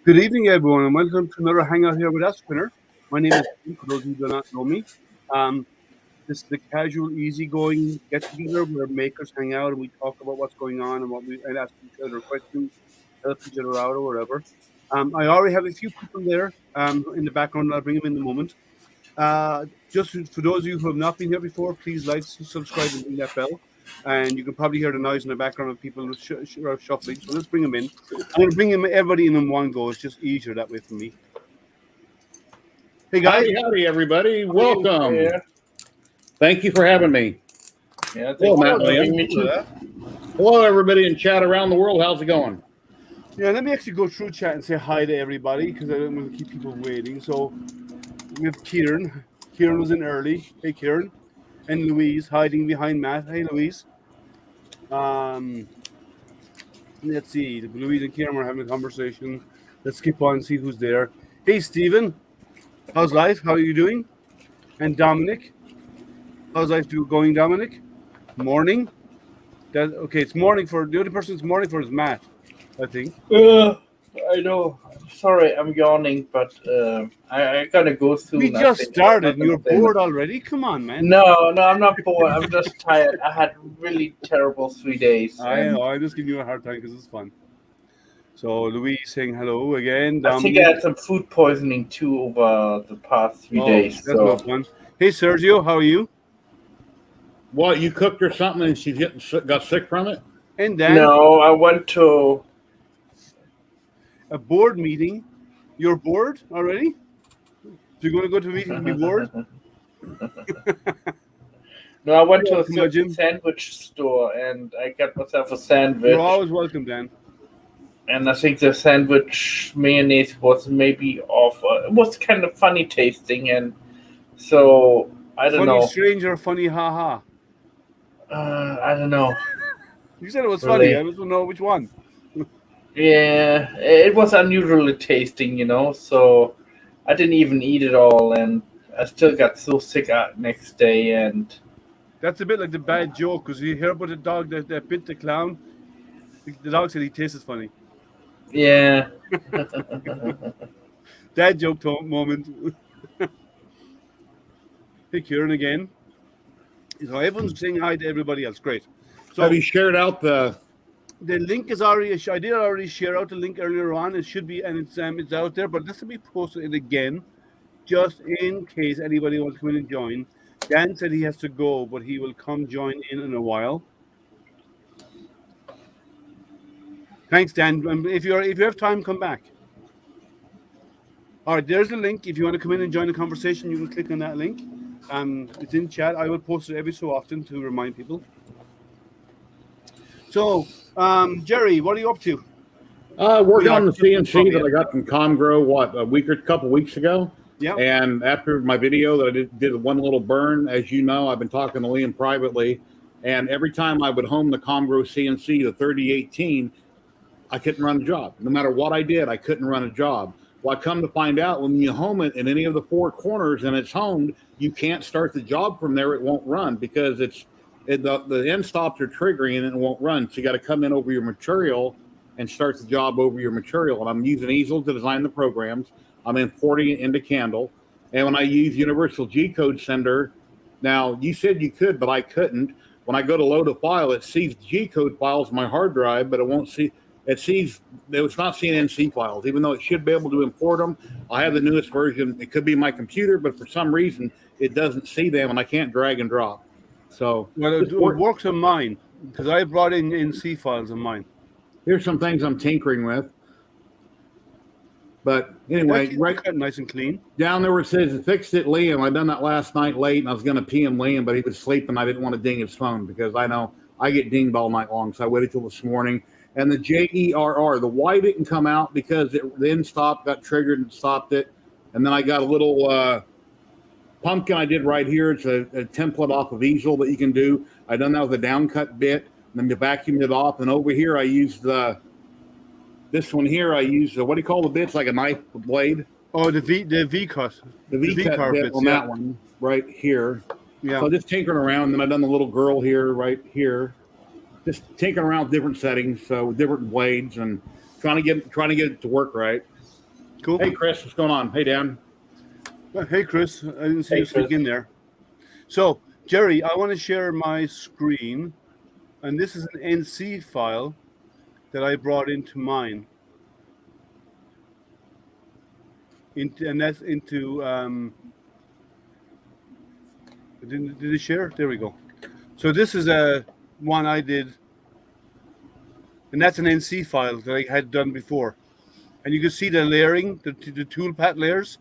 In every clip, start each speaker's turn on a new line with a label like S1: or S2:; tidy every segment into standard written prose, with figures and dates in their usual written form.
S1: Good evening, everyone, and welcome to another Hangout here with us, Spinner. My name is Steve, for those who do not know me. Um, this is a casual, easygoing get-together where makers hang out and we talk about what's going on and ask each other questions, help each other out, or whatever. I already have a few people there in the background. I'll bring them in a moment. Just for those of you who have not been here before, please like, subscribe, and ring that bell. And you can probably hear the noise in the background of people shuffling. So let's bring them in. I'm going to bring everybody in one go. It's just easier that way for me. Hey guys,
S2: Howdy, everybody. Welcome. Yeah. Thank you for having me.
S3: Yeah,
S2: hello, Matt. Hello, everybody in chat around the world. How's it going?
S1: Yeah, let me actually go through chat and say hi to everybody because I don't want to keep people waiting. So we have Kieran. Kieran was in early. Hey, Kieran. And Louise hiding behind Matt. Hey, Louise. Let's see. Louise and Kieran are having a conversation. Let's skip on and see who's there. Hey, Stephen. How's life? How are you doing? And Dominic. How's life going, Dominic? Morning. Okay, it's morning for the only person it's morning for is Matt, I think.
S3: I know. Sorry, I'm yawning, but I gotta go soon.
S1: We just started and you're bored already? Come on, man.
S3: No, I'm not bored. I'm just tired. I had really terrible 3 days.
S1: I know. I'm just giving you a hard time because it's fun. So Louise saying hello again.
S3: I think I had some food poisoning too over the past 3 days.
S1: That's no fun. Hey, Sergio, how are you?
S2: What, you cooked her something and she got sick from it?
S1: And then?
S3: No, I went to
S1: a board meeting. You're bored already? So you're going to go to a meeting and be bored?
S3: No, I went to a sandwich store and I got myself a sandwich.
S1: You're always welcome, Dan.
S3: And I think the sandwich mayonnaise was maybe off. It was kind of funny tasting, and so I don't know.
S1: Funny strange or funny haha?
S3: I don't know.
S1: You said it was funny. I just don't know which one.
S3: Yeah, it was unusually tasting, so I didn't even eat it all, and I still got so sick next day. And
S1: that's a bit like the bad joke, because you hear about the dog that bit the clown. The dog said he tastes funny.
S3: Yeah.
S1: Dad joke moment. Hey, Kieran again. So everyone's saying hi to everybody else. Great. So
S2: have you shared out the
S1: link is already? I did already share out the link earlier on. It should be, and it's out there. But this will be posted again, just in case anybody wants to come in and join. Dan said he has to go, but he will come join in a while. Thanks, Dan. If you have time, come back. All right, there's the link. If you want to come in and join the conversation, you can click on that link. It's in chat. I will post it every so often to remind people. So, Jerry, what are you up to?
S2: Working on the CNC that I got from ComGrow, a couple weeks ago.
S1: Yeah.
S2: And after my video that I did one little burn, as you know, I've been talking to Liam privately, and every time I would home the ComGrow CNC to 3018, I couldn't run a job. No matter what I did, I couldn't run a job. Well, I come to find out when you home it in any of the four corners and it's homed, you can't start the job from there. It won't run because the end stops are triggering and it won't run. So you got to come in over your material and start the job over your material. And I'm using Easel to design the programs. I'm importing it into Candle. And when I use Universal G-Code Sender, now you said you could, but I couldn't. When I go to load a file, it sees G-Code files on my hard drive, but it won't see. It's not seeing NC files, even though it should be able to import them. I have the newest version. It could be my computer, but for some reason, it doesn't see them, and I can't drag and drop. So
S1: it works on mine, because I brought in NC files on mine.
S2: Here's some things I'm tinkering with. But anyway,
S1: right, nice and clean.
S2: Down there where it says fixed it, Liam. I done that last night late, and I was going to PM Liam, but he was sleeping. I didn't want to ding his phone because I know I get dinged all night long, so I waited till this morning. And the JERR, the Y didn't come out because the end stop got triggered and stopped it. And then I got a little pumpkin I did right here. It's a template off of Easel that you can do. I done that with a downcut bit, and then you vacuumed it off. And over here, I used this one here. I used what do you call the bits? Like a knife blade.
S1: Oh, the V cut.
S2: The V cut bit on that one right here. Yeah. So just tinkering around. Then I done the little girl here, right here. Just tinkering around with different settings, so with different blades, and trying to get it to work right.
S1: Cool.
S2: Hey, Chris, what's going on? Hey, Dan.
S1: Hey, Chris. I didn't see
S3: Hey,
S1: you sneak
S3: Chris.
S1: in there. So, Jerry, I want to share my screen, and this is an NC file that I brought into mine. And that's into did it share? There we go. So this is a one I did, and that's an NC file that I had done before. And you can see the layering, the toolpath layers.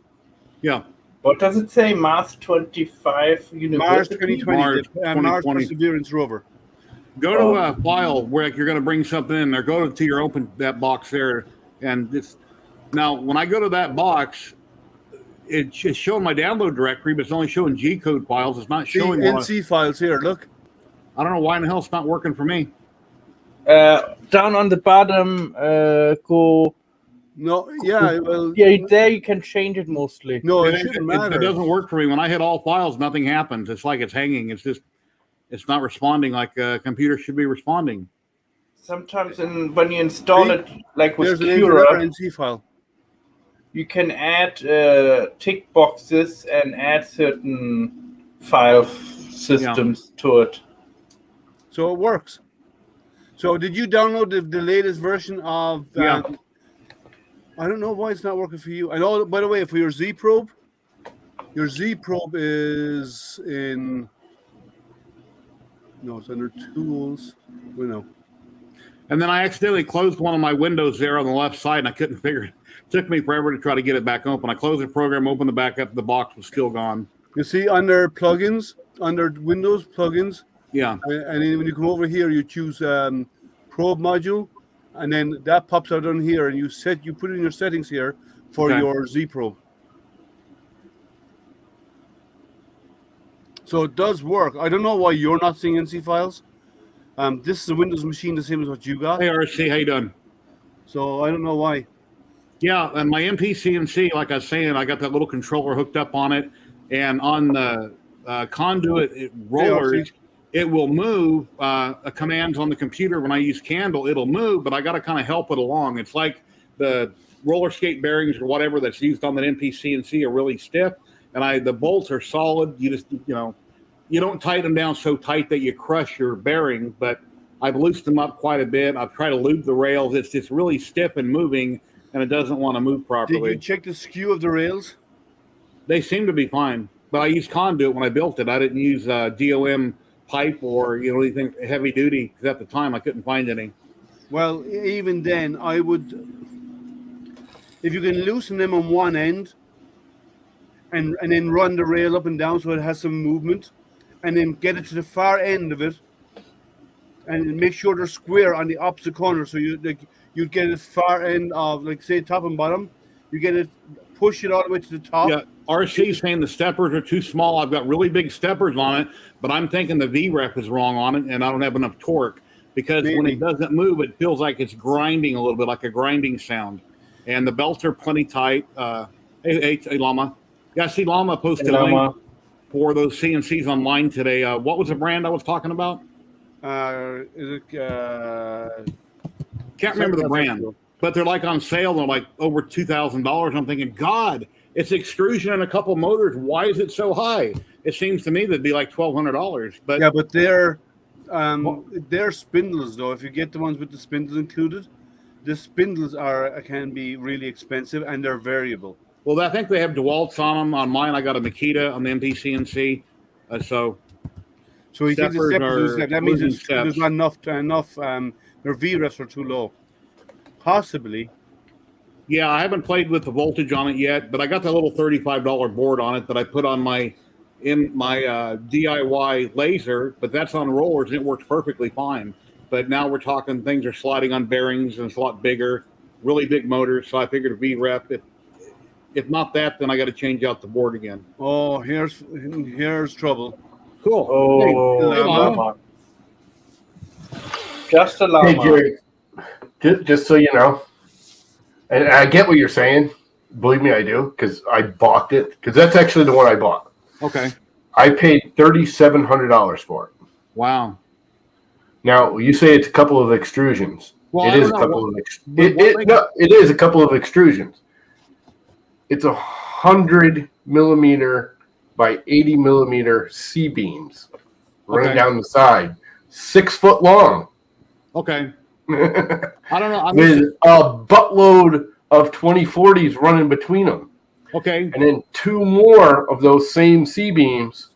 S2: Yeah,
S3: What does it say? Mars 25
S1: Mars
S3: University?
S1: 2020,
S2: Mars
S1: Mars
S2: 2020.
S1: Perseverance rover.
S2: Go to a file where you're going to bring something in there. Go to your open that box there, and this. Now, when I go to that box, it's just showing my download directory, but it's only showing G code files. It's not
S1: See
S2: showing
S1: NC files here. Look.
S2: I don't know why in the hell it's not working for me.
S3: Down on the bottom, go.
S1: No, yeah, well,
S3: Yeah, there you can change it mostly.
S1: no, it shouldn't matter.
S2: It doesn't work for me. When I hit all files, nothing happens. It's like it's hanging. It's not responding like a computer should be responding.
S3: Sometimes when you install it, like with
S1: There's another
S3: Cura,
S1: NC file.
S3: you can add tick boxes and add certain file systems to it.
S1: So it works. So did you download the latest version of?
S2: Yeah.
S1: I don't know why it's not working for you. And all, by the way, for your Z probe is in. No, it's under tools. Well, no.
S2: And then I accidentally closed one of my windows there on the left side, and I couldn't figure it. It took me forever to try to get it back open. I closed the program, opened the back up, the box was still gone.
S1: You see under plugins, under Windows plugins,
S2: Yeah.
S1: and then when you come over here, you choose probe module, and then that pops out on here, and you put in your settings here for
S2: Okay.
S1: your Z probe. So it does work. I don't know why you're not seeing NC files. This is a Windows machine, the same as what you got.
S2: Hey, RC, how you doing?
S1: So I don't know why.
S2: Yeah, and my MPCNC, like I was saying, I got that little controller hooked up on it, and on the conduit rollers, it will move. Commands on the computer when I use Candle, it'll move, but I got to kind of help it along. It's like the roller skate bearings or whatever that's used on that MPCNC are really stiff, and the bolts are solid. You just you don't tighten them down so tight that you crush your bearing, but I've loosened them up quite a bit. I've tried to lube the rails. It's just really stiff and moving, and it doesn't want to move properly.
S1: Did you check the skew of the rails?
S2: They seem to be fine, but I used conduit when I built it. I didn't use DOM pipe or anything heavy duty, because at the time I couldn't find any.
S1: Well, even then, I would, if you can loosen them on one end, and then run the rail up and down so it has some movement, and then get it to the far end of it, and make sure they're square on the opposite corner. So you'd get it far end of, like, say, top and bottom. You get it, push it all the way to the top.
S2: Yeah, RC saying the steppers are too small. I've got really big steppers on it, but I'm thinking the VREF is wrong on it, and I don't have enough torque, because when it doesn't move, it feels like it's grinding a little bit, like a grinding sound. And the belts are plenty tight. Hey, Llama. Yeah, I see Llama posted a link for those CNCs online today. What was the brand I was talking about?
S1: Is it?
S2: Can't remember the brand, but they're like on sale. They're like over $2,000. I'm thinking, God, it's extrusion and a couple motors. Why is it so high? It seems to me that'd be like $1,200. But
S1: yeah, but they're spindles though. If you get the ones with the spindles included, the spindles can be really expensive, and they're variable.
S2: Well, I think they have DeWalt's on them. On mine, I got a Makita on the MPCNC. So
S1: you think the steppers that means there's not enough. Their VREFs are too low. Possibly.
S2: Yeah, I haven't played with the voltage on it yet, but I got that little $35 board on it that I put on my DIY laser, but that's on rollers and it works perfectly fine. But now we're talking things are sliding on bearings and it's a lot bigger, really big motors. So I figured a VREF. If not that, then I got to change out the board again.
S1: Oh, here's trouble.
S2: Cool.
S3: Oh,
S2: hey,
S3: llama. Just a llama.
S4: Hey, Jerry, just so you know, and I get what you're saying. Believe me, I do, because I bought it. Because that's actually the one I bought.
S2: Okay.
S4: I paid $3,700 for it.
S2: Wow.
S4: Now you say it's a couple of extrusions.
S2: Well,
S4: it is a couple of extrusions. it's 100 millimeter by 80 millimeter C-beams running down the side, 6 foot long.
S2: Okay. I don't know.
S4: With a buttload of 2040s running between them.
S2: Okay.
S4: And then 2 more of those same C-beams,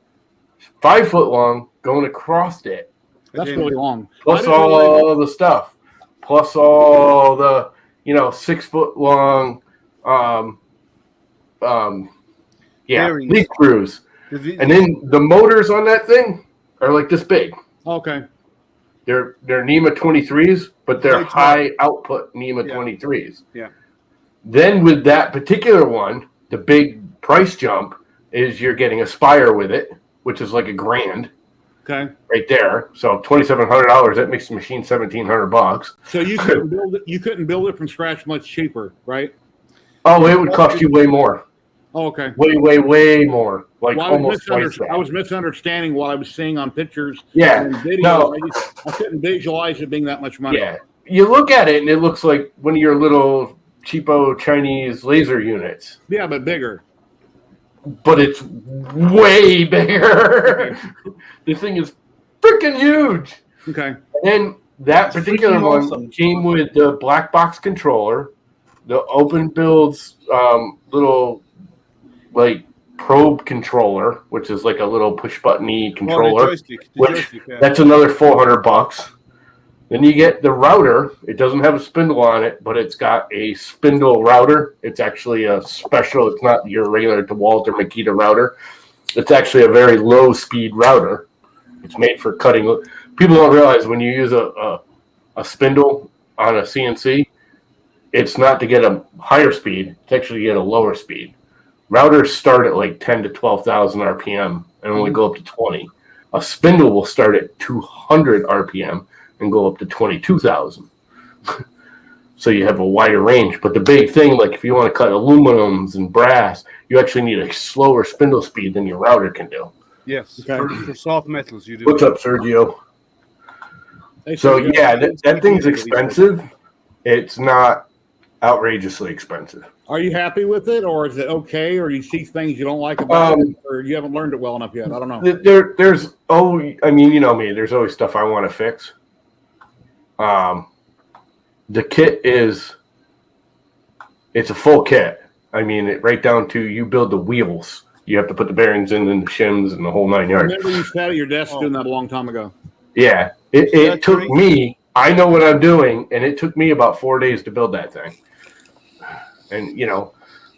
S4: 5 foot long, going across it.
S2: That's really long.
S4: Plus all the stuff. Plus all the, 6 foot long, leaf screws. And then the motors on that thing are like this big.
S2: Okay.
S4: They're NEMA 23s, but they're high output NEMA 23s.
S1: Yeah.
S4: Then with that particular one, the big price jump is you're getting a Spire with it, which is like $1,000.
S2: Okay.
S4: Right there. So $2,700, that makes the machine $1,700.
S2: So you couldn't build it. You couldn't build it from scratch much cheaper, right?
S4: Oh, it would cost you way more.
S2: Oh, okay.
S4: Way more. Like
S2: well,
S4: almost twice that.
S2: I was misunderstanding what I was seeing on pictures.
S4: Yeah.
S2: And videos.
S4: No.
S2: I couldn't visualize it being that much money.
S4: Yeah. You look at it and it looks like one of your little cheapo Chinese laser units.
S2: Yeah, but bigger.
S4: But it's way bigger. This thing is freaking huge.
S2: Okay.
S4: And then that particular one came with the black box controller, the open builds little like probe controller, which is like a little push button-y controller.
S1: The joystick,
S4: that's another $400. Then you get the router. It doesn't have a spindle on it, but it's got a spindle router. It's actually a special. It's not your regular DeWalt or Makita router. It's actually a very low-speed router. It's made for cutting. People don't realize when you use a spindle on a CNC, it's not to get a higher speed. It's actually to get a lower speed. Routers start at like 10 to 12,000 RPM and only go up to 20. A spindle will start at 200 RPM and go up to 22,000. So you have a wider range. But the big thing, like if you want to cut aluminums and brass, you actually need a slower spindle speed than your router can do.
S1: Yes, for soft metals you do.
S4: What's up, Sergio?
S2: Hey,
S4: so yeah, that thing's expensive. It's not outrageously expensive.
S2: Are you happy with it, or is it okay, or do you see things you don't like about it, or you haven't learned it well enough yet? I don't know.
S4: There's you know me. There's always stuff I want to fix. The kit it's a full kit. I mean, right down to you build the wheels. You have to put the bearings in and the shims and the whole 9 yards.
S2: I remember you sat at your desk doing that a long time ago.
S4: Yeah, it took me. I know what I'm doing, and it took me about 4 days to build that thing. And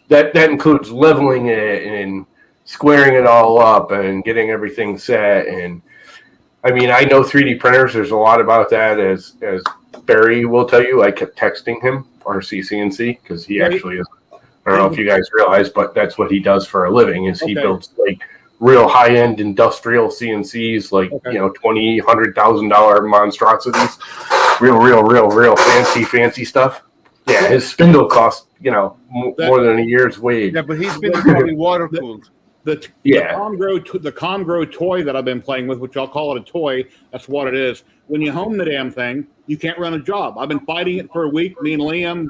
S4: that includes leveling it and squaring it all up and getting everything set. And I mean, I know 3D printers. There's a lot about that, as Barry will tell you. I kept texting him, RCCNC, because he actually is. I don't know if you guys realize, but that's what he does for a living. Is he builds like real high-end industrial CNCs, like $20,000, $100,000 monstrosities, real fancy stuff. Yeah, his spindle costs more than a year's wage.
S1: Yeah, but he's been probably water cooled.
S2: The Comgrow toy that I've been playing with, which I'll call it a toy, that's what it is. When you home the damn thing, you can't run a job. I've been fighting it for a week. Me and Liam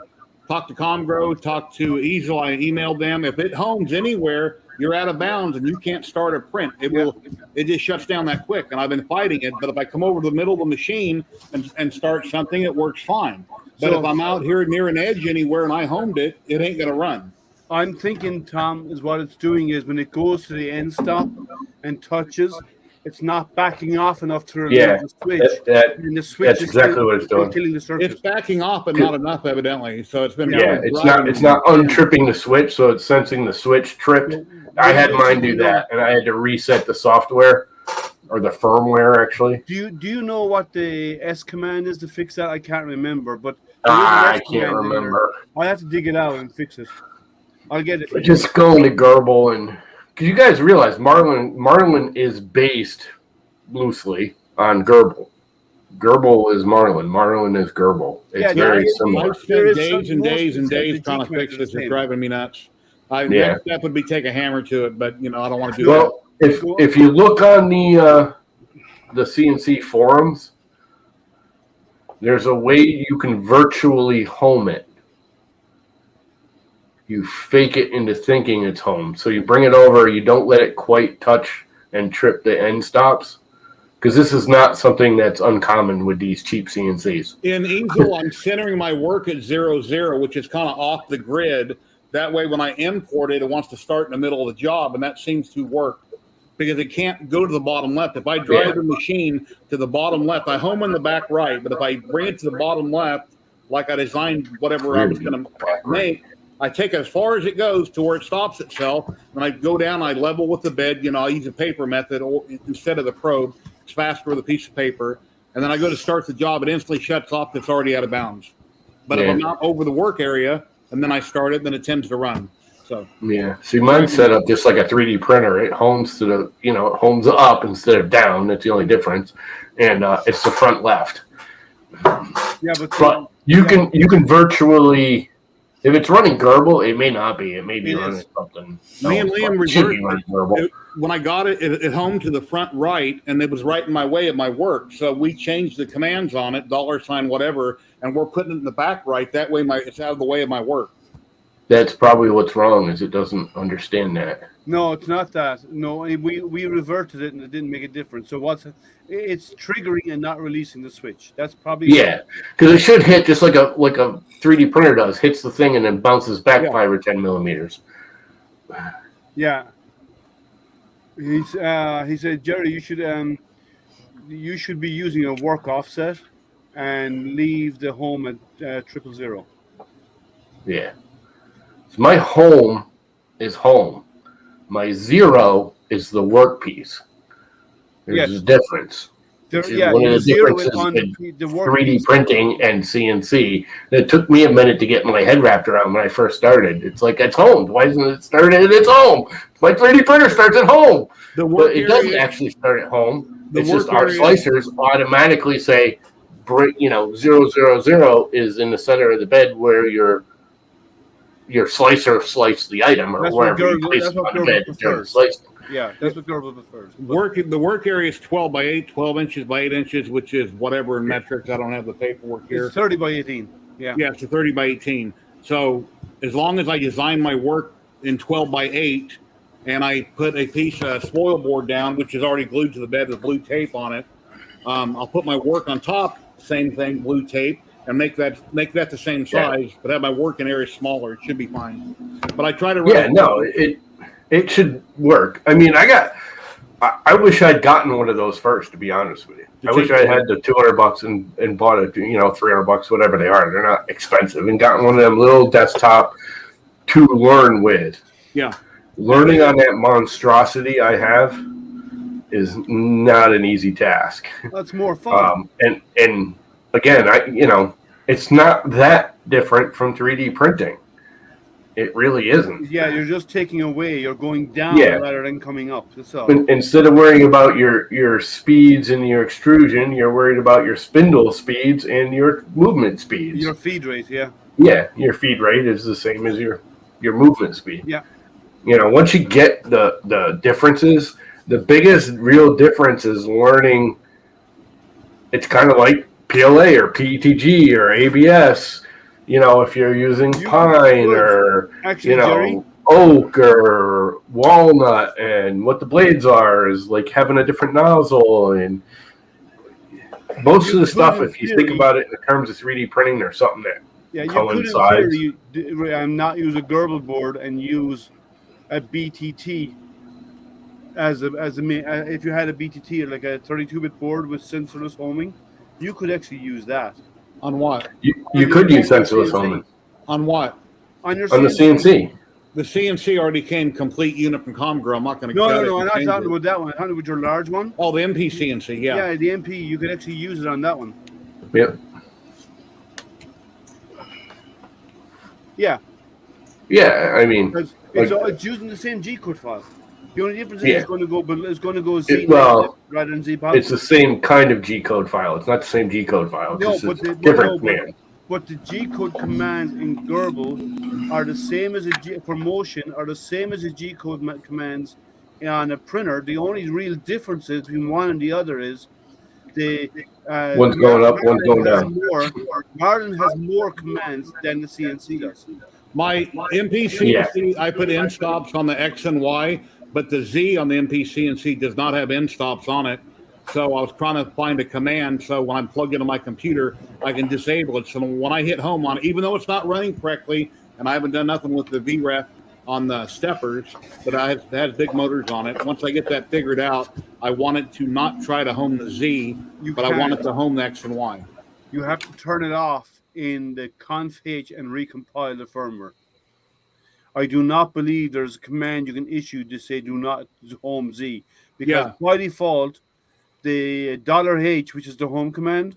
S2: talked to Comgrow, talked to Easel. I emailed them. If it homes anywhere, you're out of bounds and you can't start a print. It just shuts down that quick. And I've been fighting it. But if I come over to the middle of the machine and start something, it works fine. But if I'm out here near an edge anywhere and I homed it, it ain't going to run.
S1: I'm thinking, Tom, is what it's doing is when it goes to the end stop and touches, it's not backing off enough to remove the switch.
S4: That's exactly what it's doing.
S2: It's backing off, but not enough, evidently. So it's been
S4: it's not untripping the switch, so it's sensing the switch tripped. I had mine do that, and I had to reset the software or the firmware actually.
S1: Do you know what the S command is to fix that? I can't remember, but
S4: I can't remember.
S1: I have to dig it out and fix it. I'll get it.
S4: Just go into Gerbil, and because you guys realize Marlin is based loosely on Gerbil. Gerbil is Marlin. Marlin is Gerbil. It's very similar.
S2: I've spent days and days and days trying to fix this. It's driving me nuts. Next step would be take a hammer to it, but I don't want to do that.
S4: Well, if you look on the CNC forums, there's a way you can virtually home it. you fake it into thinking it's home. So you bring it over, you don't let it quite touch and trip the end stops, because this is not something that's uncommon with these cheap CNCs.
S2: In Easel, I'm centering my work at 0, 0, which is kind of off the grid. That way, when I import it, it wants to start in the middle of the job, and that seems to work because it can't go to the bottom left. If I drive the machine to the bottom left, I home in the back right, but if I bring it to the bottom left, like I designed whatever I was going to make, I take it as far as it goes to where it stops itself. When I go down, I level with the bed. I use a paper method or instead of the probe. It's faster with a piece of paper. And then I go to start the job. It instantly shuts off. It's already out of bounds. But if I'm not over the work area and then I start it, then it tends to run. So
S4: see, mine's set up just like a 3D printer. It homes to the, it homes up instead of down. That's the only difference, and it's the front left.
S1: Yeah,
S4: but you can virtually, if it's running Gerbil, it may not be. It may be running something.
S2: Me and Liam reversed. When I got it, it homed to the front right, and it was right in my way at my work. So we changed the commands on it, $ whatever, and we're putting it in the back right. That way, it's out of the way of my work.
S4: That's probably what's wrong, is it doesn't understand that.
S1: No, it's not that. No, we reverted it and it didn't make a difference. So it's triggering and not releasing the switch. That's probably
S4: because it should hit just like a 3D printer does. Hits the thing and then bounces back 5 or 10 millimeters.
S1: Yeah. He said, Jerry, you should be using a work offset and leave the home at 000.
S4: Yeah. So my home is home. My 0 is the work piece. There's a difference. One of the differences in 3D printing and CNC. It took me a minute to get my head wrapped around when I first started. It's like, it's home. Why isn't it started at its home? My 3D printer starts at home. But it doesn't actually start at home. It's just our slicers automatically say, 000 is in the center of the bed where your slicer sliced the item, or wherever you place it on the bed during slicing.
S1: Yeah, that's what Gerbil prefers.
S2: The work area is 12 by 8, 12 inches by 8 inches, which is whatever in metrics. I don't have the paperwork here.
S1: It's 30 by 18. Yeah.
S2: Yeah, it's a 30 by 18. So as long as I design my work in 12 by 8 and I put a piece of spoil board down, which is already glued to the bed with blue tape on it, I'll put my work on top, same thing, blue tape, and make that the same size, but have my working area smaller. It should be fine. But I try to
S4: it should work. I mean, I wish I'd gotten one of those first, to be honest with you. I wish I had the $200 and bought it, $300, whatever they are. They're not expensive, and gotten one of them little desktop to learn with.
S2: Yeah.
S4: Learning on that monstrosity I have is not an easy task.
S1: That's more fun.
S4: And again, it's not that different from 3D printing. It really isn't.
S1: Yeah, you're just taking away. You're going down rather than coming up. That's all.
S4: Instead of worrying about your speeds and your extrusion, you're worried about your spindle speeds and your movement speeds.
S1: Your feed rate, yeah.
S4: Yeah, your feed rate is the same as your movement speed.
S1: Yeah.
S4: Once you get the differences, the biggest real difference is learning. It's kind of like PLA or PETG or ABS. If you're using pine or,
S1: Jerry,
S4: oak or walnut, and what the blades are is like having a different nozzle. And most of the stuff, if you think about it in terms of 3D printing, there's something that coincides.
S1: Not use a Gerbil board and use a BTT as if you had a BTT, like a 32-bit board with sensorless homing, you could actually use that.
S2: On what?
S4: You could use sensorless homing.
S2: On what?
S1: On the
S4: CNC.
S2: The CNC already came complete unit from Comgrow. I'm not going to.
S1: No. I'm not talking about that one. I'm talking about your large one.
S2: Oh, the MP CNC. Yeah.
S1: Yeah, the MP. You could actually use it on that one.
S4: Yep.
S1: Yeah.
S4: Yeah, I mean,
S1: it's using the same G code file. The only difference is it's going to go Z rather than Z positive.
S4: It's the same kind of G code file. It's not the same G code file. It's different command.
S1: But the G code commands in Gerbil are the same as for motion are the same as the G code commands on a printer. The only real differences between one and the other is
S4: one's going up, one's going down.
S1: Marlin has more commands than the CNC does.
S2: My MPCNC, I put end stops on the X and Y, but the Z on the MPCNC does not have end stops on it. So I was trying to find a command so when I'm plugged into my computer, I can disable it. So when I hit home on it, even though it's not running correctly, and I haven't done nothing with the VREF on the steppers, but it has big motors on it. Once I get that figured out, I want it to not try to home the Z, but I want it to home the X and Y.
S1: You have to turn it off in the config and recompile the firmware. I do not believe there's a command you can issue to say do not home Z, because by default, the $H, which is the home command,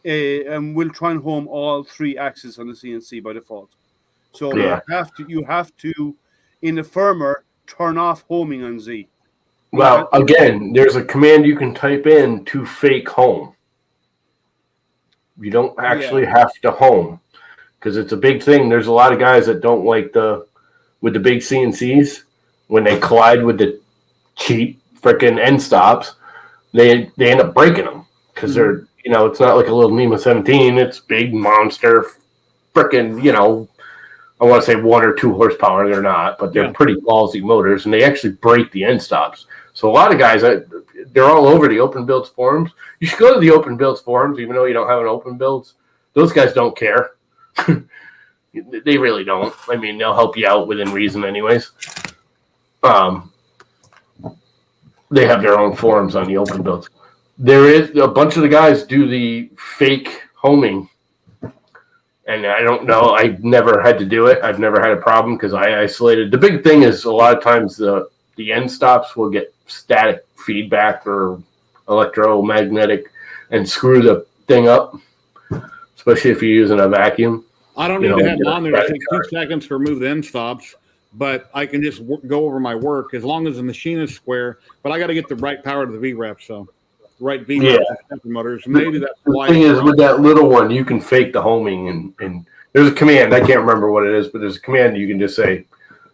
S1: and will try and home all 3 axes on the CNC by default. So you have to, in the firmware, turn off homing on Z.
S4: Well, again, there's a command you can type in to fake home. You don't actually have to home, because it's a big thing. There's a lot of guys that don't like with the big CNCs, when they collide with the cheap freaking end stops, they end up breaking them because they're, it's not like a little NEMA 17. It's big monster freaking, I want to say 1 or 2 horsepower. They're not, but they're pretty ballsy motors, and they actually break the end stops. So a lot of guys, they're all over the Open Builds forums. You should go to the Open Builds forums, even though you don't have an Open Builds. Those guys don't care. They really don't. I mean, they'll help you out within reason anyways. They have their own forums on the Open Builds. There is a bunch of the guys do the fake homing. And I don't know. I never had to do it. I've never had a problem because I isolated. The big thing is a lot of times the end stops will get static feedback or electromagnetic and screw the thing up, especially if you're using a vacuum.
S2: I don't need to have it on there. It takes 2 seconds to remove the end stops, but I can just go over my work as long as the machine is square. But I got to get the right power to the VREF, so right VREF motors. Maybe that's
S4: the
S2: why.
S4: The thing is, with that little one, you can fake the homing, and there's a command. I can't remember what it is, but there's a command you can just say,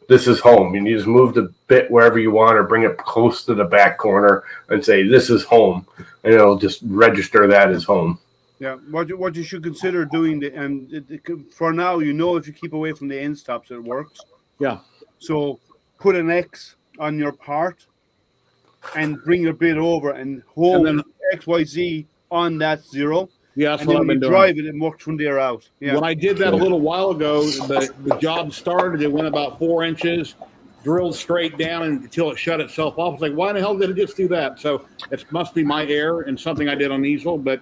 S4: "This is home," and you just move the bit wherever you want, or bring it close to the back corner and say, "This is home," and it'll just register that as home.
S1: Yeah, what you should consider doing, for now, if you keep away from the end stops, it works.
S2: Yeah.
S1: So put an X on your part and bring your bit over and home XYZ on that 0.
S2: Yeah, that's
S1: and
S2: what
S1: then
S2: I've been doing.
S1: Drive it and work from there out. Yeah.
S2: When I did that a little while ago, the job started. It went about 4 inches, drilled straight down until it shut itself off. I was like, why the hell did it just do that? So it must be my error and something I did on easel. But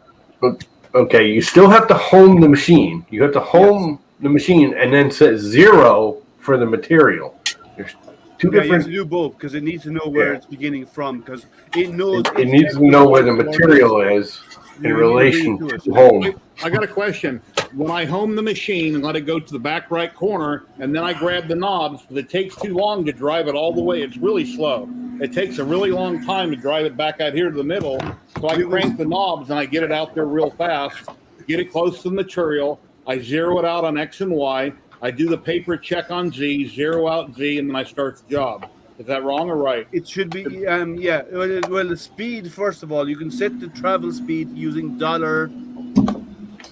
S4: okay, you still have to home the machine. You have to home the machine and then set 0 for the material. There's 2 different.
S1: You have to do both because it needs to know where it's beginning from, because it knows.
S4: It needs to know where the material is in relation to home.
S2: I got a question. When I home the machine and let it go to the back right corner, and then I grab the knobs, but it takes too long to drive it all the way. It's really slow. It takes a really long time to drive it back out here to the middle. So I crank the knobs and I get it out there real fast, get it close to the material. I zero it out on X and Y. I do the paper check on Z, zero out Z, and then I start the job. Is that wrong or right?
S1: It should be, yeah. Well, the speed, first of all, you can set the travel speed using $110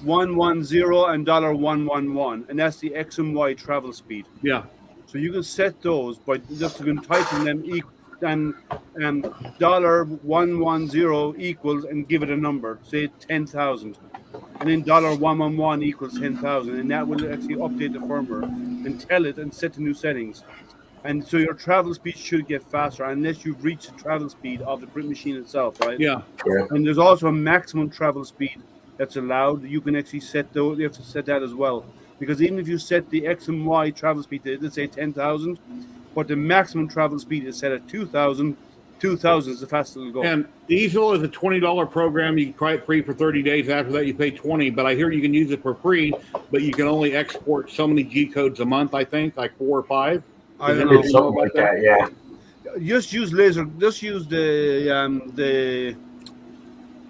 S1: and $111, and that's the X and Y travel speed.
S2: Yeah.
S1: So you can set those by just typing them and $110 equals and give it a number, say 10,000, and then $111 equals 10,000, and that will actually update the firmware and tell it and set the new settings. And so your travel speed should get faster unless you've reached the travel speed of the print machine itself, right?
S2: Yeah.
S1: And there's also a maximum travel speed that's allowed. You can actually set those. You have to set that as well, because even if you set the X and Y travel speed to, let's say 10,000, but the maximum travel speed is set at 2,000. 2,000 is the fastest it'll go.
S2: And Easel is a $20 program. You can try it free for 30 days. After that, you pay $20. But I hear you can use it for free, but you can only export so many G codes a month. I think like 4 or 5.
S1: I don't know.
S4: It's something like that, yeah.
S1: Just use laser. Just use the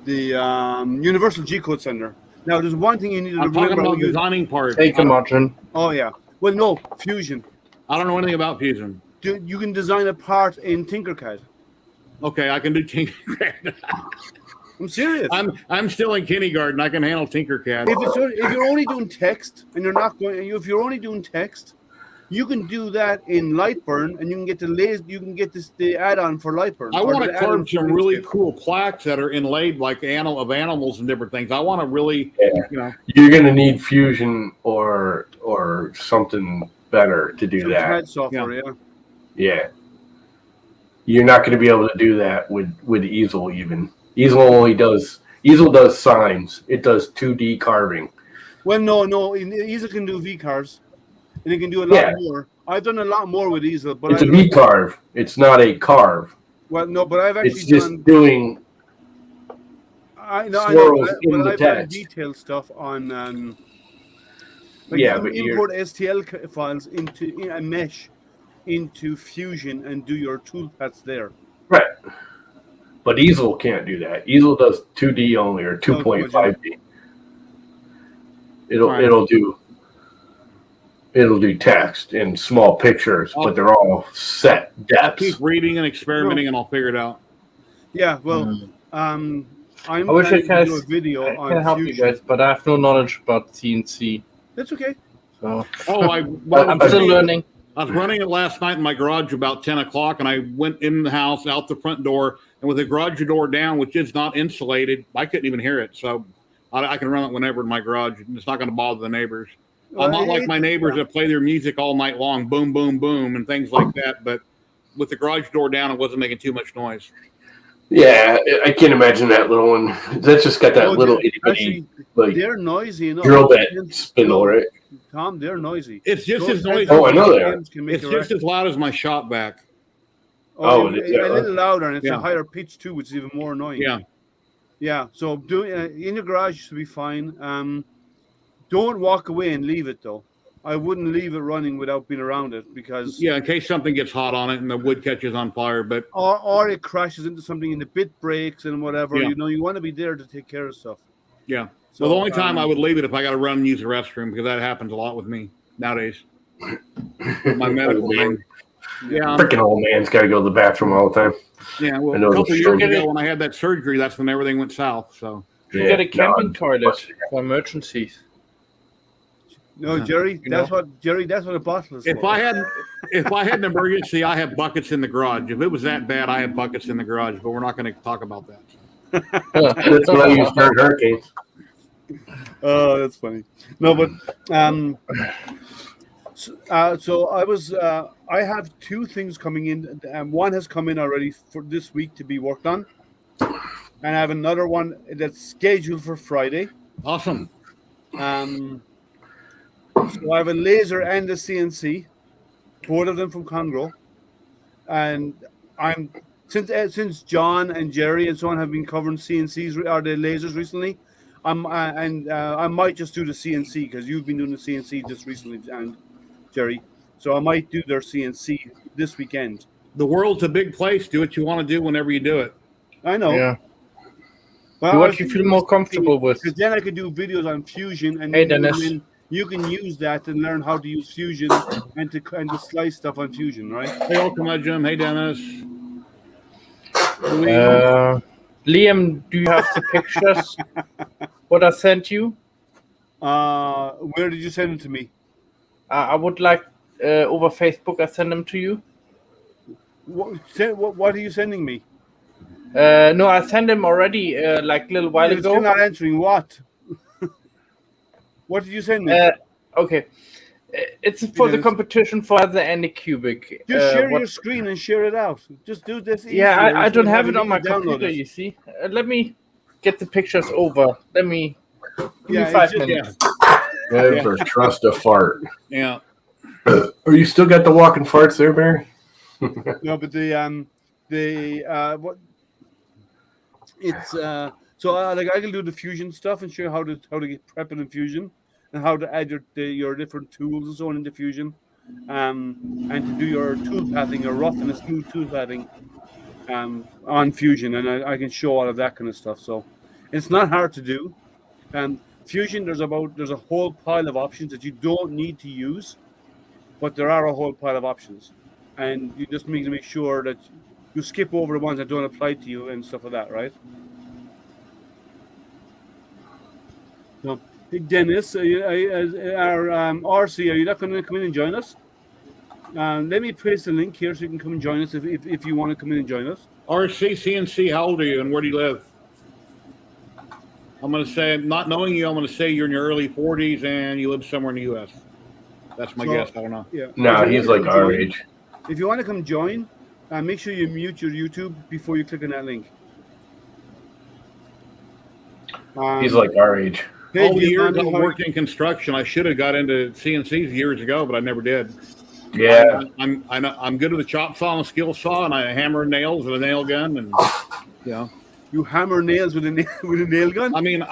S1: Universal G Code Sender. Now, there's one thing you need to remember.
S2: I'm talking about designing parts.
S3: Take a margin.
S1: Oh yeah. Well, no, Fusion.
S2: I don't know anything about Fusion.
S1: You can design a part in Tinkercad.
S2: Okay, I can do Tinkercad.
S1: I'm serious.
S2: I'm still in kindergarten. I can handle Tinkercad.
S1: If you're only doing text and you're not going, if you're only doing text, you can do that in Lightburn, and you can get the add-on for Lightburn.
S2: I want to carve some really cool plaques that are inlaid like animals and different things. I want to really,
S4: You're going to need Fusion or something better to do that.
S1: CAD software,
S4: Yeah. You're not going to be able to do that with Easel even. Easel does signs. It does 2D carving.
S1: Well, no. Easel can do V-carves, and it can do a lot more. I've done a lot more with Easel, but
S4: it's a V-carve. It's not a carve.
S1: Well, no, but I've actually
S4: it's just doing swirls in the
S1: I've done detailed stuff on. But import STL files into a mesh into Fusion and do your toolpaths there.
S4: Right. But Easel can't do that. Easel does 2D only or 2.5D. It'll do text and small pictures, but they're all set depths.
S2: I'll keep reading and experimenting, and I'll figure it out.
S1: Yeah, well, I'm
S3: I wish I could
S1: do a video
S3: I
S1: on
S3: can help
S1: Fusion.
S3: you guys, but I have no knowledge about CNC.
S1: That's okay.
S3: So
S2: I'm
S3: still learning.
S2: I was running it last night in my garage about 10 o'clock, and I went in the house, out the front door, and with the garage door down, which is not insulated, I couldn't even hear it. So I can run it whenever in my garage, and it's not going to bother the neighbors. I'm not like my neighbors that play their music all night long, boom, boom, boom, and things like that. But with the garage door down, it wasn't making too much noise.
S4: Yeah, I can't imagine that little one. That's just got that little itty bitty, like,
S1: they're noisy enough.
S4: drill bit spindle, right?
S1: Tom, they're noisy.
S2: It's just as noisy.
S4: Oh, I know they are.
S2: It's just as loud as my shop vac.
S1: A little louder, and it's a higher pitch too, which is even more annoying. Yeah. So doing in your garage should be fine. Don't walk away and leave it though. I wouldn't leave it running without being around it because
S2: in case something gets hot on it and the wood catches on fire, but
S1: or it crashes into something and the bit breaks and whatever. You want to be there to take care of stuff.
S2: Yeah. So the only time I would leave it if I got to run and use the restroom, because that happens a lot with me nowadays. My medical thing. Yeah.
S4: Freaking old man's got to go to the bathroom all the time.
S2: Yeah. Well, a couple of years ago when I had that surgery, that's when everything went south. So
S3: you get a camping toilet for emergencies.
S1: No, Jerry, that's what a bottle is.
S2: If I had an emergency, I have buckets in the garage. If it was that bad, I have buckets in the garage. But we're not going to talk about that.
S4: That's what I use for hurricanes.
S1: Oh, that's funny. No, but so I have two things coming in. One has come in already for this week to be worked on, and I have another one that's scheduled for Friday.
S2: Awesome.
S1: So I have a laser and a CNC, both of them from Congo, and I'm since John and Jerry and so on have been covering CNCs or the lasers recently. I might just do the CNC because you've been doing the CNC just recently, and Jerry. So I might do their CNC this weekend.
S2: The world's a big place. Do what you want to do whenever you do it.
S1: I know.
S3: Yeah.
S1: Well,
S3: what you feel more comfortable with.
S1: Because then I could do videos on Fusion, and you can use that and learn how to use Fusion and to slice stuff on Fusion, right?
S2: Hey, welcome, Jim. Hey, Dennis.
S3: Liam, do you have the pictures? What I sent you?
S1: Where did you send it to me?
S3: I would like over Facebook. I send them to you.
S1: What are you sending me?
S3: No, I sent them already like a little while ago.
S1: You're not answering what? What did you send me?
S3: Okay. It's for the competition for the Anycubic.
S1: Just share your screen and share it out. Just do this.
S3: Yeah, I don't have it on my computer, you see. Let me get the pictures over. Let me give me 5 minutes.
S4: Never trust a fart.
S2: Yeah.
S4: Are you still got the walking farts there, Barry?
S1: No, but what? It's so I can do the Fusion stuff and show you how to get prep in Fusion and how to add your different tools and so on into Fusion, and to do your tool pathing, your rough and a smooth tool pathing, on Fusion, and I can show all of that kind of stuff. So it's not hard to do. Fusion, there's a whole pile of options that you don't need to use, but there are a whole pile of options, and you just need to make sure that you skip over the ones that don't apply to you and stuff like that, right? So, hey, Dennis, our RC, are you not going to come in and join us? Let me paste the link here so you can come and join us if you want to come in and join us.
S2: RC, CNC, how old are you and where do you live? I'm going to say, not knowing you, I'm going to say you're in your early 40s and you live somewhere in the U.S. That's my guess. I don't know.
S1: Yeah.
S4: No, he's like our age.
S1: If you want to come join, make sure you mute your YouTube before you click on that link.
S4: He's like our age.
S2: All the years I worked in construction, I should have got into CNCs years ago, but I never did.
S4: Yeah,
S2: I'm good with a chop saw and a skill saw, and I hammer nails with a nail gun, and
S1: you hammer nails with a nail gun.
S2: I mean,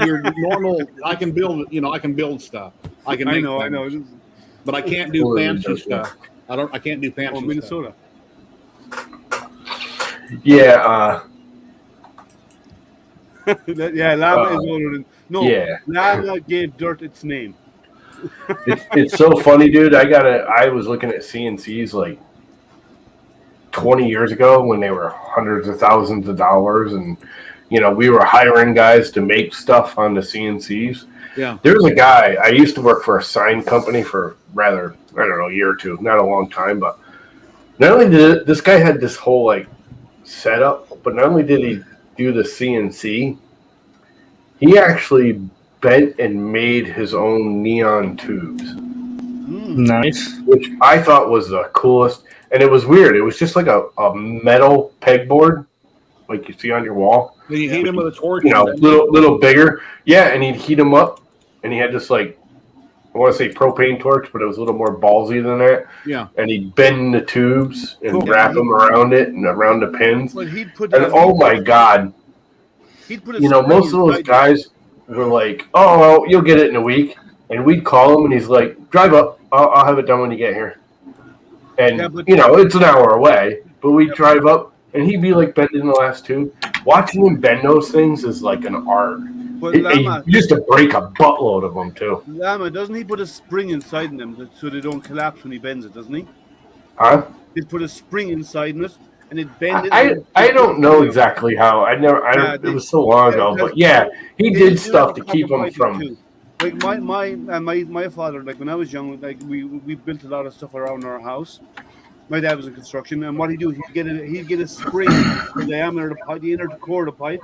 S2: you're normal. I can build, I can build stuff. I know, but I can't do fancy stuff. I can't do fancy.
S1: Minnesota.
S4: Yeah.
S1: Llama is older than Llama gave dirt its name.
S4: It's so funny, dude. I was looking at CNCs like 20 years ago when they were hundreds of thousands of dollars, and we were hiring guys to make stuff on the CNCs.
S2: Yeah.
S4: There's a guy, I used to work for a sign company for rather, I don't know, a year or two, not a long time, but not only did this guy had this whole like setup, but not only did he do the CNC, he actually bent and made his own neon tubes.
S3: Nice.
S4: Which I thought was the coolest. And it was weird. It was just like a metal pegboard, like you see on your wall.
S2: Then you heat them with a torch.
S4: Little bigger. Yeah, and he'd heat them up. And he had this like, I want to say propane torch, but it was a little more ballsy than that.
S2: Yeah.
S4: And he'd bend the tubes and wrap them around it and around the pins.
S1: Well,
S4: oh my God. Most of those guys were like, oh, well, you'll get it in a week. And we'd call him and he's like, drive up. I'll have it done when you get here. And, it's an hour away. But we'd drive up and he'd be like bending the last tube. Watching him bend those things is like an art. He used to break a buttload of them, too.
S1: Llama, doesn't he put a spring inside them so they don't collapse when he bends it, doesn't he?
S4: Huh?
S1: He'd put a spring inside it and it bend it.
S4: I don't know exactly how. It was so long ago. But yeah, he did stuff to keep them from.
S1: Like my father, like when I was young, like we built a lot of stuff around our house. My dad was in construction, and what he'd do, he'd get a spring for the diameter of the pipe, the inner core of the pipe.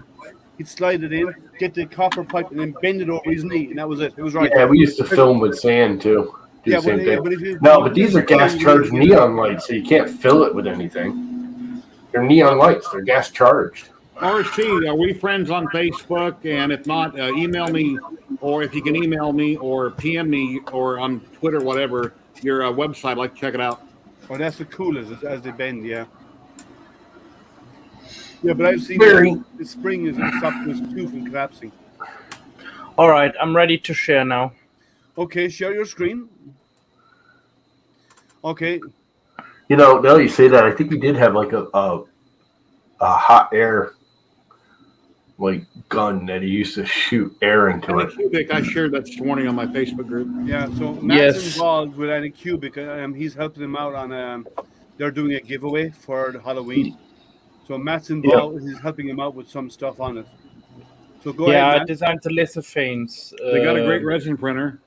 S1: He'd slide it in, get the copper pipe, and then bend it over his knee, and that was it. It was right.
S4: Yeah, we used to film with sand too. But these are gas charged neon lights, so you can't fill it with anything. They're neon lights. They're gas charged.
S2: RC, are we friends on Facebook? And if not, email me, or if you can email me or PM me or on Twitter, whatever, your website, I'd like to check it out.
S1: Oh, that's the coolest as they bend, yeah. Yeah, but I've seen the spring is stopping his tooth from collapsing.
S3: All right, I'm ready to share now.
S1: Okay, share your screen. Okay.
S4: Now you say that, I think we did have like a hot air like gun that he used to shoot air into it.
S2: Anycubic, I shared that this morning on my Facebook group.
S1: Yeah, so Matt's involved with Anycubic. He's helping them out on. They're doing a giveaway for the Halloween. So Matt's involved. He's helping him out with some stuff on it. So go ahead. Yeah,
S3: I designed the lithophanes.
S2: They got a great resin printer.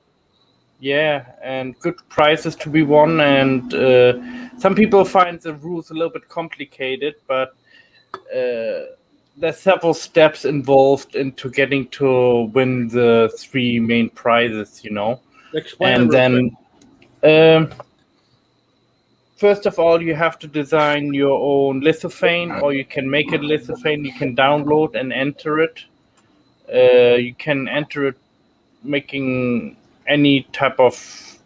S3: Yeah, and good prizes to be won. And some people find the rules a little bit complicated, but there's several steps involved into getting to win the 3 main prizes,
S2: Explain.
S3: And then, first of all, you have to design your own lithophane, or you can make a lithophane. You can download and enter it. You can enter it making any type of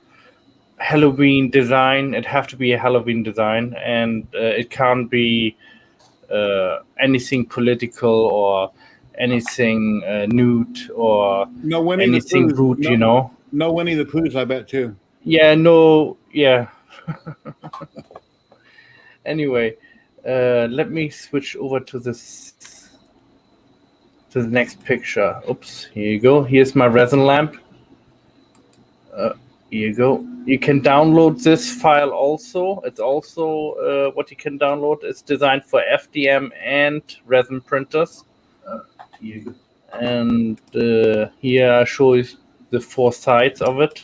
S3: Halloween design. It have to be a Halloween design, and it can't be anything political or anything nude or anything rude,
S2: No Winnie the Poohs, I bet, too.
S3: Yeah. Anyway, let me switch over to the next picture. Oops, here you go. Here's my resin lamp. Here you go. You can download this file also. It's also what you can download. It's designed for FDM and resin printers. And here I show you the 4 sides of it.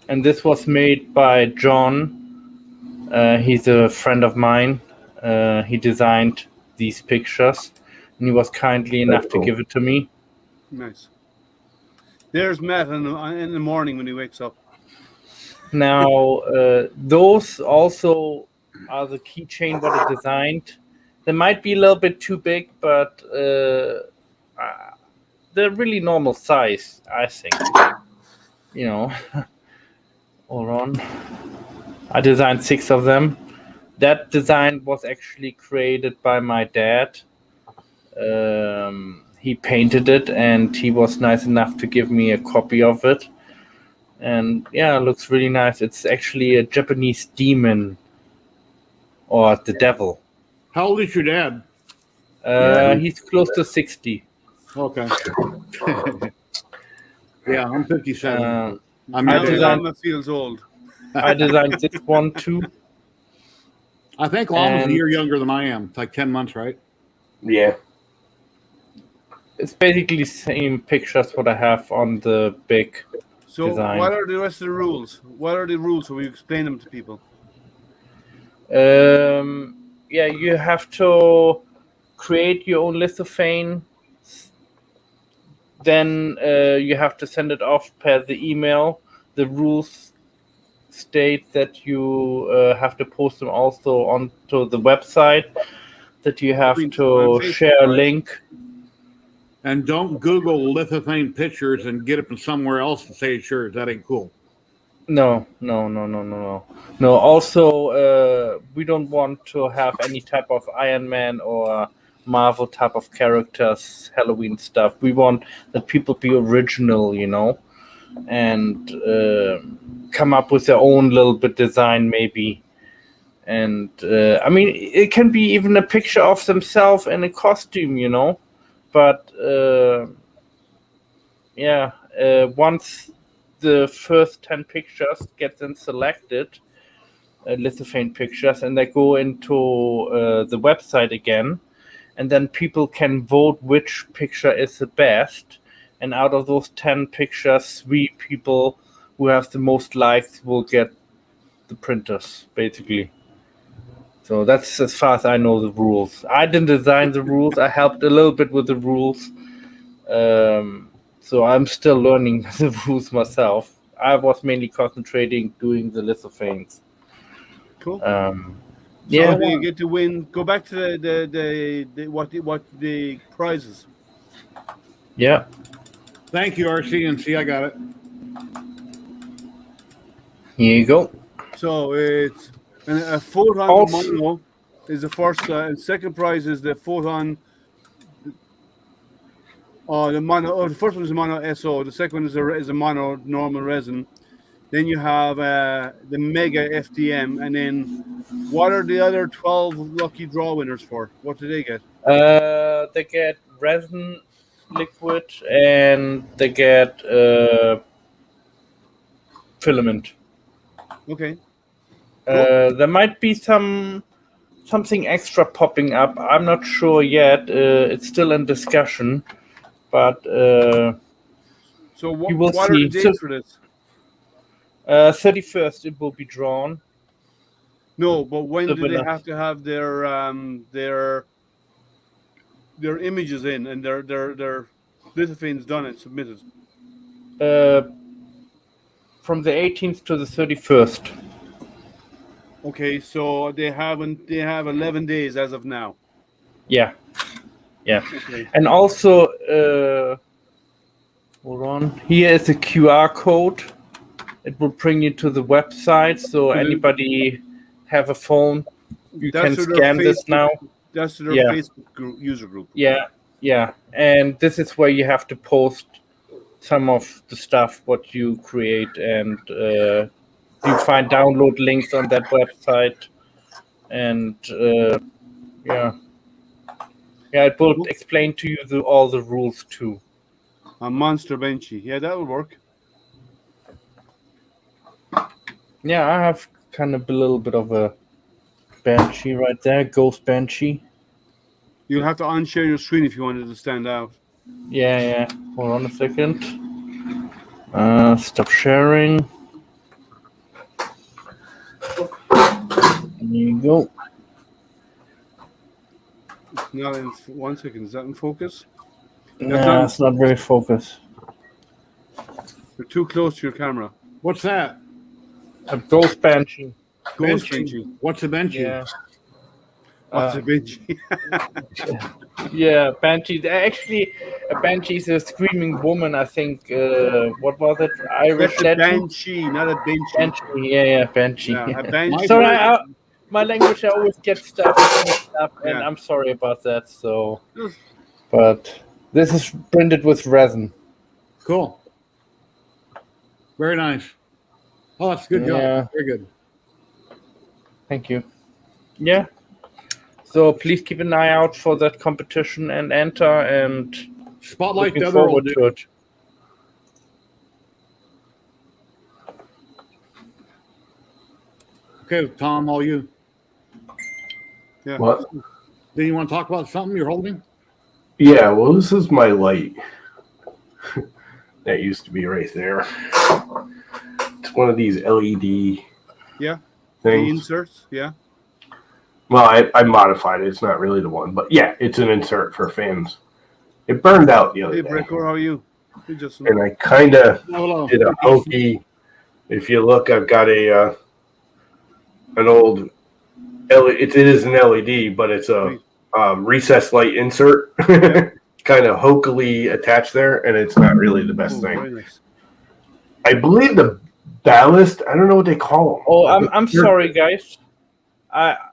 S3: And this was made by John. He's a friend of mine. He designed these pictures, and he was kindly enough to give it to me.
S1: Nice. There's Matt in the morning when he wakes up.
S3: Now, those also are the keychain what I designed. They might be a little bit too big, but they're really normal size, I think. You know, hold on. I designed 6 of them. That design was actually created by my dad. He painted it, and he was nice enough to give me a copy of it. And yeah, it looks really nice. It's actually a Japanese demon, or the devil.
S2: How old is your dad?
S3: He's close to 60.
S2: Okay. Yeah, I'm 57. I'm
S3: I
S1: Now
S3: designed-
S1: Lama feels old.
S3: I designed this one too.
S2: I think Lama's a
S3: And-
S2: year younger than I am. It's like 10 months, right?
S4: Yeah.
S3: It's basically the same pictures what I have on the big.
S1: So
S3: Design.
S1: what are the rest of the rules? What are the rules so we explain them to people?
S3: Yeah, you have to create your own lithophane. Then you have to send it off per the email. The rules state that you have to post them also onto the website. That you have
S1: On
S3: to
S1: Facebook,
S3: share a
S1: right?
S3: link.
S2: And don't Google lithophane pictures and get it from somewhere else and say it's yours. That ain't cool.
S3: No. Also, we don't want to have any type of Iron Man or Marvel type of characters, Halloween stuff. We want that people be original, and come up with their own little bit design, maybe. And I mean, it can be even a picture of themselves in a costume, But once the first 10 pictures get then selected, lithophane pictures, and they go into the website again, and then people can vote which picture is the best, and out of those 10 pictures, 3 people who have the most likes will get the printers, basically. So that's as far as I know the rules. I didn't design the rules. I helped a little bit with the rules. So I'm still learning the rules myself. I was mainly concentrating doing the lithophanes.
S1: Cool.
S3: Yeah.
S1: So do you get to win? Go back to the prizes.
S3: Yeah.
S2: Thank you, RCNC. I got it.
S3: Here you go.
S1: So it's a photon
S3: Also-
S1: mono is the first, and second prize is the photon. The mono. Oh, the first one is a mono SO. The second one is a mono normal resin. Then you have the mega FDM, and then what are the other 12 lucky draw winners for? What do they get?
S3: They get resin liquid and they get filament.
S1: Okay.
S3: There might be something extra popping up. I'm not sure yet. It's still in discussion, but
S1: So what,
S3: You will
S1: what are the
S3: see.
S1: dates for this?
S3: 31st it will be drawn.
S1: No, but when
S3: The
S1: do they
S3: winner.
S1: have to have their images in and their lithophanes done and submitted?
S3: From the 18th to the 31st.
S1: Okay, so they have 11 days as of now.
S3: Yeah.
S1: Okay.
S3: And also, hold on. Here is a QR code. It will bring you to the website. So
S1: Mhm.
S3: anybody have a phone, you
S1: That's
S3: can
S1: to their
S3: scan this
S1: Facebook-
S3: now.
S1: That's to their
S3: Yeah.
S1: Facebook user group.
S3: Yeah. And this is where you have to post some of the stuff what you create, and you find download links on that website. And it will explain to you all the rules too.
S1: A Monster Benchy. Yeah, that will work.
S3: Yeah, I have kind of a little bit of a Banshee right there. Ghost Banshee.
S1: You'll have to unshare your screen if you wanted to stand out.
S3: Yeah. Hold on a second. Stop sharing. There you go.
S1: Not in 1 second. Is that in focus?
S3: Nah, it's not very focused.
S1: You're too close to your camera.
S2: What's that?
S3: A Ghost Banshee.
S1: Ghost
S2: Benchy.
S1: Banshee.
S2: What's a benchy?
S3: Yeah.
S1: What's a Banshee?
S3: Yeah, Banshee. Actually, a Banshee is a screaming woman, I think. What was it? Irish
S1: That's a
S3: legend?
S1: Banshee, not a Banshee.
S3: Banshee. Yeah, Banshee.
S1: Yeah, a Banshee.
S3: Sorry, my language, I always get stuff mixed up, and
S1: Yeah.
S3: I'm sorry about that. So, but this is printed with resin.
S2: Cool. Very nice. Oh, that's a good
S3: Yeah.
S2: job. Very good.
S3: Thank you. Yeah. So please keep an eye out for that competition and enter. And
S2: Spotlight
S3: looking
S2: the other will
S3: forward
S2: do.
S3: to it.
S2: Okay, Tom, all you.
S1: Yeah.
S4: What?
S2: Do you want to talk about something you're holding?
S4: Yeah, well, this is my light. That used to be right there. It's one of these LED
S1: Yeah. The
S4: things.
S1: inserts. Yeah.
S4: Well, I modified it. It's not really the one, but yeah, it's an insert for fans. It burned out the other
S1: Hey,
S4: day,
S1: Brecker, how are you? Hey, Justin.
S4: and I kind of
S2: Hello.
S4: did a hokey. If you look, I've got an old LED. It is an LED, but it's a recessed light insert, kind of hokily attached there, and it's not really the best thing.
S1: Very nice.
S4: I believe the ballast. I don't know what they call them.
S3: Oh, I'm sorry, guys.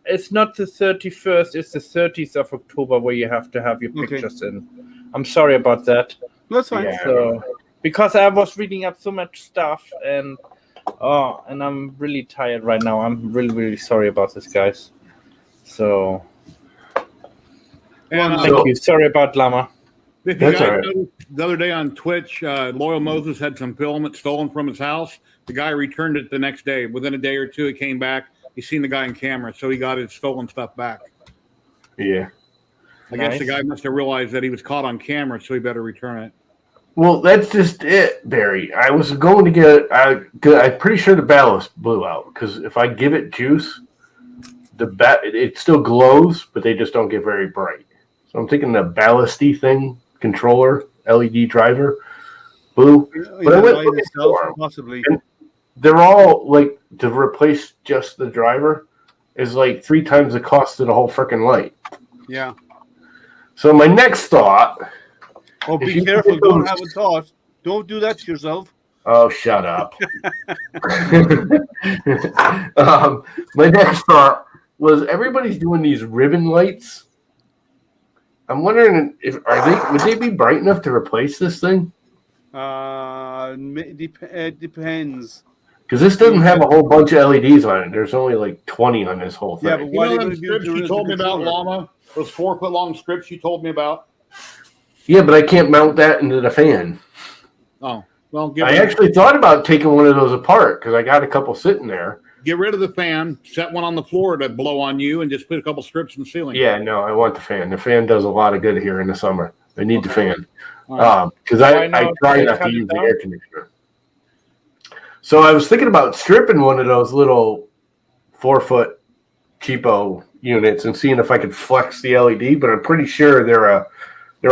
S3: It's not the 31st. It's the 30th of October where you have to have your pictures in. I'm sorry about that.
S1: That's fine.
S4: Yeah.
S3: So, because I was reading up so much stuff, and I'm really tired right now. I'm really sorry about this, guys. So,
S2: And
S3: thank you. Sorry about Lama.
S2: if you
S4: That's
S2: guys
S4: all right.
S2: noticed, the other day on Twitch, Loyal Moses had some filament stolen from his house. The guy returned it the next day. Within a day or two, he came back. He seen the guy in camera, so he got his stolen stuff back.
S4: Yeah.
S2: I guess the guy must have realized that he was caught on camera, so he better return it.
S4: Well, that's just it, Barry. I was going to get. I'm pretty sure the ballast blew out because if I give it juice, it still glows, but they just don't get very bright. So I'm thinking the ballasty thing controller LED driver blew. But I went looking for 'em.
S1: Possibly.
S4: And they're all like to replace just the driver is like 3 times the cost of the whole freaking light.
S1: Yeah.
S4: So my next thought.
S1: Oh,
S4: If
S1: be
S4: you
S1: careful.
S4: get
S1: Don't
S4: those-
S1: have a thought. Don't do that to yourself.
S4: Oh, shut up. My next thought was everybody's doing these ribbon lights. I'm wondering would they be bright enough to replace this thing?
S1: It depends.
S4: Because this doesn't have a whole bunch of LEDs on it. There's only like 20 on this whole thing.
S1: Yeah, but
S2: You
S1: why
S2: know
S1: they
S2: those strips you told me about, Llama? Those 4-foot long strips you told me about?
S4: Yeah, but I can't mount that into the fan.
S2: Oh, well,
S4: I actually thought about taking one of those apart because I got a couple sitting there.
S2: get rid of the fan, set one on the floor to blow on you, and just put a couple strips in the ceiling.
S4: Yeah, no, I want the fan. The fan does a lot of good here in the summer. I need the fan.
S2: All right.
S4: Because I try not to use the air conditioner. So I was thinking about stripping one of those little 4-foot cheapo units and seeing if I could flex the LED, but I'm pretty sure they're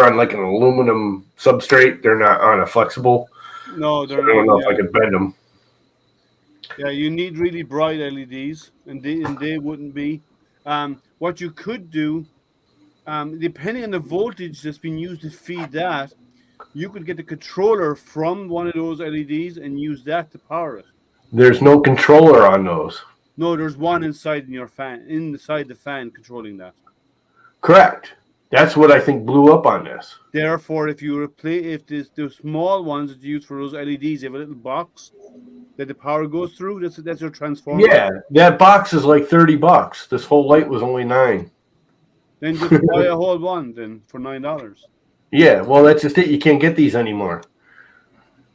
S4: on like an aluminum substrate. They're not on a flexible.
S1: No,
S4: So
S1: they're
S4: I don't
S1: not.
S4: know if I could bend them.
S1: Yeah, you need really bright LEDs, and they wouldn't be. What you could do, depending on the voltage that's been used to feed that, you could get the controller from one of those LEDs and use that to power it.
S4: There's no controller on those.
S1: No, there's one inside inside the fan controlling that.
S4: Correct. That's what I think blew up on this.
S1: Therefore, if the small ones that you use for those LEDs, you have a little box that the power goes through. That's your transformer.
S4: Yeah, that box is like $30. This whole light was only $9.
S1: Then just buy a whole one then for $9.
S4: Yeah, well, that's just it. You can't get these anymore.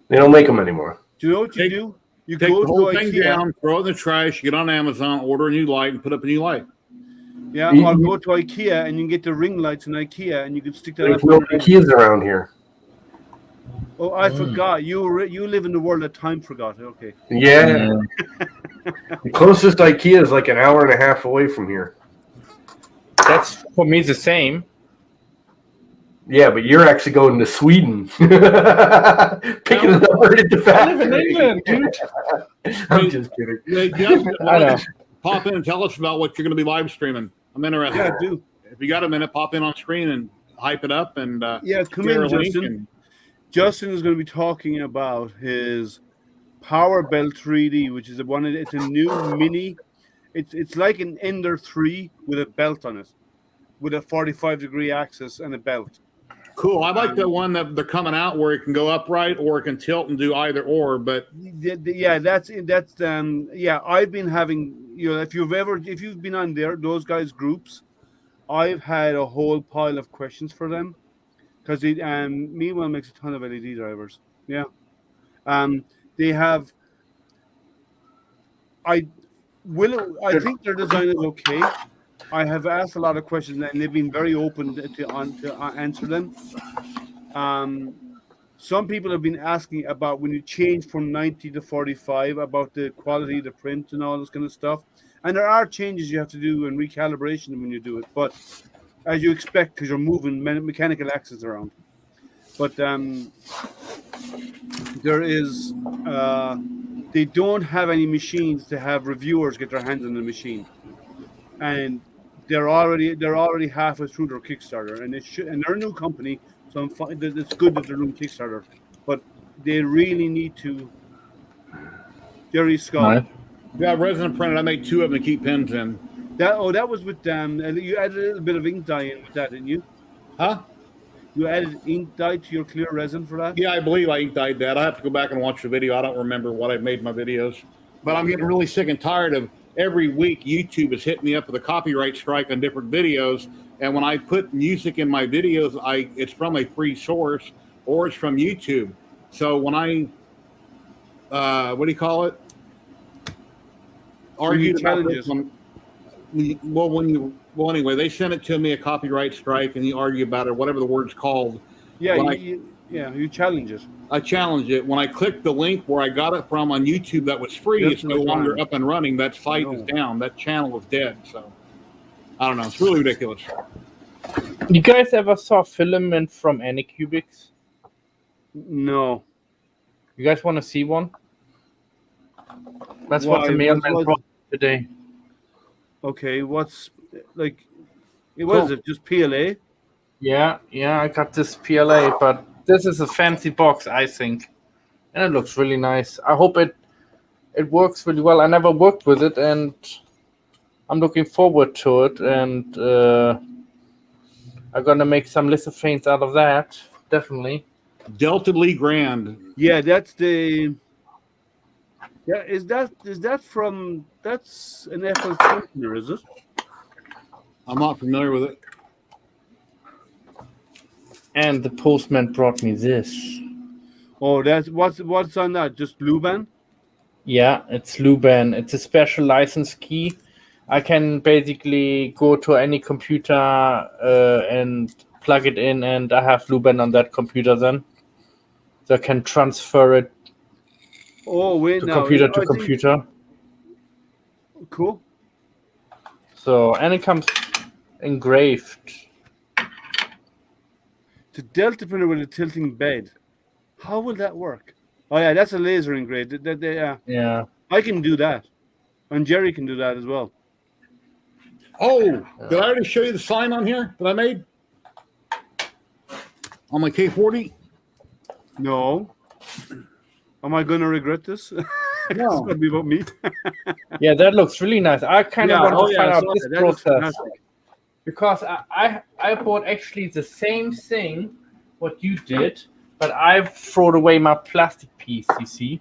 S4: They don't make them anymore.
S1: Do you know what you do? You
S2: Take
S1: go
S2: the whole
S1: to
S2: thing
S1: IKEA.
S2: down, throw it in the trash, get on Amazon, order a new light, and put up a new light.
S1: Yeah,
S4: You-
S1: or go to IKEA and you can get the ring lights in IKEA and you can stick that
S4: There's
S1: on
S4: no
S1: your head.
S4: Ikeas around here.
S1: Oh, I forgot. You live in the world that time forgot. Okay.
S4: Yeah. The closest IKEA is like an hour and a half away from here.
S3: That's for me the same.
S4: Yeah, but you're actually going to Sweden. Picking it up right at the
S3: I live in
S4: factory.
S3: England, dude.
S4: I'm just kidding.
S2: Hey, Jeff,
S3: I know.
S2: pop in and tell us about what you're going to be live streaming. I'm interested.
S1: Yeah, do.
S2: If you got a minute, pop in on screen and hype it up and
S1: Yeah, come
S2: share
S1: in,
S2: a link.
S1: Justin.
S2: And
S1: Justin is going to be talking about his Power Belt 3D, which is it's a new mini. It's like an Ender 3 with a belt on it, with a 45-degree axis and a belt.
S2: cool. I like the one that they're coming out where it can go upright or it can tilt and do either or. But
S1: Yeah, that's yeah. I've been having, if you've been on those guys' groups, I've had a whole pile of questions for them because Meanwhile makes a ton of LED drivers. Yeah, they have. I think their design is okay. I have asked a lot of questions and they've been very open to answer them. Some people have been asking about when you change from 90 to 45 about the quality of the print and all this kind of stuff. And there are changes you have to do and recalibration when you do it. But as you expect, because you're moving mechanical axes around. But there is, they don't have any machines to have reviewers get their hands on the machine. And they're already halfway through their Kickstarter, and they're a new company, so it's good that they're doing Kickstarter, but they really need to. Jerry Skull.
S3: Right.
S2: yeah, resin printed. I made 2 of them to keep pins in.
S1: That was with you added a little bit of ink dye in with that, didn't you?
S2: Huh?
S1: You added ink dye to your clear resin for that?
S2: Yeah, I believe I ink dyed that. I have to go back and watch the video. I don't remember what I made my videos, but I'm getting really sick and tired of every week YouTube is hitting me up with a copyright strike on different videos. And when I put music in my videos, it's from a free source or it's from YouTube. So when I, what do you call it? Argued about this one. Well, anyway, they sent it to me a copyright strike, and you argue about it, whatever the word's called.
S1: Yeah, you challenge it.
S2: I challenged it. When I clicked the link where I got it from on YouTube that was free, it's no longer up and running. That site is down. That channel is dead. So I don't know. It's really ridiculous.
S3: You guys ever saw filament from Anycubics?
S1: No.
S3: You guys want to see one? That's what the mailman brought today.
S1: Okay, what's like? What is it? Just PLA?
S3: Yeah, I got this PLA, but this is a fancy box, I think, and it looks really nice. I hope it works really well. I never worked with it, and I'm looking forward to it. And I'm gonna make some lithophanes out of that, definitely.
S2: Delta Lee Grand.
S1: Yeah, that's the. Yeah, is that from? That's an FL container, is it?
S2: I'm not familiar with it.
S3: And the postman brought me this.
S1: Oh, that's what's on that? Just Luban?
S3: Yeah, it's Luban. It's a special license key. I can basically go to any computer and plug it in, and I have Luban on that computer then. So I can transfer it computer to computer.
S1: Cool.
S3: So, and it comes engraved.
S1: The Delta printer with a tilting bed. How will that work? Oh yeah, that's a laser engraved.
S3: Yeah.
S1: I can do that, and Jerry can do that as well.
S2: Oh, did I already show you the sign on here that I made on my K40?
S1: No. Am I going to regret this?
S2: No.
S1: It's going to be about me.
S3: Yeah, that looks really nice. I kind of want to find out this
S1: that looks
S3: process.
S1: fantastic.
S3: Because I bought actually the same thing what you did, but I've thrown away my plastic piece, you see.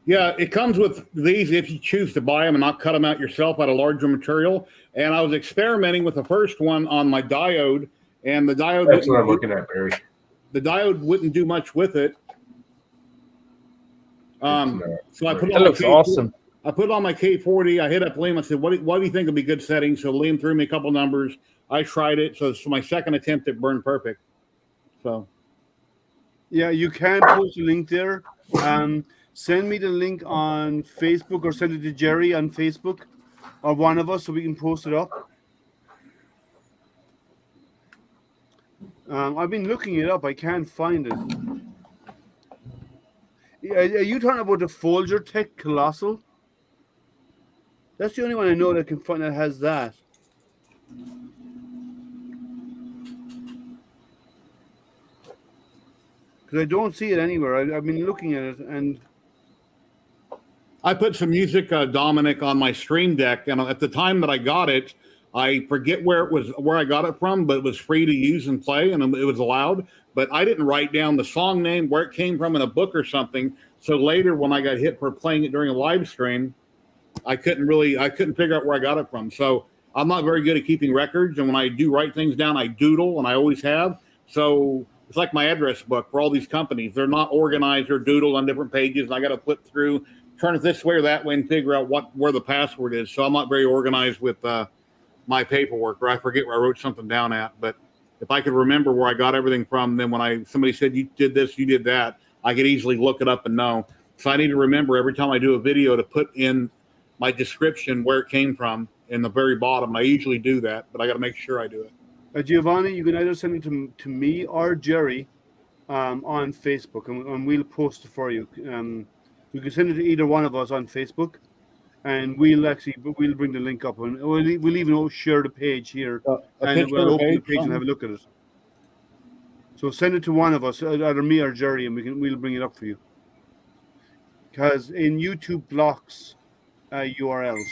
S2: Yeah, it comes with these if you choose to buy them and not cut them out yourself out of larger material. And I was experimenting with the first one on my diode, and the diode.
S4: That's what I'm looking at, Barry.
S2: The diode wouldn't do much with it. So I put it
S3: That
S2: on
S3: looks awesome.
S2: I put it on my K40. I hit up Liam. I said, what do you think would be good settings? So Liam threw me a couple numbers. I tried it. So it's my second attempt at burned perfect. So.
S1: Yeah, you can post a link there. Send me the link on Facebook or send it to Jerry on Facebook or one of us so we can post it up. I've been looking it up. I can't find it. Are you talking about the Folger Tech Colossal? That's the only one I know that can find that has that. Because I don't see it anywhere. I've been looking at it, and
S2: I put some music, Dominic, on my Stream Deck, and at the time that I got it, I forget where I got it from, but it was free to use and play, and it was allowed. But I didn't write down the song name, where it came from in a book or something. So later, when I got hit for playing it during a live stream, I couldn't figure out where I got it from. So I'm not very good at keeping records, and when I do write things down, I doodle, and I always have. So it's like my address book for all these companies. They're not organized or doodled on different pages, and I got to flip through, turn it this way or that way, and figure out where the password is. So I'm not very organized with my paperwork, or I forget where I wrote something down at. But if I could remember where I got everything from, then when somebody said you did this, you did that, I could easily look it up and know. So I need to remember every time I do a video to put in my description where it came from in the very bottom. I usually do that, but I got to make sure I do it.
S1: Giovanni, you can either send it to me or Jerry on Facebook, and we'll post it for you. You can send it to either one of us on Facebook, and we'll bring the link up, and we'll even share the page here, and we'll open the page and have a look at it. So send it to one of us, either me or Jerry, and we'll bring it up for you. Because in YouTube blocks URLs.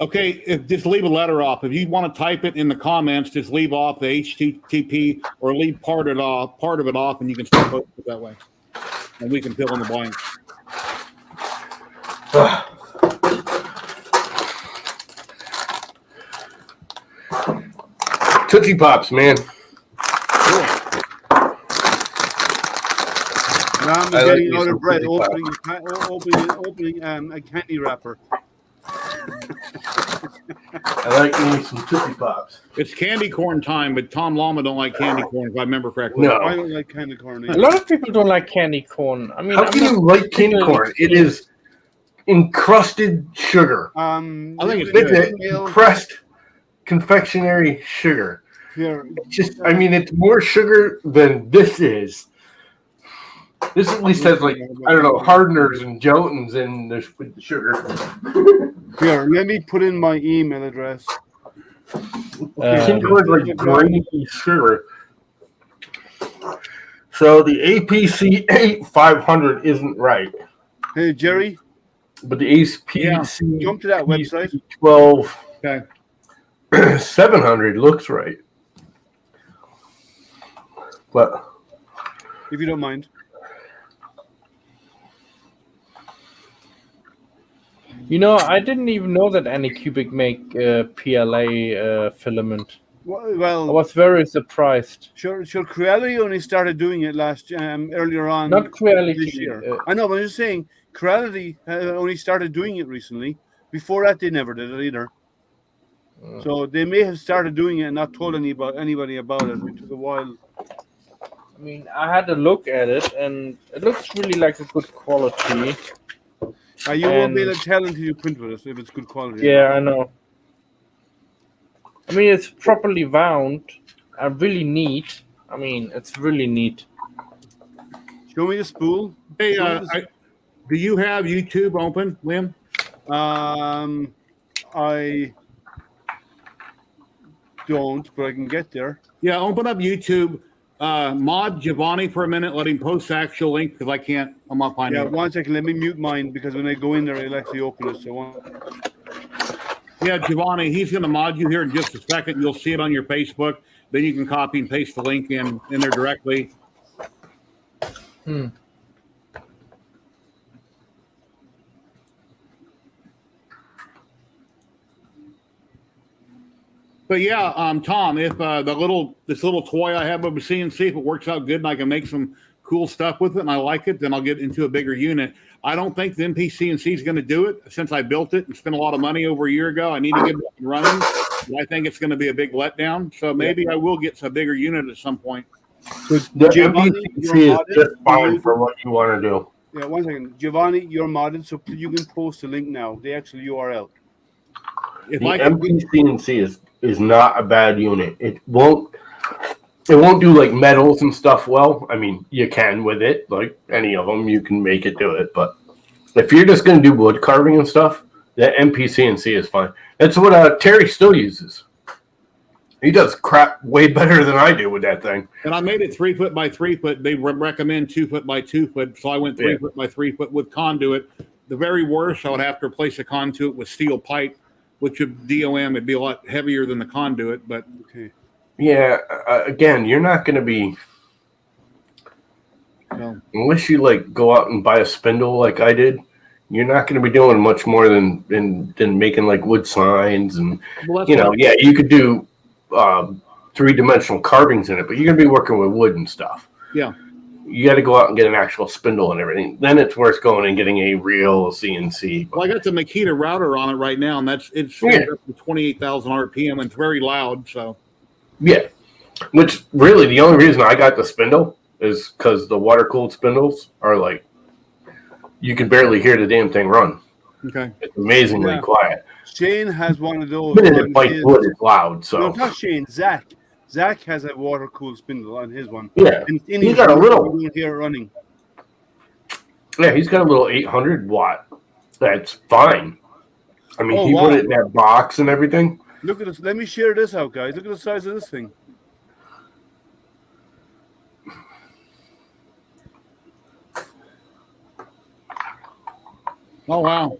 S2: Okay, just leave a letter off. If you want to type it in the comments, just leave off the HTTP or leave part of it off, and you can start posting it that way. And we can fill in the blanks.
S4: Tootsie Pops, man.
S2: Cool.
S1: Now I'm getting out of bread, opening a candy wrapper.
S4: I like eating some Tootsie Pops.
S2: It's candy corn time, but Tom Lama don't like candy corn, if I remember correctly.
S4: No.
S1: I don't like candy corn either.
S3: A lot of people don't like candy corn. I mean,
S4: how can you like candy corn? It is encrusted sugar.
S2: I think it's
S4: good. Encrusted confectionery sugar.
S1: Here,
S4: it's more sugar than this is. This at least has hardeners and gelatins in with the sugar.
S1: Here, let me put in my email address.
S4: Candy corn is like grainy sugar. So the APC 8500 isn't right.
S1: Hey, Jerry.
S4: But the APC
S1: jump to that website.
S4: 700 looks right. But
S1: if you don't mind.
S3: I didn't even know that Anycubic make PLA filament.
S1: Well,
S3: I was very surprised.
S1: Sure. Creality only started doing it earlier on.
S3: Not Creality
S1: this year. I know, but I'm just saying, Creality only started doing it recently. Before that, they never did it either. So they may have started doing it and not told anybody about it. It took a while.
S3: I mean, I had a look at it, and it looks really like a good quality.
S1: You won't be able to tell until you print with it if it's good quality.
S3: Yeah, I know. I mean, it's properly wound and really neat. I mean, it's really neat.
S1: Show me the spool.
S2: Hey, do you have YouTube open, Liam?
S1: I don't, but I can get there.
S2: Yeah, open up YouTube. Mod Giovanni for a minute. Let him post the actual link because I'm not finding it.
S1: Yeah, 1 second. Let me mute mine because when I go in there, it'll actually open it.
S2: Yeah, Giovanni, he's going to mod you here in just a second. You'll see it on your Facebook. Then you can copy and paste the link in there directly. But yeah, Tom, if this little toy I have of a CNC, if it works out good and I can make some cool stuff with it and I like it, then I'll get into a bigger unit. I don't think the MPCNC is going to do it since I built it and spent a lot of money over a year ago. I need to get it up and running. But I think it's going to be a big letdown. So maybe I will get a bigger unit at some point.
S1: So
S4: The
S1: Giovanni,
S4: MPCNC
S1: you're
S4: is
S1: modded.
S4: just fine for what you want to do.
S1: Yeah, one second. Giovanni, you're modded, so you can post the link now, the actual URL.
S2: If
S4: The
S2: I could,
S4: MPCNC is not a bad unit. It won't do like metals and stuff well. I mean, you can with it, like any of them, you can make it do it. But if you're just going to do wood carving and stuff, the MPCNC is fine. That's what Terry still uses. He does crap way better than I do with that thing.
S2: and I made it 3 foot by 3 foot. They recommend 2 foot by 2 foot, so I went 3 foot by 3 foot with conduit. The very worst, I would have to replace the conduit with steel pipe, which would DOM. It'd be a lot heavier than the conduit, but
S1: Okay.
S4: Yeah, again, you're not going to be unless you like go out and buy a spindle like I did. You're not going to be doing much more than making like wood signs and yeah, you could do 3-dimensional carvings in it, but you're going to be working with wood and stuff.
S2: Yeah.
S4: You got to go out and get an actual spindle and everything. Then it's worth going and getting a real CNC.
S2: Well, I got the Makita router on it right now, and it's up to 28,000 RPM, and it's very loud. So,
S4: yeah, which really the only reason I got the spindle is because the water cooled spindles are like you can barely hear the damn thing run.
S2: Okay,
S4: it's amazingly quiet.
S1: Shane has one of those.
S4: But it like wood is loud, so
S1: no, it's not Shane. Zach. Zach has a water cooled spindle on his one.
S4: Yeah,
S1: and
S4: he's got a little.
S1: You hear it running.
S4: Yeah, he's got a little 800 watt. That's fine. I mean, he put it in that box and everything.
S1: Look at this. Let me share this out, guys. Look at the size of this thing.
S2: Oh wow!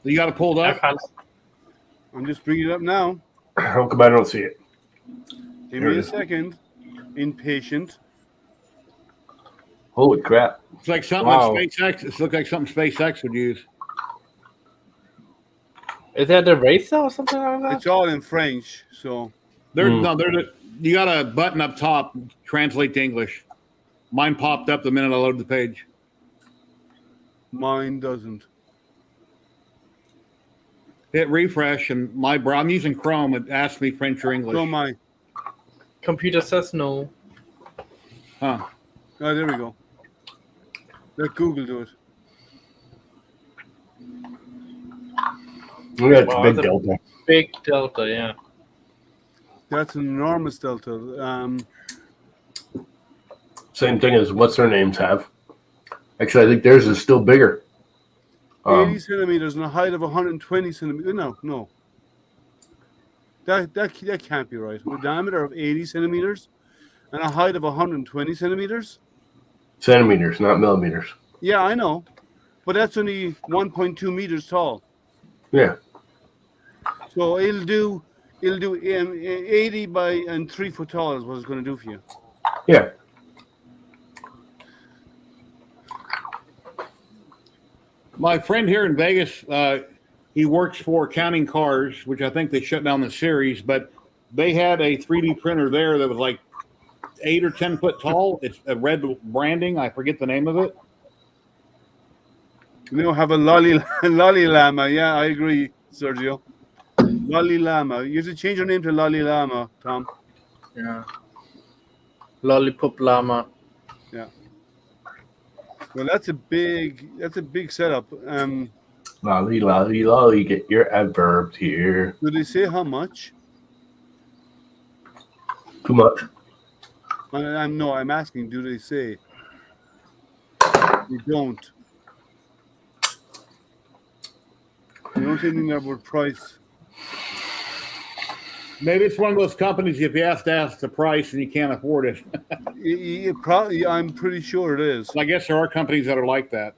S2: You got it pulled up.
S1: I'm just bringing it up now.
S4: How come I don't see it?
S1: Give me a second. Impatient.
S4: Holy crap!
S2: It's like something SpaceX. It looks like something SpaceX would use.
S3: Is that a racer or something like that?
S1: It's all in French, so.
S2: You got a button up top. Translate to English. Mine popped up the minute I loaded the page.
S1: Mine doesn't.
S2: Hit refresh, and I'm using Chrome. It asks me French or English.
S1: So my
S3: computer says no.
S2: Huh.
S1: Oh, there we go. Let Google do it.
S4: Yeah, it's a big delta.
S3: Big delta, yeah.
S1: That's an enormous delta.
S4: Same thing as what's their names have. Actually, I think theirs is still bigger.
S1: 80 centimeters and a height of 120 centimeters. No. That can't be right. With a diameter of 80 centimeters and a height of 120 centimeters?
S4: Centimeters, not millimeters.
S1: Yeah, I know. But that's only 1.2 meters tall.
S4: Yeah.
S1: So it'll do 80 by and 3 foot tall is what it's going to do for you.
S4: Yeah.
S2: My friend here in Vegas, he works for Counting Cars, which I think they shut down the series, but they had a 3D printer there that was like 8 or 10 foot tall. It's a red branding. I forget the name of it.
S1: You know, have a lolly llama. Yeah, I agree, Sergio. Lolly llama. You have to change your name to Lolly Llama, Tom.
S3: Yeah. Lollipop llama.
S1: Yeah. Well, that's a big setup.
S4: Lolly, lolly, lolly, get your adverbs here.
S1: Do they say how much?
S4: Too much.
S1: I'm asking, do they say? They don't. They don't say anything about price.
S2: Maybe it's one of those companies, if you have to ask the price and you can't afford it.
S1: It probably, I'm pretty sure it is.
S2: I guess there are companies that are like that.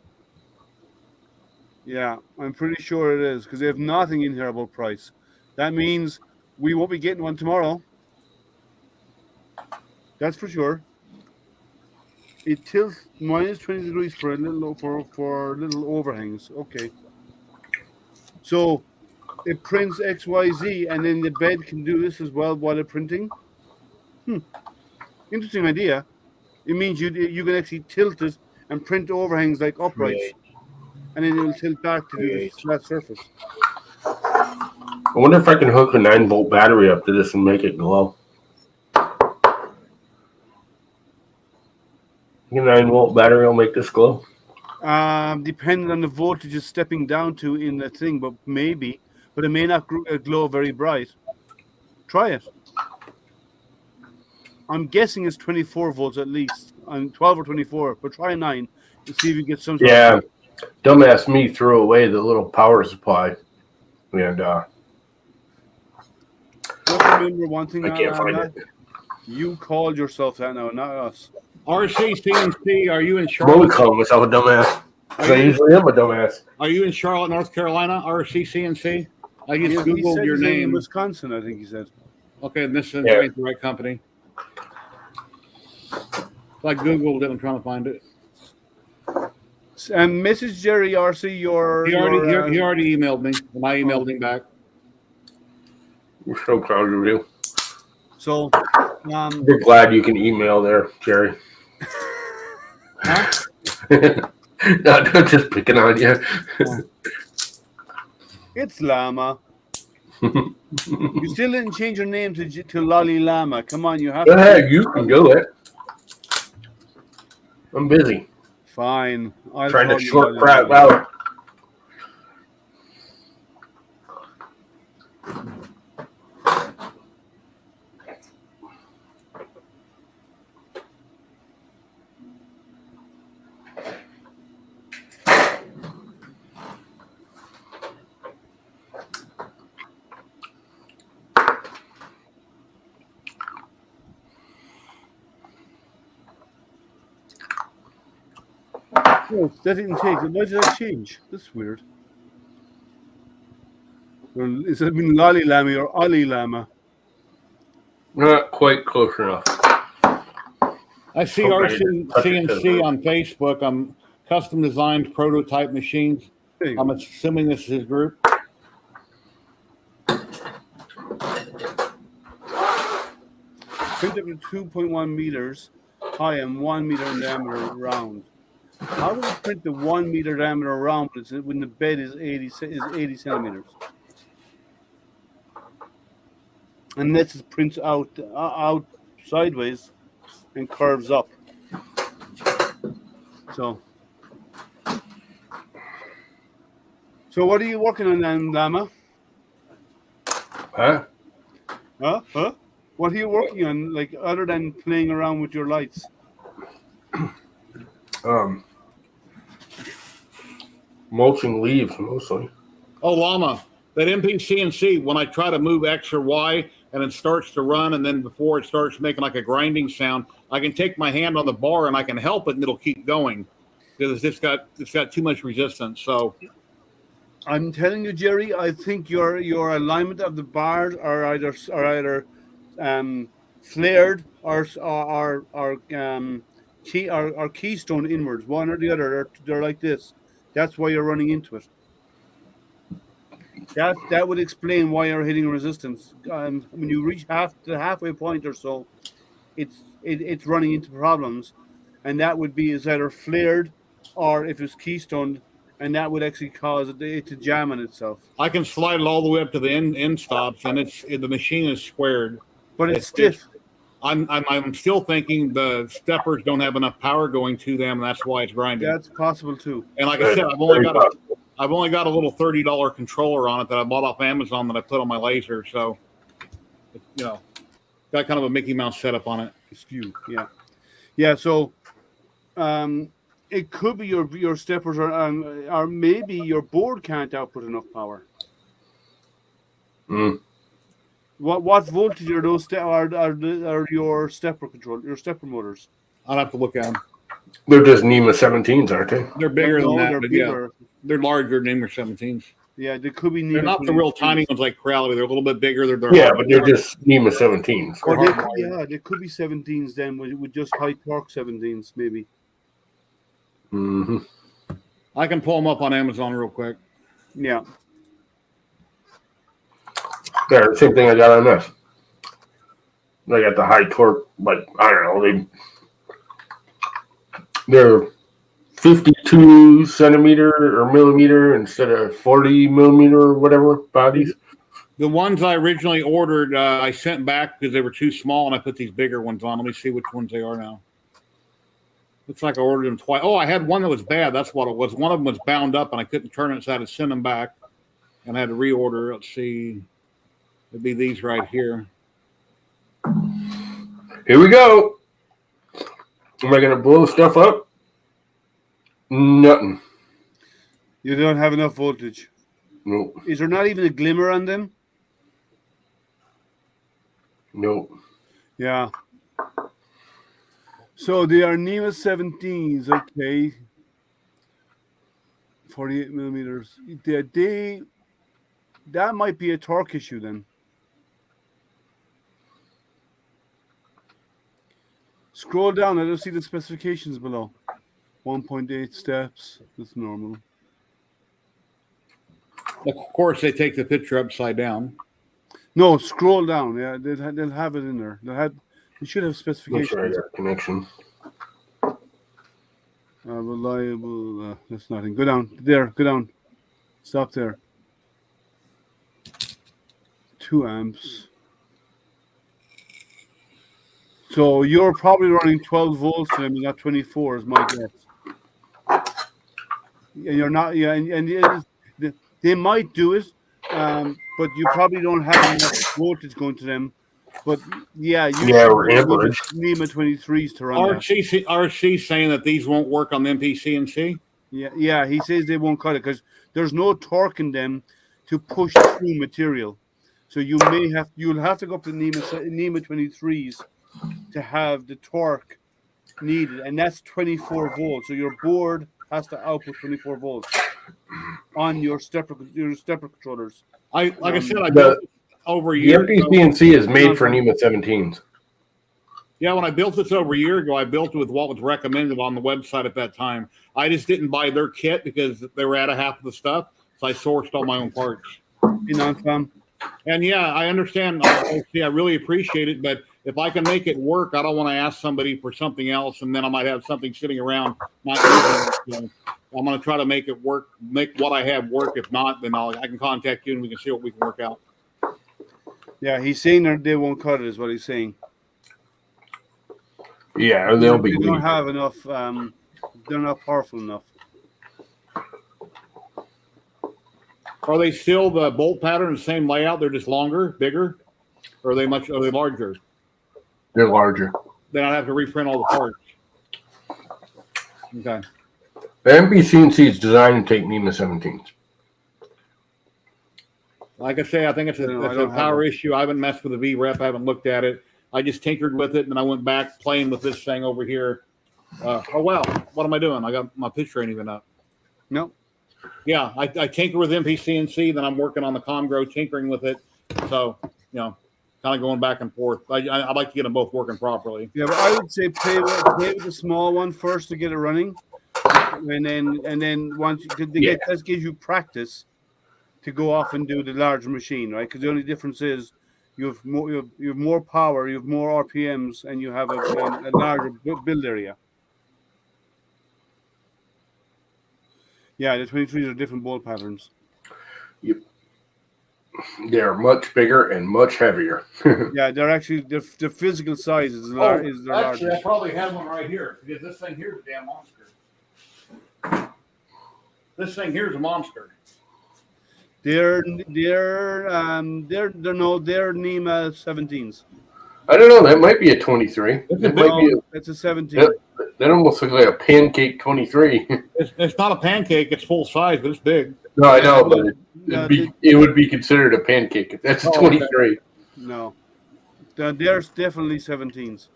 S1: Yeah, I'm pretty sure it is because they have nothing in here about price. That means we won't be getting one tomorrow. That's for sure. It tilts minus 20 degrees for a little for little overhangs. Okay. So it prints XYZ and then the bed can do this as well while it's printing. Interesting idea. It means you can actually tilt it and print overhangs like uprights,
S3: Create.
S1: and then it will tilt back to do the
S3: Create.
S1: flat surface.
S4: I wonder if I can hook a 9-volt battery up to this and make it glow. A 9-volt battery will make this glow.
S1: Depending on the voltage it's stepping down to in the thing, but maybe. But it may not glow very bright. Try it. I'm guessing it's 24 volts at least. I'm 12 or 24, but try 9 and see if you get some sort
S4: Yeah,
S1: of...
S4: dumbass me threw away the little power supply, and
S1: Just remember one thing,
S4: I can't find it.
S1: You called yourself that now, not us.
S2: RC CNC, are you in
S4: I'm only
S2: Charlotte?
S4: calling myself a dumbass. 'Cause I usually am a dumbass.
S2: Are you in Charlotte, North Carolina? RC CNC? I just
S1: He
S2: Googled
S1: said
S2: your
S1: he's in
S2: name.
S1: Wisconsin, I think he said.
S2: Okay, this is
S4: Yeah.
S2: the right company. So I Googled it. I'm trying to find it.
S1: And Mrs. Jerry RC,
S2: He already emailed me, and I emailed him back.
S4: We're so proud of you.
S1: So,
S4: We're glad you can email there, Jerry.
S1: huh?
S4: No, I'm just picking on you.
S1: It's Llama. You still didn't change your name to Lolly Llama. Come on, you have
S4: Go
S1: to.
S4: ahead, you can do it. I'm busy.
S1: Fine. I'll
S4: Trying
S1: call
S4: to
S1: you
S4: short
S1: Lolly
S4: crap
S1: Llama.
S4: out.
S1: Oh, that didn't take. Why did that change? That's weird. Well, is it been Lolly Llama or Ollie Llama?
S4: Not quite close enough.
S2: I see
S4: Okay,
S2: RC
S4: touch it to
S2: CNC
S4: the-
S2: on Facebook. I'm custom designed prototype machines.
S1: There you go.
S2: I'm assuming this is his group.
S1: Printed with 2.1 meters high and 1 meter in diameter round. How do we print the 1 meter diameter round when the bed is 80 centimeters? And this is prints out sideways and curves up. So what are you working on then, Llama?
S4: Huh?
S1: Huh? What are you working on, like, other than playing around with your lights?
S4: Mulching leaves mostly.
S2: Oh, Llama, that MPCNC, when I try to move X or Y and it starts to run, and then before it starts making like a grinding sound, I can take my hand on the bar and I can help it and it'll keep going because it's got too much resistance. So
S1: I'm telling you, Jerry, I think your alignment of the bars are either flared or keystone inwards, one or the other. They're like this. That's why you're running into it. That would explain why you're hitting resistance. When you reach the halfway point or so, it's running into problems, and that would be is either flared or if it's keystoned, and that would actually cause it to jam on itself.
S2: I can slide it all the way up to the end stops, and the machine is squared.
S1: But it's stiff.
S2: I'm still thinking the steppers don't have enough power going to them, and that's why it's grinding.
S1: That's possible too.
S2: And like I said, I've only got a little $30 controller on it that I bought off Amazon that I put on my laser. So, got kind of a Mickey Mouse setup on it.
S1: Skew, yeah. So, it could be your steppers or maybe your board can't output enough power. What voltage are those are your stepper motors?
S2: I'll have to look at them.
S4: They're just NEMA 17s, aren't they?
S2: They're bigger than that,
S1: They're
S2: but
S1: bigger.
S2: they're larger than NEMA 17s.
S1: Yeah, they could be.
S2: They're not the real tiny ones like Creality. They're a little bit bigger. They're
S4: but they're just NEMA 17s.
S1: They could be 17s then with just high torque 17s maybe.
S4: Mm-hmm.
S2: I can pull them up on Amazon real quick.
S1: Yeah.
S4: Yeah, same thing I got on this. They got the high torque, like, I don't know, They're 52 centimeter or millimeter instead of 40 millimeter or whatever bodies.
S2: The ones I originally ordered, I sent back because they were too small, and I put these bigger ones on. Let me see which ones they are now. Looks like I ordered them twice. Oh, I had one that was bad. That's what it was. One of them was bound up, and I couldn't turn it, so I had to send them back, and I had to reorder. Let's see. It'd be these right here.
S4: Here we go. Am I going to blow stuff up? Nothing.
S1: You don't have enough voltage.
S4: Nope.
S1: Is there not even a glimmer on them?
S4: Nope.
S1: Yeah. So they are NEMA 17s, okay. 48 millimeters. That might be a torque issue then. Scroll down. I don't see the specifications below. 1.8 steps. That's normal.
S2: Of course, they take the picture upside down.
S1: No, scroll down. Yeah, they'll have it in there. They should have specifications.
S4: Make sure I got connection.
S1: Reliable. That's nothing. Go down. There. Go down. Stop there. 2 amps. So you're probably running 12 volts to them, and not 24, is my guess. And you're not. Yeah, and they might do it, but you probably don't have enough voltage going to them. But yeah,
S4: or amperage.
S1: NEMA 23s to run.
S2: RC saying that these won't work on the MPCNC.
S1: Yeah, he says they won't cut it because there's no torque in them to push through material. So you'll have to go up to NEMA 23s to have the torque needed, and that's 24 volts. So your board has to output 24 volts on your stepper controllers.
S2: I built it over a year ago.
S4: The MPCNC is made for NEMA 17s.
S2: Yeah, when I built this over a year ago, I built it with what was recommended on the website at that time. I just didn't buy their kit because they were out of half of the stuff, so I sourced all my own parts. And yeah, I understand. I really appreciate it, but if I can make it work, I don't want to ask somebody for something else, and then I might have something sitting around not using it. So I'm going to try to make it work, make what I have work. If not, then I can contact you and we can see what we can work out.
S1: Yeah, he's saying that they won't cut it, is what he's saying.
S4: Yeah, they'll be.
S1: They don't have enough. They're not powerful enough.
S2: Are they still the bolt pattern, the same layout? They're just longer, bigger, or are they larger?
S4: They're larger.
S2: Then I'd have to reprint all the parts. Okay.
S4: The MPCNC is designed to take NEMA 17s.
S2: Like I say, I think it's a power issue. I haven't messed with the VREP. I haven't looked at it. I just tinkered with it, and then I went back playing with this thing over here. Oh, wow. What am I doing? I got my picture ain't even up.
S1: No.
S2: Yeah, I tinker with MPCNC, then I'm working on the ComGrow, tinkering with it. So, kind of going back and forth. I'd like to get them both working properly.
S1: Yeah, but I would say play with the small one first to get it running, and then once that gives you practice to go off and do the larger machine, right? Because the only difference is you have more power, you have more RPMs, and you have a larger build area. Yeah, the 23s are different bolt patterns.
S4: Yep. They're much bigger and much heavier.
S1: Yeah, they're actually the physical size is larger.
S2: Actually, I probably have one right here because this thing here is a damn monster. This thing here is a monster.
S1: They're NEMA 17s.
S4: I don't know. That might be a 23.
S1: It's a 17.
S4: That almost looks like a pancake 23.
S2: It's not a pancake. It's full size, but it's big.
S4: No, I know, but it would be considered a pancake. That's a 23.
S1: Okay. No. There's definitely 17s.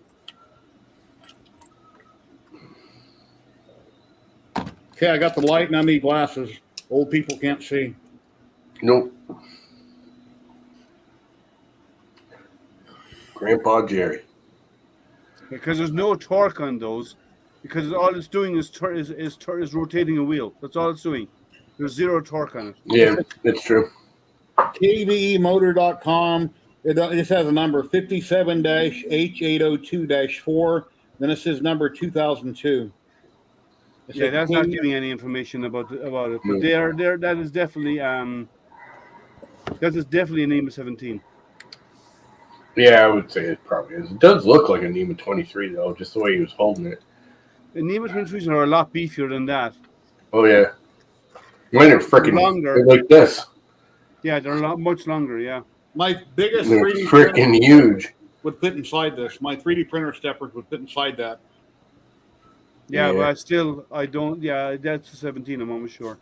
S2: Okay, I got the light and I need glasses. Old people can't see.
S4: Nope. Grandpa Jerry.
S1: Because there's no torque on those. Because all it's doing is rotating a wheel. That's all it's doing. There's zero torque on it.
S4: Yeah, that's true.
S2: KVEmotor.com. It just has a number 57-H802-4. Then it says number 2002.
S1: Yeah, that's not giving any information about it. But that is definitely an NEMA 17.
S4: Yeah, I would say it probably is. It does look like a NEMA 23 though, just the way he was holding it.
S1: The NEMA 23s are a lot beefier than that.
S4: Oh yeah, mine are freaking
S1: longer.
S4: like this.
S1: Yeah, they're much longer. Yeah.
S2: My biggest
S4: They're
S2: 3D
S4: freaking huge.
S2: would fit inside this. My 3D printer steppers would fit inside that.
S1: Yeah,
S4: Yeah.
S1: but I don't. Yeah, that's a 17. I'm almost sure.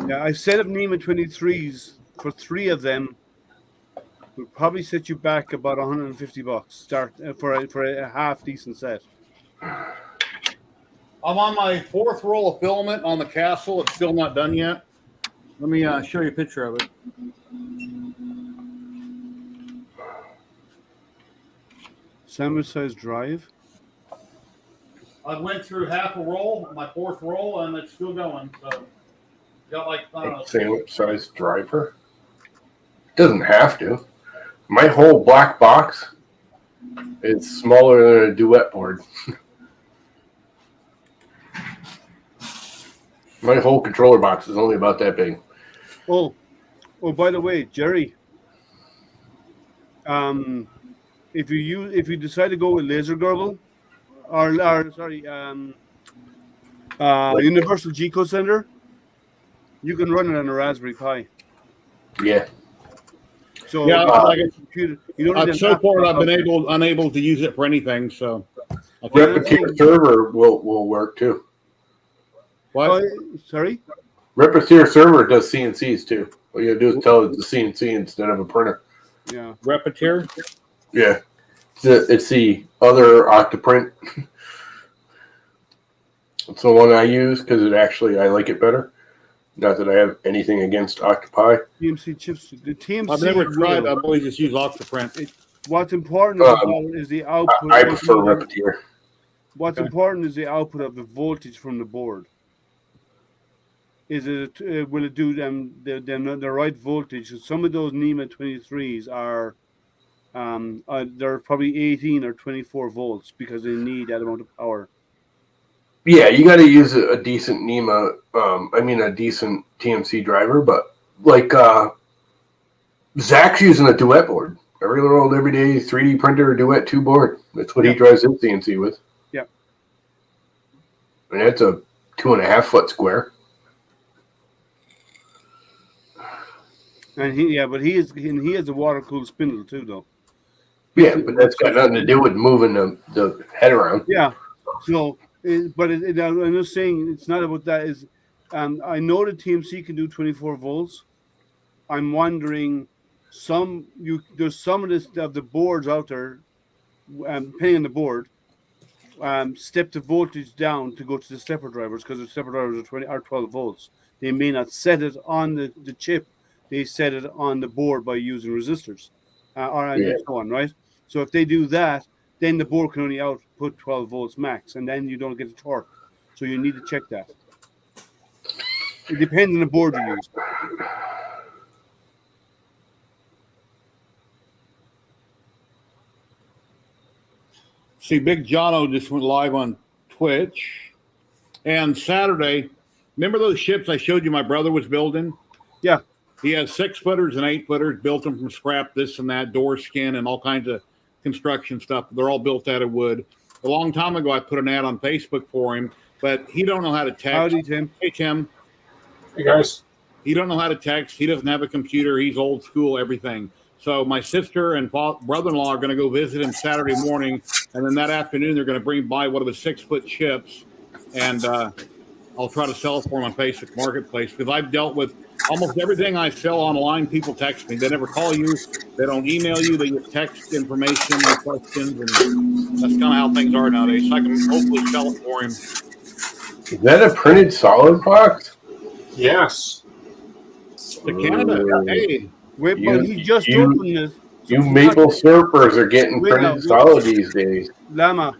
S1: Yeah, I set up NEMA 23s for 3 of them. Would probably set you back about $150 start for a half decent set.
S2: I'm on my 4th roll of filament on the castle. It's still not done yet. Let me show you a picture of it.
S1: Sandwich size drive.
S2: I went through half a roll, my 4th roll, and it's still going. So, got like I don't know.
S4: Sandwich size driver. Doesn't have to. My whole black box is smaller than a duet board. My whole controller box is only about that big.
S1: Oh, by the way, Jerry. If you decide to go with laser Gurgle, or sorry, Universal G Code Sender, you can run it on a Raspberry Pi.
S4: Yeah.
S1: So
S2: Yeah,
S1: computer, you don't
S2: I've
S1: need
S2: so far I've been unable to use it for anything. So,
S4: Repeater server will work too.
S2: what?
S1: Sorry?
S4: Repeater server does CNCs too. All you gotta do is tell it it's a CNC instead of a printer.
S1: Yeah.
S2: Repeater?
S4: Yeah. It's the other Octoprint. It's the one I use because I like it better. Not that I have anything against Octopi.
S1: TMC chips. The TMC.
S2: I've never tried. I've always just used Octoprint.
S1: What's important is the output.
S4: I prefer Repeater.
S1: What's important is the output of the voltage from the board. Is it will it do them the right voltage? Some of those NEMA 23s are they're probably 18 or 24 volts because they need that amount of power.
S4: Yeah, you got to use a decent NEMA. A decent TMC driver, but like Zach's using a Duet board, a regular old everyday 3D printer Duet 2 board. That's what he drives his CNC with.
S1: Yeah,
S4: and that's a 2.5 foot square.
S1: And he has a water cooled spindle too, though.
S4: Yeah, but that's got nothing to do with moving the head around.
S1: Yeah, so. I'm just saying it's not about that. I know the TMC can do 24 volts. I'm wondering there's some of the boards out there, depending on the board, step the voltage down to go to the stepper drivers because the stepper drivers are 12 volts. They may not set it on the chip; they set it on the board by using resistors, and so on, right? So if they do that, then the board can only output 12 volts max, and then you don't get a torque. So you need to check that. It depends on the board you use.
S2: See, Big Jono just went live on Twitch. And Saturday, remember those ships I showed you my brother was building?
S1: Yeah.
S2: He has 6-footers and 8-footers, built them from scrap, this and that, door skin and all kinds of construction stuff. They're all built out of wood. A long time ago, I put an ad on Facebook for him, but he don't know how to text.
S1: Howdy, Tim.
S2: Hey, Tim.
S5: Hey, guys.
S2: He don't know how to text. He doesn't have a computer. He's old school, everything. So my sister and brother-in-law are going to go visit him Saturday morning, and then that afternoon they're going to bring by one of his 6-foot ships, and I'll try to sell it for him on Facebook Marketplace because I've dealt with almost everything I sell online. People text me. They never call you. They don't email you. They just text information and questions, and that's kind of how things are nowadays. So I can hopefully sell it for him.
S4: Is that a printed solid box?
S5: Yes.
S2: To Canada. Hey.
S1: Wait, but he just opened this.
S4: You maple surfers are getting printed solid these days.
S1: Llama.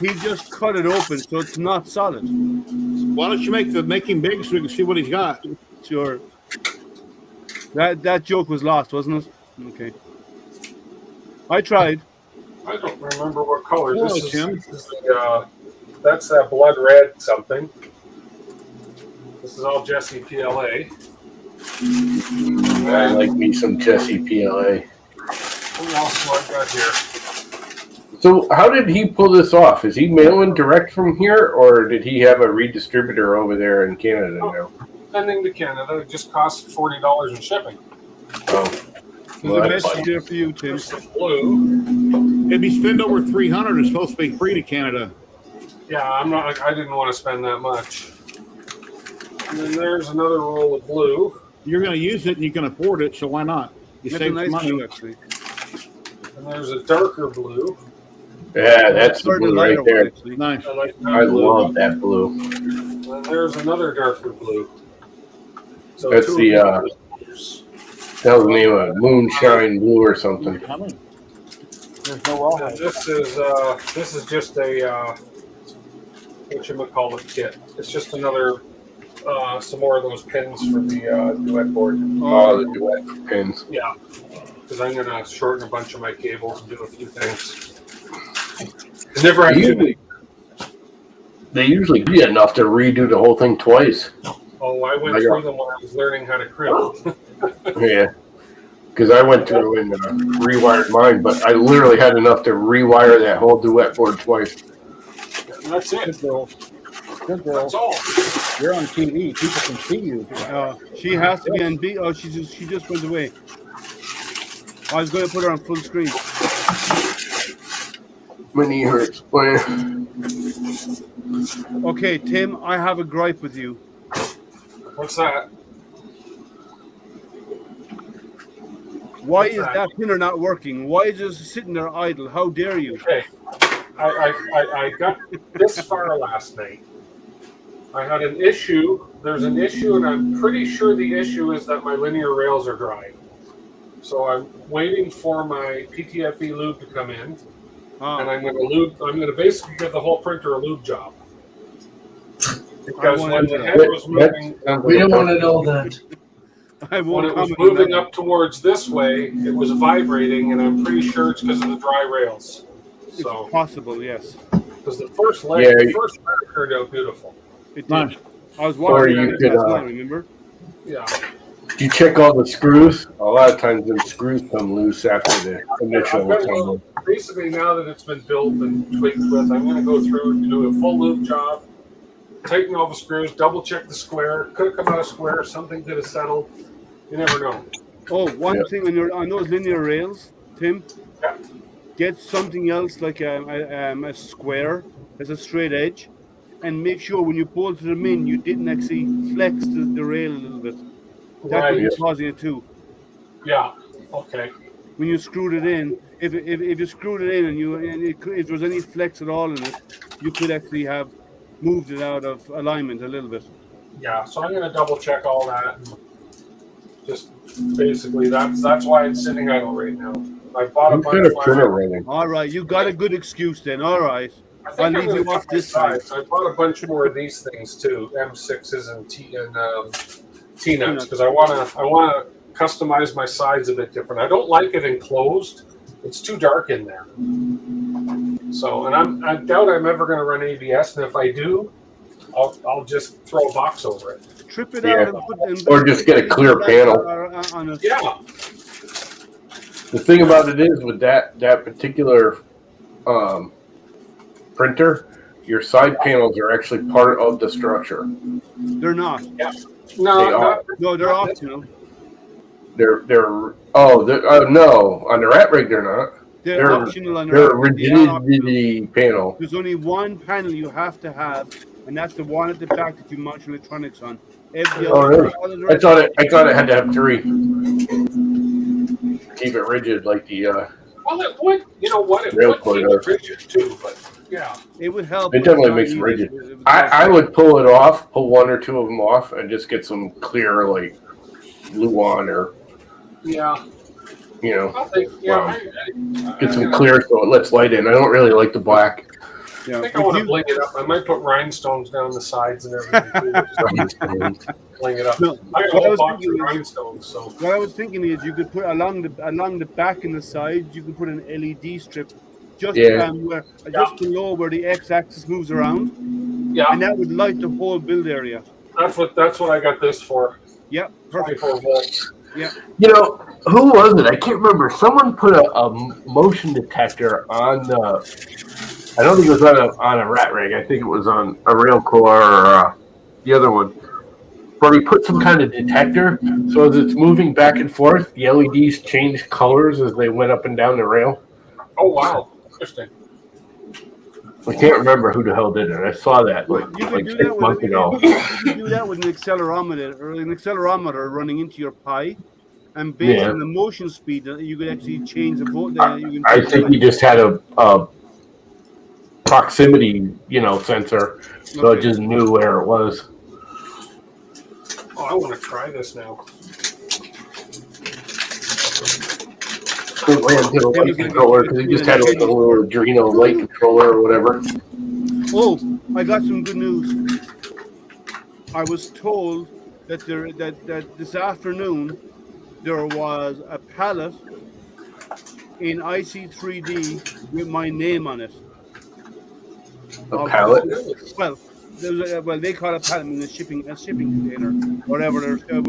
S1: He just cut it open, so it's not solid.
S2: Why don't you make him big so we can see what he's got?
S1: Sure. That joke was lost, wasn't it? Okay. I tried.
S5: I don't remember what color.
S2: Hello,
S5: This is,
S2: Tim.
S5: this is that's that blood red something. This is all Jesse PLA.
S4: I like me some Jesse PLA.
S5: What else do I got here?
S4: So how did he pull this off? Is he mailing direct from here, or did he have a redistributor over there in Canada now?
S5: Sending to Canada. It just costs $40 in shipping.
S4: Oh,
S1: There's a message there for you, Tim.
S5: There's some blue.
S2: If you spend over 300, it's supposed to be free to Canada.
S5: Yeah, I didn't want to spend that much. And then there's another roll of blue.
S2: You're going to use it and you can afford it, so why not? You
S1: That's a
S2: save
S1: nice
S2: money.
S1: blue, actually.
S5: And there's a darker blue.
S4: yeah, that's the
S1: Or
S4: blue
S1: lighter
S4: right there.
S1: one, actually.
S2: Nice.
S5: I like that
S4: I
S5: blue.
S4: love that blue.
S5: And there's another darker blue. So
S4: That's
S5: two
S4: the,
S5: of these colors.
S4: That was the name of it, Moonshine Blue or something.
S2: There's no
S5: And this is just a whatchamacallit kit. It's just another some more of those pins for the duet board.
S4: Oh, the duet pins.
S5: Yeah, because I'm gonna shorten a bunch of my cables and do a few things. I never have too many.
S4: They usually be enough to redo the whole thing twice.
S5: Oh, I went through them when I was learning how to crimp.
S4: Yeah, because I went through and rewired mine, but I literally had enough to rewire that whole duet board twice.
S5: And that's it.
S2: Good girl. Good girl.
S5: That's all.
S2: You're on TV. People can see you.
S1: She has to be on B. Oh, she just went away. I was going to put her on full screen.
S4: My knee hurts. Boy.
S1: Okay, Tim, I have a gripe with you.
S5: What's that?
S1: Why
S5: What's
S1: is
S5: that?
S1: that printer not working? Why is it just sitting there idle? How dare you?
S5: Okay. I got this far last night. I had an issue. There's an issue, and I'm pretty sure the issue is that my linear rails are dry. So I'm waiting for my PTFE lube to come in, and I'm going to basically give the whole printer a lube job. Because when the head was moving,
S6: We don't want to know that.
S1: I
S5: when
S1: won't
S5: it was
S1: comment on
S5: moving
S1: that.
S5: up towards this way, it was vibrating, and I'm pretty sure it's because of the dry rails.
S1: It's
S5: So,
S1: possible, yes.
S5: because the first leg,
S4: Yeah,
S5: the first leg turned out beautiful.
S1: It did.
S2: Nice.
S1: I was
S4: Or
S1: watching
S4: you
S1: it
S4: could,
S1: last night, remember?
S5: Yeah.
S4: Do you check all the screws? A lot of times them screws come loose after the initial
S5: I've got to
S4: assembly.
S5: go, basically, now that it's been built and tweaked with, I'm going to go through and do a full loop job, tighten all the screws, double check the square. Could have come out of square, something could have settled. You never know.
S1: Oh, one
S4: Yeah.
S1: thing on those linear rails, Tim,
S5: Yeah.
S1: get something else like a square as a straight edge, and make sure when you bolted them in, you didn't actually flex the rail a little bit. That could
S5: Right.
S1: be causing it too.
S5: Yeah. Okay.
S1: When you screwed it in, if you screwed it in and if there was any flex at all in it, you could actually have moved it out of alignment a little bit.
S5: Yeah. So I'm going to double check all that. And just basically, that's why it's sitting idle right now. I bought a
S4: What
S5: bunch
S4: kind of
S5: of
S4: printer running?
S1: All right, you got a good excuse then. All right.
S5: I
S1: I'll
S5: think I'm
S1: leave
S5: going
S1: you
S5: to
S1: off
S5: cut my
S1: this time.
S5: size. I bought a bunch more of these things too, M6s and T-nuts, because I want to customize my sides a bit different. I don't like it enclosed; it's too dark in there. So, and I doubt I'm ever going to run ABS, and if I do, I'll just throw a box over it.
S1: Trip it
S4: Yeah.
S1: out and put
S4: Or just get a clear panel.
S1: on a,
S5: Yeah,
S4: The thing about it is with that particular printer, your side panels are actually part of the structure.
S1: they're not.
S5: no,
S4: They are.
S1: No, they're optional.
S4: They're no, on the rat rig they're not.
S1: They're optional on
S4: They're a
S1: the they are optional.
S4: rigidity panel.
S1: There's only one panel you have to have, and that's the one at the back that you mount your electronics on. Every
S4: Oh, really?
S1: all the
S4: I
S1: rest-
S4: thought it had to have 3. Keep it rigid like the
S5: Well, it would. You know what? It
S4: Rail
S5: would keep
S4: coil.
S5: it rigid too, but yeah.
S1: it would help.
S4: It
S1: but
S4: definitely
S1: it's not
S4: makes it
S1: easy.
S4: rigid.
S1: It was
S4: I would pull it off, pull 1 or 2 of them off, and just get some clear like Luan or
S5: Yeah, I think. Yeah,
S4: Wow. Get some clear so it lets light in. I don't really like the black.
S1: yeah.
S5: I think I want to bling it up. I might put rhinestones down the sides and everything too. Just bling it up.
S1: No,
S5: I got a
S1: what I
S5: whole
S1: was
S5: box of
S1: thinking is-
S5: rhinestones, so
S1: What I was thinking is you could put along the back and the sides, you could put an LED strip just
S4: Yeah.
S1: just below where the x-axis moves around,
S5: Yeah,
S1: and that would light the whole build area.
S5: that's what I got this for.
S1: Yeah, perfect.
S5: 24 volts.
S1: Yeah.
S4: You know, who was it? I can't remember. Someone put a motion detector on the. I don't think it was on a rat rig. I think it was on a rail core or the other one. Where he put some kind of detector, so as it's moving back and forth, the LEDs changed colors as they went up and down the rail.
S5: Oh wow, interesting.
S4: I can't remember who the hell did it. I saw that
S1: You
S4: like
S1: could do
S4: 6
S1: that
S4: months ago.
S1: you could do that with an accelerometer running into your Pi, and based
S4: Yeah.
S1: on the motion speed, you could actually change the vote. You can
S4: I
S1: change the
S4: think he
S1: light.
S4: just had a proximity, sensor, so it
S1: Okay.
S4: just knew where it was.
S5: Oh, I want to try this now.
S4: Couldn't land to the light controller because he just had like a little Adreno light controller or whatever.
S1: Oh, I got some good news. I was told that that this afternoon there was a pallet in IC3D with my name on it.
S4: A pallet?
S1: Well, they call it pallet in a shipping container, whatever.
S4: A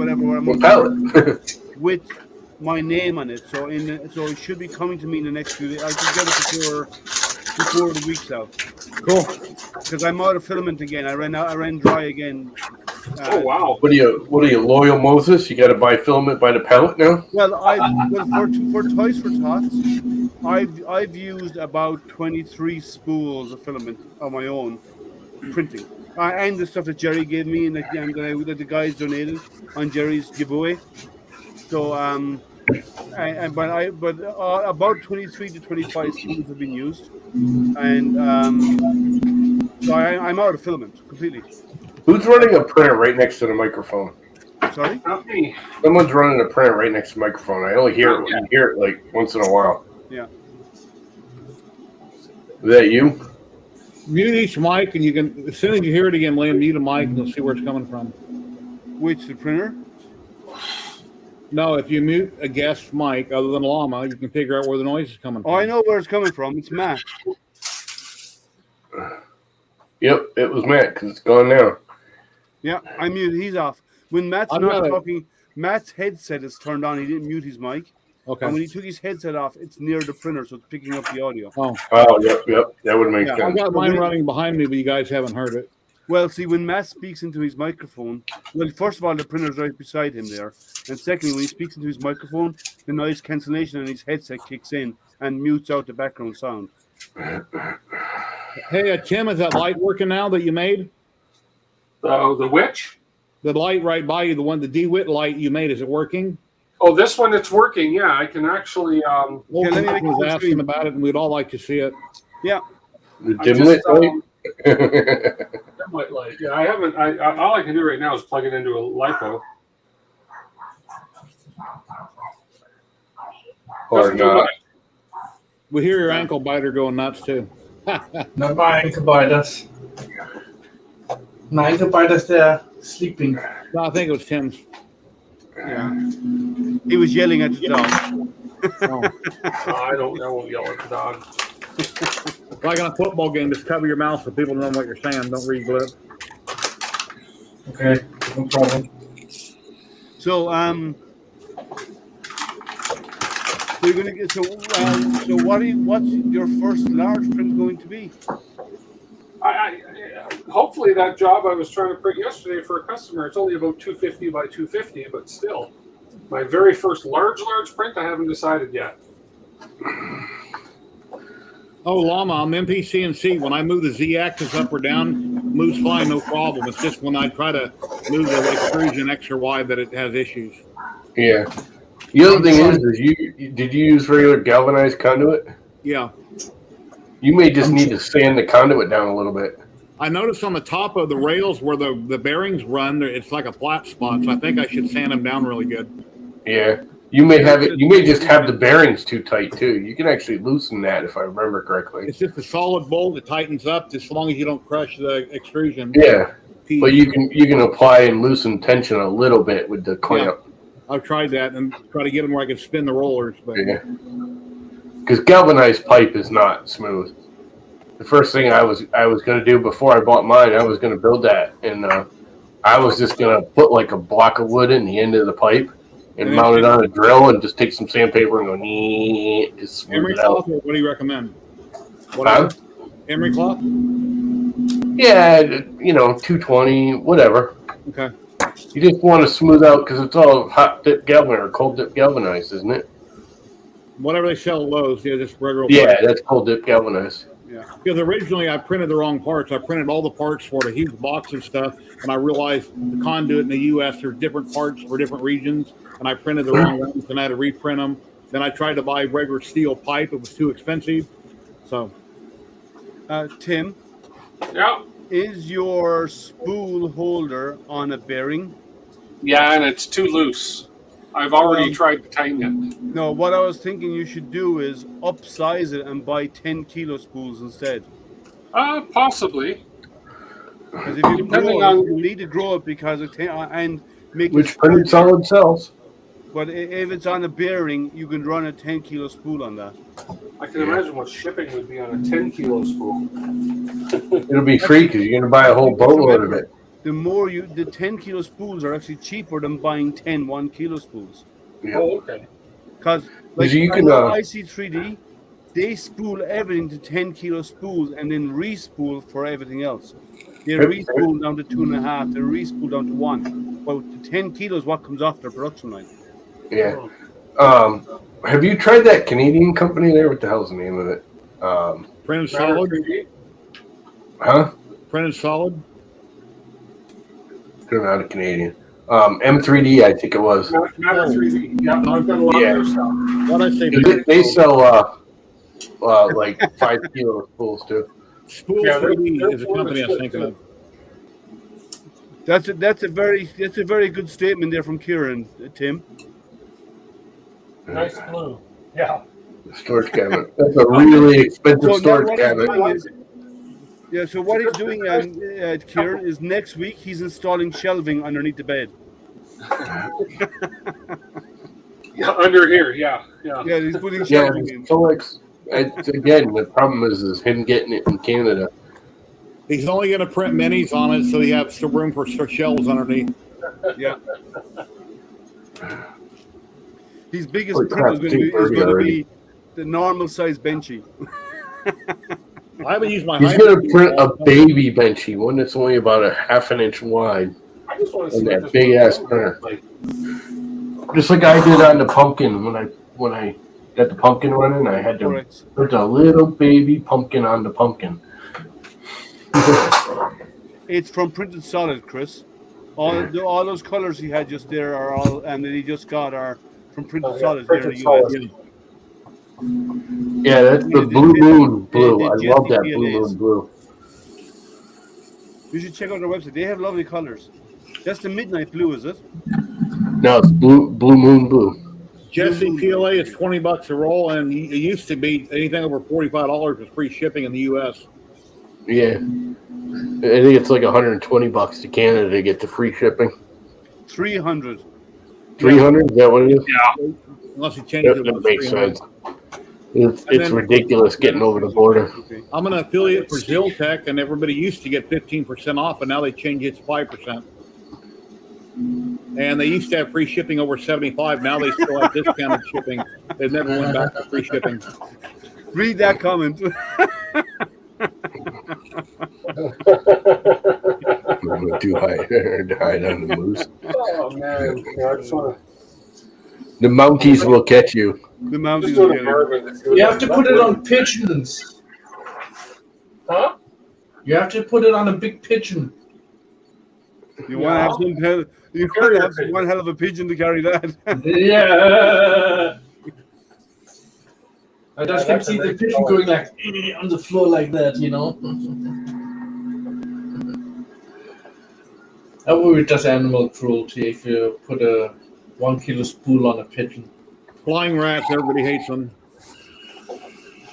S4: pallet.
S1: With my name on it. So so it should be coming to me in the next few days. I should get it before the week's out.
S2: Cool.
S1: Because I'm out of filament again. I ran dry again.
S5: Oh wow.
S4: What are you, loyal Moses? You got to buy filament by the pallet now?
S1: Well, for Toys for Tots, I've used about 23 spools of filament on my own printing, and the stuff that Jerry gave me and that the guys donated on Jerry's giveaway. So about 23 to 25 spools have been used, and so I'm out of filament completely.
S4: Who's running a printer right next to the microphone?
S1: Sorry?
S5: Not me.
S4: Someone's running a printer right next to the microphone. I only hear it when you hear it like once in a while.
S1: Yeah.
S4: Is that you?
S2: Mute each mic, and you can, as soon as you hear it again, Liam, mute a mic, and you'll see where it's coming from.
S1: Which, the printer?
S2: No, if you mute a guest mic other than Llama, you can figure out where the noise is coming from.
S1: Oh, I know where it's coming from. It's Matt.
S4: Yep, it was Matt because it's gone now.
S1: Yeah, I muted. He's off. When Matt's not talking, Matt's headset is turned on. He didn't mute his mic.
S2: Okay.
S1: And when he took his headset off, it's near the printer, so it's picking up the audio.
S2: Oh,
S4: yep. That would make sense.
S2: I got mine running behind me, but you guys haven't heard it.
S1: Well, see, when Matt speaks into his microphone, well, first of all, the printer's right beside him there. And secondly, when he speaks into his microphone, the noise cancellation on his headset kicks in and mutes out the background sound.
S2: Hey, Tim, is that light working now that you made?
S5: The which?
S2: The light right by you, the DeWitt light you made, is it working?
S5: Oh, this one, it's working. Yeah, I can actually.
S2: Well, I was asking about it, and we'd all like to see it.
S1: Yeah.
S4: The dimlit light?
S5: Dimlit light. Yeah, I haven't. All I can do right now is plug it into a LiPo.
S4: Or not.
S2: We hear your ankle biter going nuts, too.
S3: Not my ankle biters. My ankle biters, they're sleeping.
S2: No, I think it was Tim's.
S1: Yeah. He was yelling at the dog.
S5: I won't yell at the dog.
S2: Like on a football game, just cover your mouth so people know what you're saying. Don't read lip.
S3: Okay, no problem.
S1: So, you're gonna get so what's your first large print going to be?
S5: Hopefully that job I was trying to print yesterday for a customer, it's only about 250 by 250, but still, my very first large print, I haven't decided yet.
S2: Oh, Llama, I'm MPCNC. When I move the Z-axis up or down, it moves fine, no problem. It's just when I try to move the extrusion X or Y that it has issues.
S4: Yeah. The other thing is did you use regular galvanized conduit?
S2: Yeah.
S4: You may just need to sand the conduit down a little bit.
S2: I noticed on the top of the rails where the bearings run, it's like a flat spot, so I think I should sand them down really good.
S4: Yeah. You may just have the bearings too tight too. You can actually loosen that if I remember correctly.
S2: It's just a solid bolt that tightens up just as long as you don't crush the extrusion.
S4: Yeah. But you can apply and loosen tension a little bit with the clamp.
S2: Yeah. I've tried that and try to get them where I can spin the rollers, but
S4: yeah. because galvanized pipe is not smooth. The first thing I was going to do before I bought mine, I was going to build that, and I was just going to put like a block of wood in the end of the pipe and mount it on a drill and just take some sandpaper and go just smooth
S2: Emery
S4: it out.
S2: cloth, or what do you recommend?
S4: Huh?
S2: Emery cloth?
S4: Yeah, 220, whatever.
S2: Okay.
S4: You just want to smooth out because it's all hot dip galvanized or cold dip galvanized, isn't it?
S2: Whatever they sell at Lowe's, just regular.
S4: Yeah, that's cold dip galvanized.
S2: Yeah. Because originally I printed the wrong parts. I printed all the parts for the huge box of stuff, and I realized the conduit in the U.S. there's different parts for different regions, and I printed the wrong ones, and I had to reprint them. Then I tried to buy regular steel pipe; it was too expensive. So,
S1: Tim,
S5: Yeah.
S1: is your spool holder on a bearing?
S5: Yeah, and it's too loose. I've already tried to tighten it.
S1: No, what I was thinking you should do is upsize it and buy 10 kilo spools instead.
S5: Possibly.
S1: Because if you grow it, you need to grow it because of and make
S4: Which
S1: it
S4: printed solid cells.
S1: But if it's on a bearing, you can run a 10 kilo spool on that.
S5: I can imagine what shipping would be on a 10 kilo spool.
S4: It'll be free because you're going to buy a whole boatload of it.
S1: The 10 kilo spools are actually cheaper than buying 10 1 kilo spools.
S4: Yeah.
S5: Oh, okay.
S1: Because like
S4: you can,
S1: IC3D, they spool everything to 10 kilo spools and then re-spool for everything else. They re-spool down to 2.5, they re-spool down to 1. But the 10 kilos what comes off their production line.
S4: Yeah. Have you tried that Canadian company there? What the hell's the name of it?
S2: printed solid.
S4: Huh?
S2: Printed solid.
S4: They're not a Canadian. M3D, I think it was.
S5: Matter 3D. Yeah, I've got a lot of their stuff.
S2: What I say?
S4: They sell like 5 kilo spools too.
S2: Spool 3D is a company I'm thinking of.
S1: That's a very good statement there from Kieran, Tim.
S5: Nice blue. Yeah.
S4: The storage cabinet. That's a really expensive storage cabinet.
S1: So what he's doing, Kieran, is next week he's installing shelving underneath the bed.
S5: Yeah, under here. Yeah.
S1: Yeah, he's putting shelving in.
S4: So again, the problem is him getting it in Canada.
S2: He's only going to print minis on it, so he has some room for shelves underneath.
S1: Yeah. His biggest print is going to be the normal size benchy.
S2: I haven't used my.
S4: He's going to print a baby benchy, one that's only about a half an inch wide.
S5: I just want to see
S4: that big ass printer. Just like I did on the pumpkin when I got the pumpkin running, I had to put a little baby pumpkin on the pumpkin.
S1: It's from Printed Solid, Chris. All those colors he had just there are all, and that he just got are from Printed Solid.
S5: Printed Solid.
S4: Yeah, that's the Blue Moon blue. I love that Blue Moon blue.
S1: You should check out their website. They have lovely colors. That's the midnight blue, is it?
S4: No, it's Blue Moon blue.
S2: Jesse PLA is $20 a roll, and it used to be anything over $45 was free shipping in the U.S.
S4: Yeah, I think it's like $120 to Canada to get the free shipping.
S1: 300.
S4: 300? Is that what it is?
S2: Yeah. Unless you change it.
S4: That makes sense. It's ridiculous getting over the border.
S2: I'm an affiliate for Ziltech, and everybody used to get 15% off, and now they changed it to 5%. And they used to have free shipping over 75. Now they still have discounted shipping. They never went back to free shipping.
S1: Read that comment.
S4: I'm too hide on the moose.
S5: Oh man! Yeah, I just want to.
S4: The Mounties will catch you.
S1: The Mounties will catch you.
S3: You have to put it on pigeons.
S5: Huh?
S3: You have to put it on a big pigeon.
S1: You want to have one hell of a pigeon to carry that.
S3: Yeah. I just can see the pigeon going like on the floor like that, you know. That would be just animal cruelty if you put a 1 kilo spool on a pigeon.
S2: Flying rats, everybody hates them.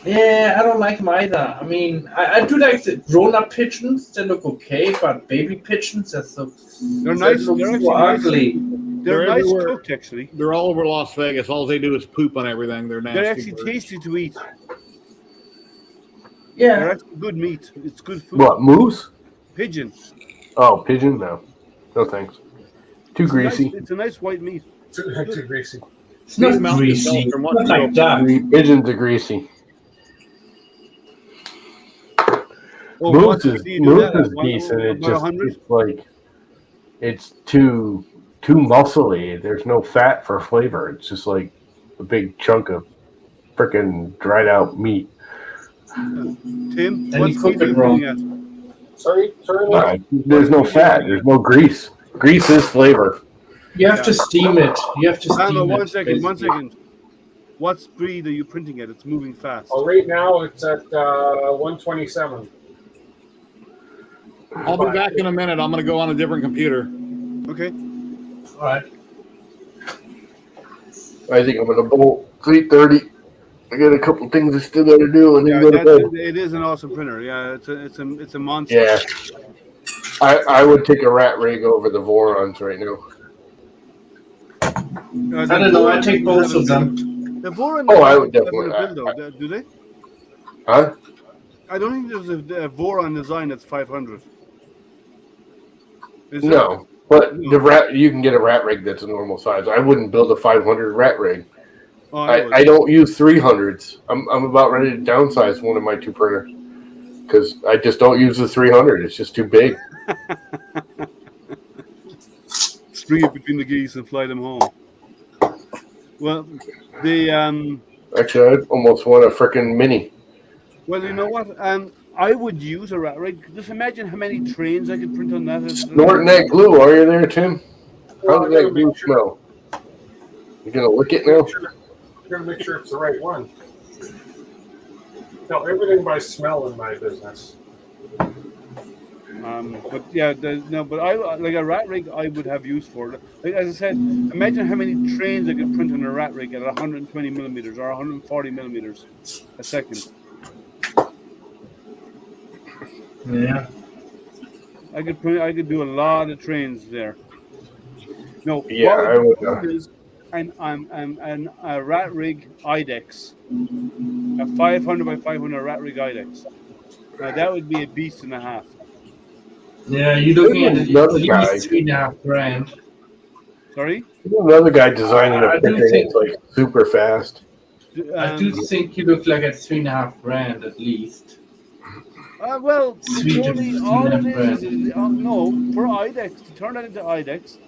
S3: Yeah, I don't like them either. I mean, I do like the grown-up pigeons. They look okay, but baby pigeons, they're
S1: nice. They're actually
S3: ugly.
S1: Nice. They're nice
S2: everywhere.
S1: cooked, actually.
S2: They're all over Las Vegas. All they do is poop on everything. They're nasty.
S1: They're actually
S2: birds.
S1: tasty to eat.
S6: Yeah.
S1: They're actually good meat. It's good food.
S4: What, moose?
S1: Pigeon.
S4: Oh, pigeon? No. No thanks. Too greasy.
S1: It's a nice white meat.
S5: Too greasy.
S6: It's not
S2: These mountains
S6: greasy.
S2: sell from
S6: Not
S2: what
S6: like
S2: to
S6: that.
S4: Pigeons are greasy.
S1: Oh,
S4: Moose
S1: what
S4: is
S1: do you do that at?
S4: decent. It
S1: About
S4: just
S1: 100?
S4: it's like it's too muscly. There's no fat for flavor. It's just like a big chunk of freaking dried out meat.
S1: Tim,
S6: And
S1: what's
S6: you cook
S1: meat are
S6: it
S1: you
S6: wrong.
S1: looking at?
S5: Sorry.
S4: There's no fat. There's no grease. Grease is flavor.
S6: You have to steam it. You have to steam
S1: Lama,
S6: it.
S1: one second.
S6: basically.
S1: What speed are you printing at? It's moving fast.
S5: Oh, right now it's at 127.
S2: I'll be back in a minute. I'm going to go on a different computer.
S1: Okay.
S6: All right.
S4: I think I'm gonna bolt 3:30. I got a couple things I still gotta do, and then
S1: Yeah,
S4: go to bed.
S1: it is an awesome printer. Yeah, it's a monster.
S4: Yeah. I would take a rat rig over the Vorons right now.
S1: I
S6: don't know, I take both of them.
S1: The Voron.
S4: Oh, I would definitely-
S1: Do they?
S4: Huh?
S1: I don't think there's a Voron design that's 500. Is there?
S4: No. But the rat, you can get a rat rig that's a normal size. I wouldn't build a 500 rat rig.
S1: Oh,
S4: I don't use 300s. I'm about ready to downsize one of my two printers because I just don't use the 300. It's just too big.
S1: String it between the geese and fly them home. Well,
S4: Actually, I almost want a freaking mini.
S1: well, you know what? I would use a rat rig. Just imagine how many trains I could print on that.
S4: Snorting that glue, are you there, Tim? How does that glue smell? You gonna lick it now?
S5: I'm gonna make sure it's the right one. No, everything by smell in my business.
S1: But yeah, but I like a rat rig. I would have use for it. Like, as I said, imagine how many trains I could print on a rat rig at 120 millimeters or 140 millimeters a second.
S6: Yeah.
S1: I could do a lot of trains there. No,
S4: Yeah,
S1: what
S4: I would.
S1: do is a rat rig IDEX, a 500 by 500 rat rig IDEX. Now that would be a beast and a half.
S6: Yeah, you're looking at
S4: Another
S6: at
S4: guy.
S6: least $3.5 grand.
S1: Sorry.
S4: Another guy designing
S6: I
S4: a
S6: do
S4: printer
S6: think-
S4: that's like super fast.
S6: I do think you look like at $3.5 grand at least.
S1: Well,
S6: Sweet
S1: it's only,
S6: and
S1: all it
S6: bread.
S1: is no, for IDEX, to turn that into IDEX,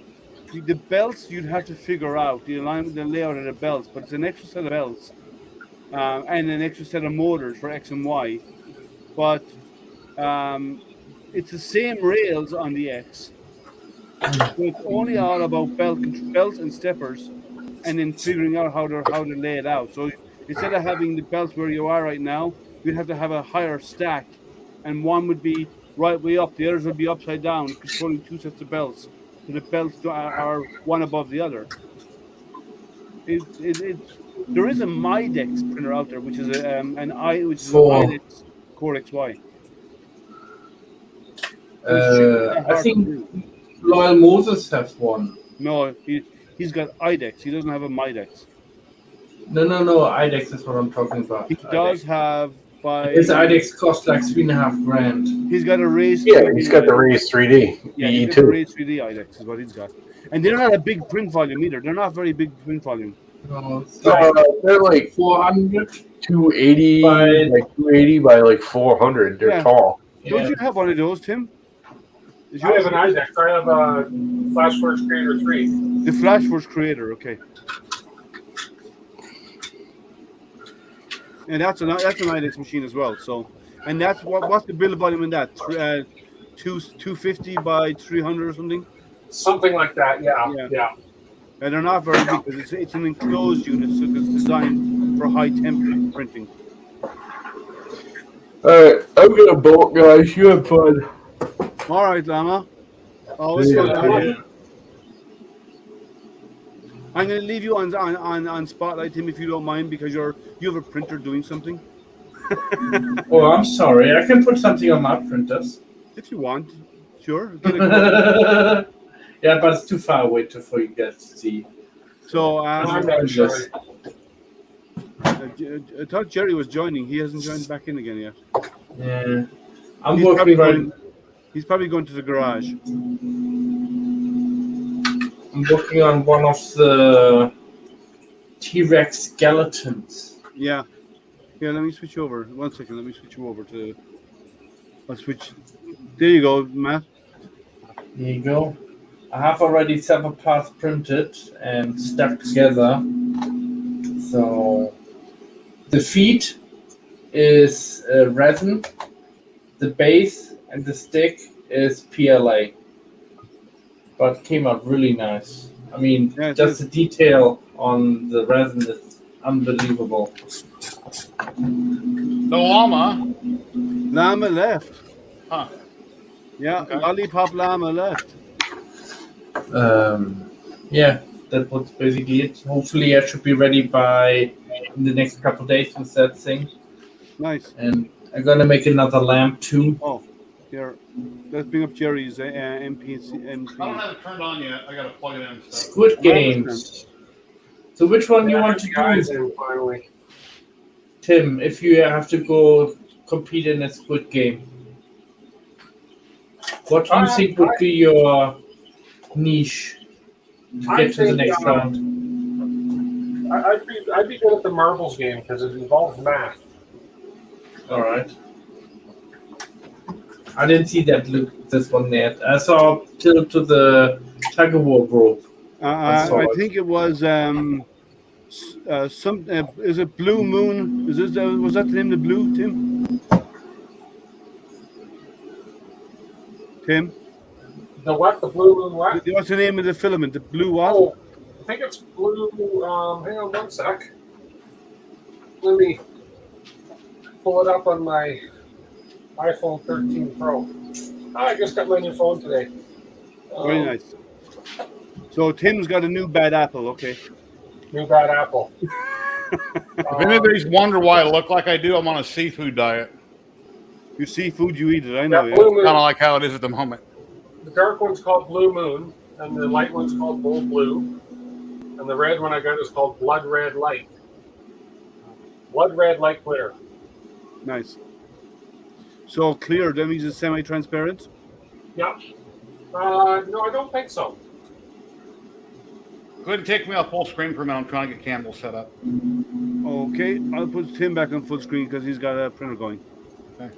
S1: the belts you'd have to figure out, the alignment, the layout of the belts, but it's an extra set of belts and an extra set of motors for X and Y. But it's the same rails on the X. So it's only all about belts and steppers and then figuring out how to lay it out. So instead of having the belts where you are right now, you'd have to have a higher stack. And one would be right way up, the others would be upside down, controlling two sets of belts. So the belts are one above the other. There is a Midex printer out there, which is an IDEX Core XY.
S6: I think Loyal Moses has one.
S1: No, he's got IDEX. He doesn't have a Midex.
S6: No. IDEX is what I'm talking about.
S1: He does have
S6: His IDEX costs like $3.5 grand.
S1: He's got a raised.
S4: Yeah, he's got the Raise 3D.
S1: Yeah, he's got the raised 3D IDEX is what he's got, and they're not a big print volume either. They're not very big print volume.
S6: No, it's like
S4: They're like
S6: 400.
S4: 280 by like 400. They're
S1: Yeah.
S4: tall.
S1: Don't you have one of those, Tim? Is
S5: I
S1: yours
S5: have an IDEX. I have a FlashWorks Creator 3.
S1: the FlashWorks Creator? Okay. And that's an IDEX machine as well. So, and that's what's the build volume in that? 250 by 300 or something.
S5: Something like that. Yeah.
S1: And they're not very big because it's an enclosed unit, so it's designed for high temperature printing.
S4: Alright, I'm gonna bolt, guys. You have fun.
S1: All right, Lama. Always
S4: Yeah.
S1: fun to have you. I'm going to leave you on Spotlight, Tim, if you don't mind, because you have a printer doing something.
S6: Oh, I'm sorry. I can put something on my printers.
S1: If you want, sure. Get a
S6: Yeah, but it's too far away for you guys to see.
S1: So
S5: I'm not sure.
S1: I thought Jerry was joining. He hasn't joined back in again yet.
S6: Yeah, I'm
S1: He's probably
S6: working
S1: going. He's probably going to the garage.
S6: I'm working on one of the T-Rex skeletons.
S1: Yeah. Here, let me switch over. 1 second. Let me switch you over to. I'll switch. There you go, Matt.
S6: There you go. I have already several parts printed and stuck together. So the feet is resin, the base and the stick is PLA. But came out really nice. I mean,
S1: Yeah,
S6: just the detail on the resin is unbelievable.
S2: The llama.
S1: Llama left.
S2: Huh.
S1: Yeah,
S2: Okay.
S1: Lollipop Llama left.
S6: Yeah, that was basically it. Hopefully, I should be ready by in the next couple of days with that thing.
S1: Nice.
S6: And I'm gonna make another lamp too.
S1: Oh, here. Let's bring up Jerry's MP.
S2: I don't have it turned on yet. I got to plug it in. And stuff.
S6: Squid Games. So which one you want to
S5: guys
S6: do,
S5: in finally.
S6: Tim? If you have to go compete in a Squid Game, what do you think would be your niche to get to the next round?
S5: I'd be good at the marbles game because it involves math.
S6: All right. I didn't see this one yet. I saw till to the tug of war group.
S1: I think it was is it Blue Moon? Was that the name of the Blue, Tim? Tim?
S5: The what? The blue moon what?
S1: What's the name of the filament? The Blue what?
S5: Oh, I think it's blue. Hang on 1 sec. Let me pull it up on my iPhone 13 Pro. I just got my new phone today.
S1: Very nice. So Tim's got a new bad apple. Okay.
S5: New bad apple.
S2: If anybody's wonder why I look like I do, I'm on a seafood diet.
S1: You see food, you eat it. I know.
S5: Yeah,
S1: Yeah.
S5: blue moon.
S2: Kind of like how it is at the moment.
S5: The dark one's called Blue Moon, and the light one's called Bull Blue, and the red one I got is called Blood Red Light. Blood Red Light Clear.
S1: Nice. So clear, that means it's semi-transparent?
S5: Yep. No, I don't think so.
S2: Go ahead and take me off full screen for a minute. I'm trying to get Campbell set up.
S1: Okay, I'll put Tim back on full screen because he's got a printer going.
S2: Okay.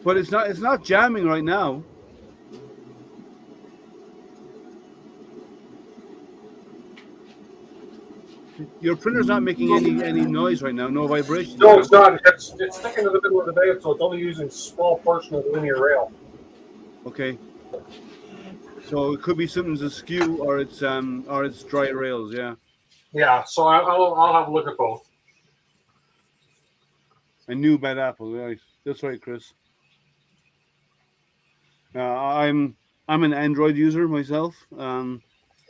S1: But it's not jamming right now. Your printer's not making any noise right now, no vibration.
S5: No, it's not. It's sticking to the middle of the bed, so it's only using a small portion of the linear rail.
S1: Okay. So it could be something's askew or it's dry rails, yeah.
S5: Yeah, so I'll have a look at both.
S1: A new bad apple, right? That's right, Chris. I'm an Android user myself.
S5: And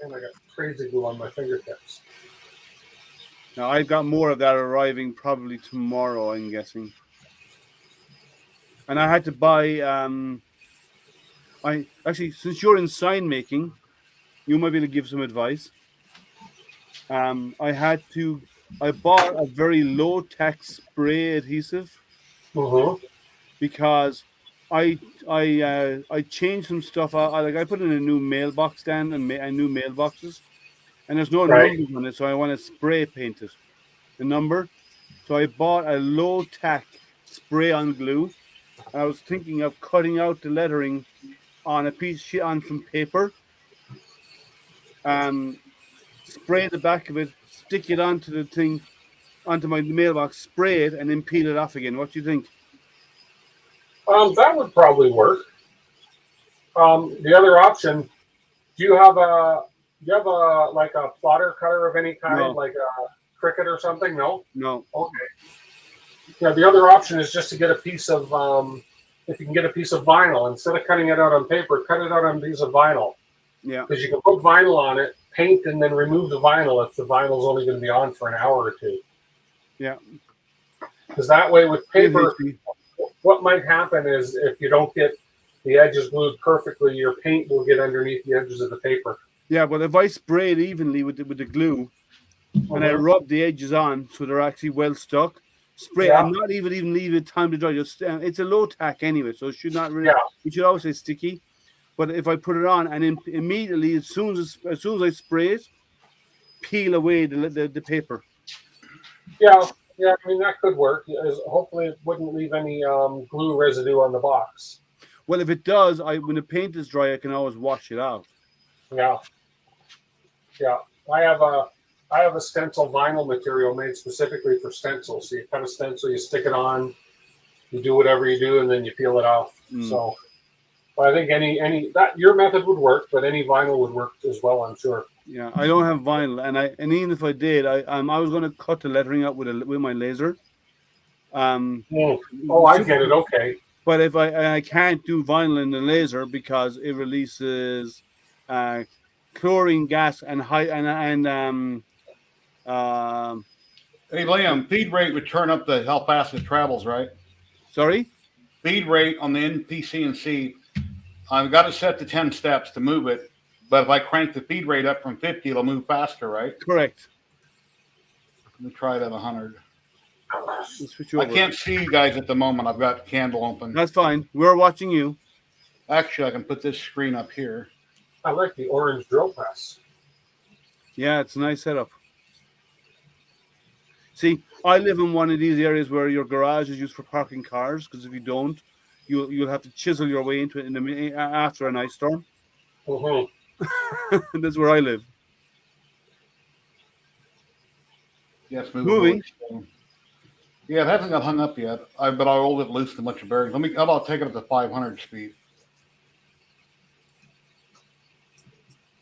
S5: I got crazy glue on my fingertips.
S1: Now I've got more of that arriving probably tomorrow, I'm guessing. And I had to buy. I actually, since you're in sign making, you might be able to give some advice. I bought a very low tech spray adhesive because I changed some stuff out. I put in a new mailbox stand and new mailboxes, and there's no numbers on it, so I want to spray paint it, the number. So I bought a low tech spray on glue, and I was thinking of cutting out the lettering on a piece of sheet on some paper, spray the back of it, stick it onto the thing, onto my mailbox, spray it, and then peel it off again. What do you think?
S5: That would probably work. The other option, do you have a like a plotter cutter of any kind,
S1: No.
S5: like a Cricut or something? No.
S1: No.
S5: Okay. Yeah, the other option is just to get a piece of if you can get a piece of vinyl, instead of cutting it out on paper, cut it out on a piece of vinyl.
S1: Yeah.
S5: Because you can put vinyl on it, paint, and then remove the vinyl if the vinyl is only going to be on for an hour or two.
S1: Yeah.
S5: Because that way with paper, what might happen is if you don't get the edges glued perfectly, your paint will get underneath the edges of the paper.
S1: Yeah, but if I spray it evenly with the glue and I rub the edges on so they're actually well stuck, spray and not even leave it time to dry. Just it's a low tack anyway, so it should not really. It should always stay sticky. But if I put it on and immediately as soon as I spray it, peel away the paper.
S5: Yeah, I mean that could work. Hopefully, it wouldn't leave any glue residue on the box.
S1: Well, if it does, when the paint is dry, I can always wash it out.
S5: Yeah. I have a stencil vinyl material made specifically for stencils. So you cut a stencil, you stick it on, you do whatever you do, and then you peel it off. So, but I think any that your method would work, but any vinyl would work as well, I'm sure.
S1: Yeah, I don't have vinyl, and even if I did, I was going to cut the lettering out with my laser.
S5: I get it. Okay.
S1: But if I can't do vinyl in the laser because it releases chlorine gas and
S2: Hey, Liam, feed rate would turn up how fast it travels, right?
S1: Sorry?
S2: Feed rate on the NPCNC, I've got it set to 10 steps to move it, but if I crank the feed rate up from 50, it'll move faster, right?
S1: Correct.
S2: Let me try it at 100.
S1: I
S2: can't see you guys at the moment. I've got candle open.
S1: That's fine. We're watching you.
S2: Actually, I can put this screen up here.
S5: I like the orange drill press.
S1: Yeah, it's a nice setup. See, I live in one of these areas where your garage is used for parking cars, because if you don't, you'll have to chisel your way into it after an ice storm. That's where I live.
S2: Yes,
S1: moving.
S2: Yeah, it hasn't got hung up yet. But I'll hold it loose to much of bearings. I'll take it up to 500 speed.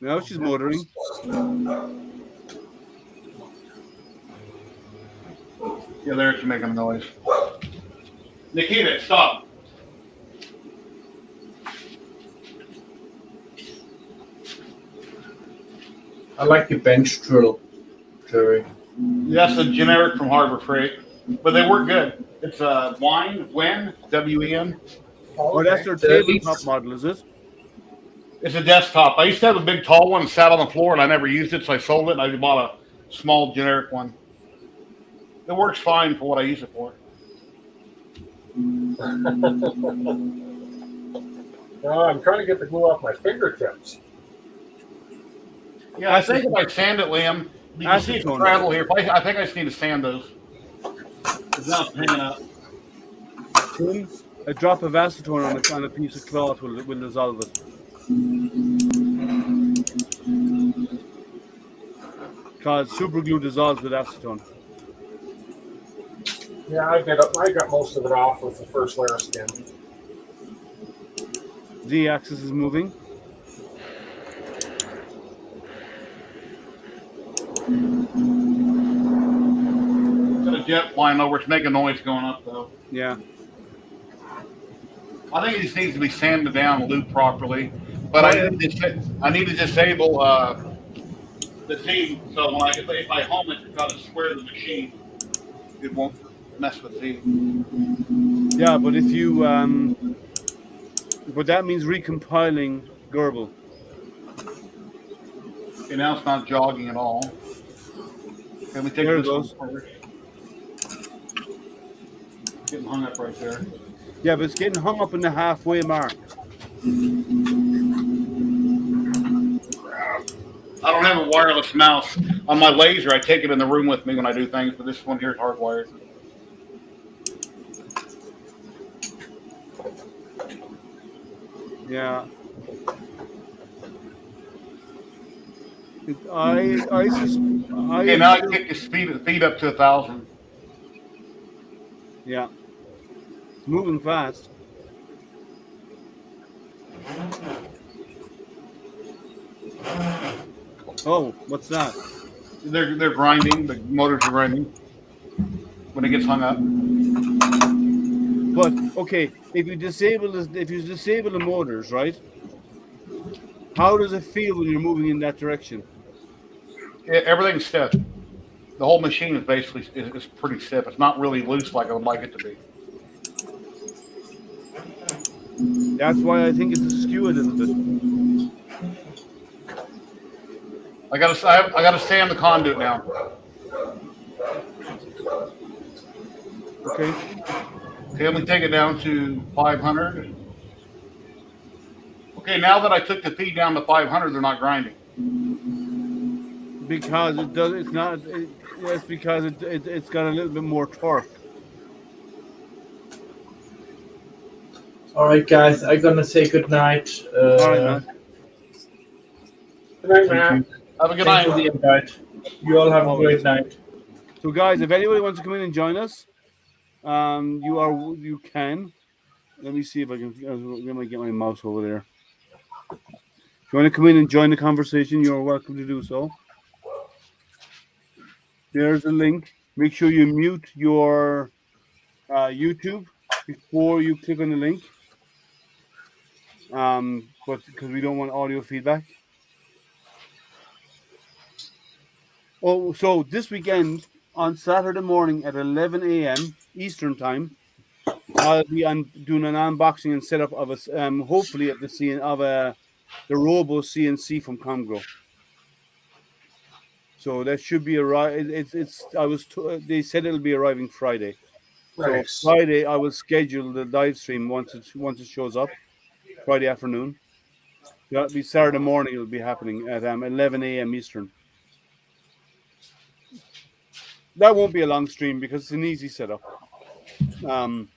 S1: Now she's motoring.
S2: Yeah, there she's making a noise. Nikita, stop.
S6: I like your bench drill, Jerry.
S2: That's a generic from Harbor Freight, but they work good. It's Wen, W-E-N.
S1: Oh, that's their tabletop model, is it?
S2: It's a desktop. I used to have a big tall one sat on the floor, and I never used it, so I sold it, and I bought a small generic one. It works fine for what I use it for.
S5: I'm trying to get the glue off my fingertips.
S2: Yeah, I think if I sand it, Liam, you can see it travel here. I think I just need to sand those. It's not hanging up.
S1: A drop of acetone on a piece of cloth will dissolve it. Because super glue dissolves with acetone.
S5: Yeah, I got most of it off with the first layer of skin.
S1: Z-axis is moving.
S2: Got a jet flying over. It's making noise going up, though.
S1: Yeah.
S2: I think it just needs to be sanded down and looped properly. But I need to disable the Z, so when if I home it to try to square the machine, it won't mess with Z.
S1: Yeah, but if you but that means recompiling Gerbil.
S2: Okay, now it's not jogging at all. Can we take
S1: there
S2: this
S1: it goes.
S2: one first? Getting hung up right there.
S1: Yeah, but it's getting hung up in the halfway mark.
S2: I don't have a wireless mouse. On my laser, I take it in the room with me when I do things, but this one here is hardwired.
S1: Yeah.
S2: Okay, now I kick the speed up to 1,000.
S1: Yeah. It's moving fast. Oh, what's that?
S2: They're grinding. The motors are grinding when it gets hung up.
S1: But okay, if you disable the motors, right? How does it feel when you're moving in that direction?
S2: Everything's stiff. The whole machine is basically is pretty stiff. It's not really loose like I would like it to be.
S1: That's why I think it's askew a little bit.
S2: I gotta stay on the conduit now.
S1: Okay.
S2: Okay, let me take it down to 500. Okay, now that I took the feed down to 500, they're not grinding.
S1: Because it does. It's not. It's because it's got a little bit more torque.
S6: All right, guys, I'm gonna say good night.
S1: All right, Matt.
S5: Good night,
S6: Thank
S5: Matt.
S6: you.
S2: Have a good
S6: Thanks
S2: night.
S6: for the invite. You all have a
S1: Always.
S6: great night.
S1: So, guys, if anybody wants to come in and join us, you can. Let me see if I can. Let me get my mouse over there. If you want to come in and join the conversation, you're welcome to do so. There's a link. Make sure you mute your YouTube before you click on the link. But because we don't want audio feedback. Oh, so this weekend on Saturday morning at 11 a.m. Eastern time, I'll be doing an unboxing and setup of hopefully of the Robo CNC from Comgro. So that should be arrive. They said it'll be arriving Friday. So
S5: Nice.
S1: Friday I will schedule the live stream once it shows up. Friday afternoon. That'll be Saturday morning. It'll be happening at 11 a.m. Eastern. That won't be a long stream because it's an easy setup. And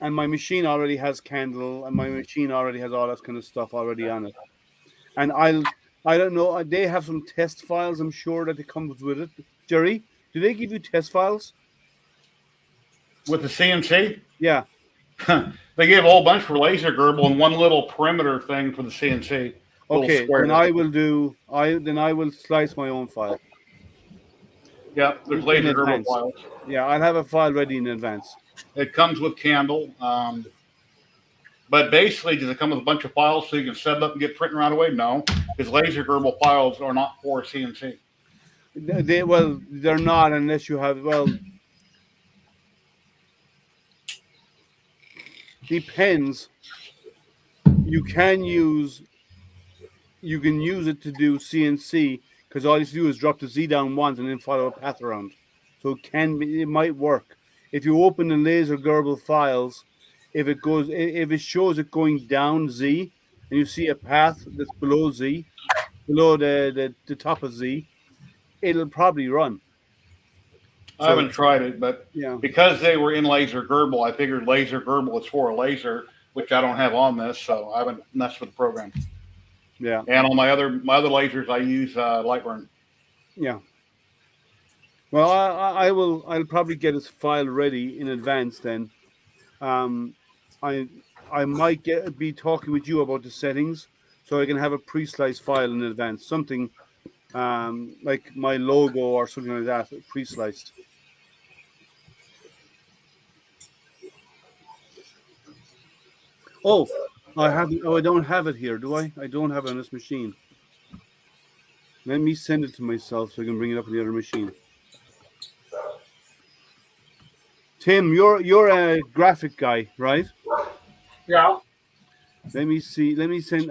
S1: my machine already has candle, and my machine already has all that kind of stuff already on it. And I don't know. They have some test files. I'm sure that it comes with it. Jerry, do they give you test files?
S2: With the CNC,
S1: Yeah.
S2: they gave a whole bunch for laser gerbil and one little perimeter thing for the CNC.
S1: Okay. Then I will slice my own file.
S2: Yeah, there's
S1: In
S2: laser gerbil
S1: advance.
S2: files.
S1: Yeah, I'll have a file ready in advance.
S2: It comes with candle. But basically, does it come with a bunch of files so you can set it up and get printing right away? No, because laser gerbil files are not for CNC.
S1: They're not unless you have depends. You can use it to do CNC because all you have to do is drop the Z down once and then follow a path around. So it might work. If you open the laser gerbil files, if it shows it going down Z and you see a path that's below Z, below the top of Z, it'll probably run.
S2: I haven't tried it, but
S1: Yeah.
S2: because they were in laser gerbil, I figured laser gerbil is for a laser, which I don't have on this, so I haven't messed with the program.
S1: Yeah.
S2: And on my other lasers, I use Lightburn.
S1: Yeah. Well, I'll probably get this file ready in advance then. I might be talking with you about the settings so I can have a pre-sliced file in advance, something like my logo or something like that, pre-sliced. Oh, I don't have it here, do I? I don't have it on this machine. Let me send it to myself so I can bring it up on the other machine. Tim, you're a graphic guy, right?
S5: Yeah.
S1: Let me see. Let me send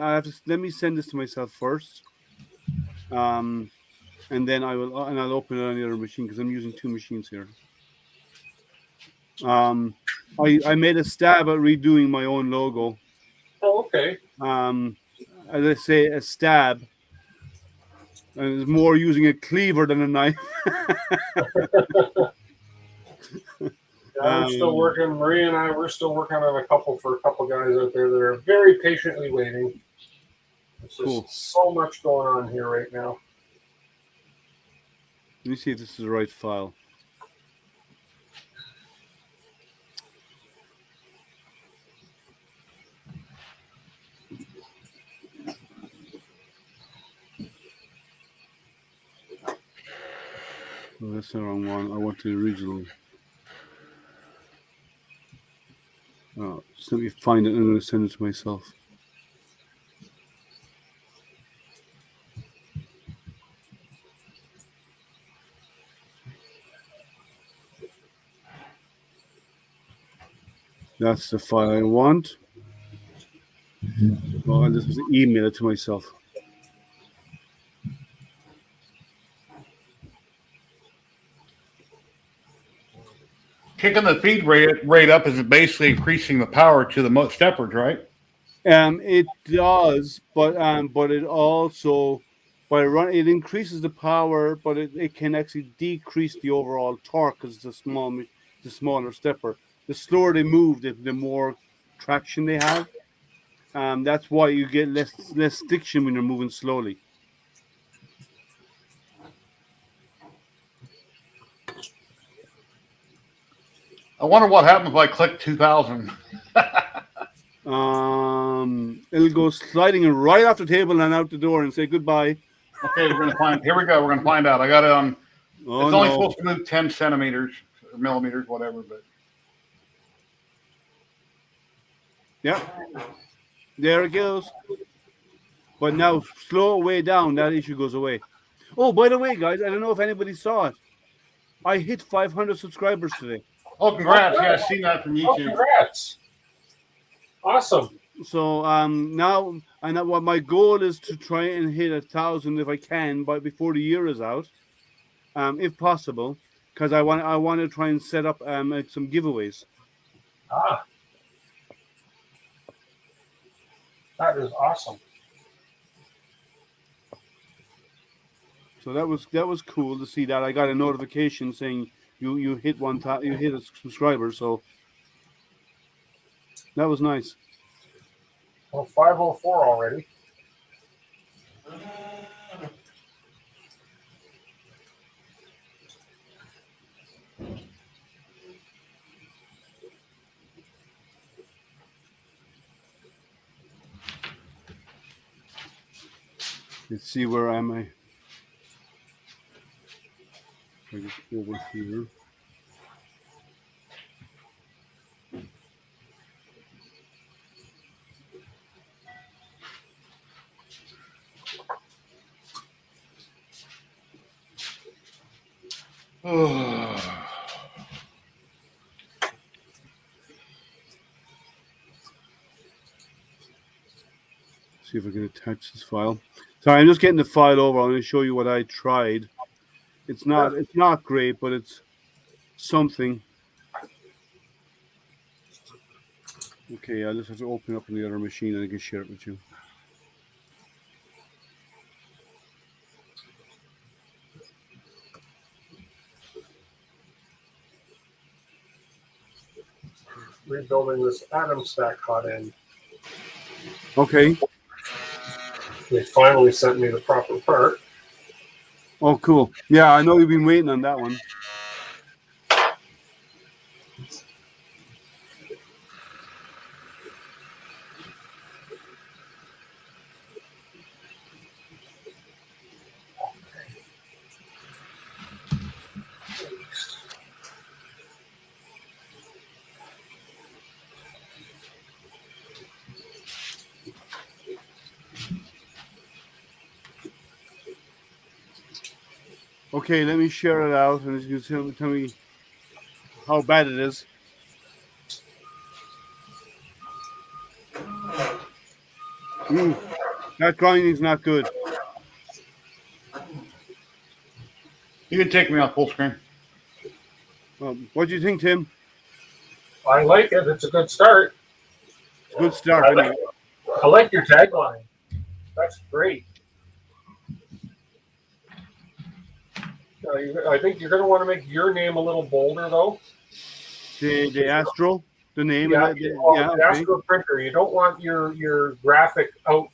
S1: this to myself first. And then I'll open it on the other machine because I'm using two machines here. I made a stab at redoing my own logo.
S5: Oh, okay.
S1: As I say, a stab. And it's more using a cleaver than a knife.
S5: Yeah, we're still working. Marie and we're still working on a couple guys out there that are very patiently waiting. There's just so much going on here right now.
S1: Let me see if this is the right file. Oh, that's the wrong one. I want the original. Oh, just let me find it and I'm going to send it to myself. That's the file I want. Well, I'll just email it to myself.
S2: Kicking the feed rate up is basically increasing the power to the steppers, right?
S1: It does, but it also it increases the power, but it can actually decrease the overall torque because it's the smaller stepper. The slower they move, the more traction they have. That's why you get less stiction when you're moving slowly.
S2: I wonder what happens if I click 2000.
S1: It'll go sliding right off the table and out the door and say goodbye.
S2: Okay, we're gonna find. Here we go. We're gonna find out. I got it on.
S1: Oh,
S2: it's only
S1: no.
S2: supposed to move 10 centimeters or millimeters, whatever. But
S1: yeah, there it goes. But now slow it way down. That issue goes away. Oh, by the way, guys, I don't know if anybody saw it. I hit 500 subscribers today.
S2: oh, congrats! Yeah, I've seen that from
S5: Oh,
S2: YouTube.
S5: congrats! Awesome.
S1: So now what my goal is to try and hit 1,000 if I can before the year is out, if possible, because I want to try and set up some giveaways.
S5: Ah, that is awesome.
S1: So that was cool to see that. I got a notification saying you hit you hit a subscriber. So that was nice.
S5: Well, 504 already.
S1: Let's see, where am I? I just over here. See if I can attach this file. So I'm just getting the file over. I'm going to show you what I tried. It's not great, but it's something. Okay, I'll just have to open it up on the other machine and I can share it with you.
S5: Rebuilding this atom stack hot end.
S1: Okay.
S5: They finally sent me the proper part.
S1: Oh, cool. Yeah, I know you've been waiting on that one. Okay, let me share it out and you can tell me how bad it is. That grinding's not good.
S2: You can take me off full screen.
S1: What do you think, Tim?
S5: I like it. It's a good start.
S1: Good start. Anyway.
S5: I like your tagline. That's great. I think you're going to want to make your name a little bolder, though.
S1: The Astro, the name.
S5: Yeah,
S1: of it,
S5: the Astro printer. You don't want your graphic out.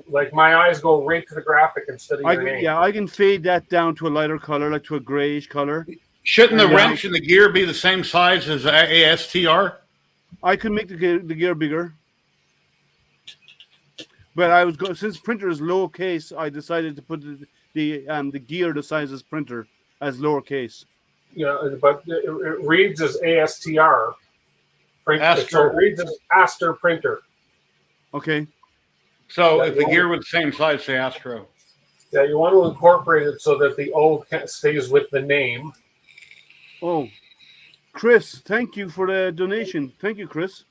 S5: Like my eyes go right to the graphic instead of your name.
S1: Yeah, I can fade that down to a lighter color, like to a grayish color.
S2: Shouldn't the wrench and the gear be the same size as ASTR?
S1: I could make the gear bigger. But since printer is lowercase, I decided to put the gear the size as printer as lowercase.
S5: Yeah, but it reads as ASTR.
S2: Astro.
S5: It reads as Aster printer.
S1: Okay.
S2: So if the gear was the same size, say Astro.
S5: Yeah, you want to incorporate it so that the O stays with the name.
S1: Oh, Chris, thank you for the donation. Thank you, Chris.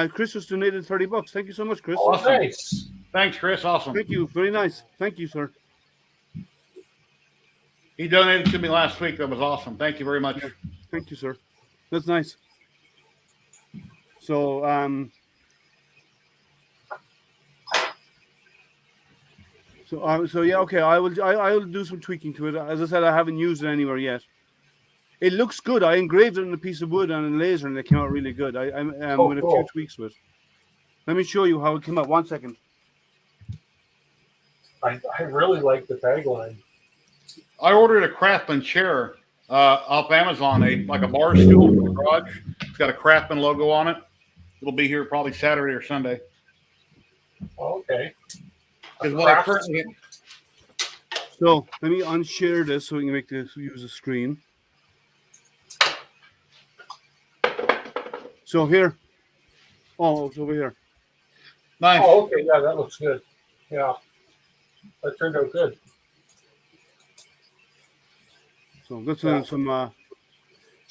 S1: Chris just donated $30. Thank you so much, Chris.
S5: Oh,
S2: Awesome.
S5: nice.
S2: Thanks, Chris. Awesome.
S1: Thank you. Very nice. Thank you, sir.
S2: He donated to me last week. That was awesome. Thank you very much.
S1: Thank you, sir. That's nice. So, so yeah, okay. I will do some tweaking to it. As I said, I haven't used it anywhere yet. It looks good. I engraved it on a piece of wood and a laser, and it came out really good. I'm with a few tweaks with it. Let me show you how it came out. 1 second.
S5: I really like the tagline.
S2: I ordered a Craftsman chair off Amazon, like a bar stool in the garage. It's got a Craftsman logo on it. It'll be here probably Saturday or Sunday.
S5: Okay.
S2: Because what I currently
S1: So let me unshare this so we can make this use the screen. So here. Oh, it's over here.
S2: nice.
S5: Oh, okay. Yeah, that looks good. Yeah. That turned out good.
S1: So that's some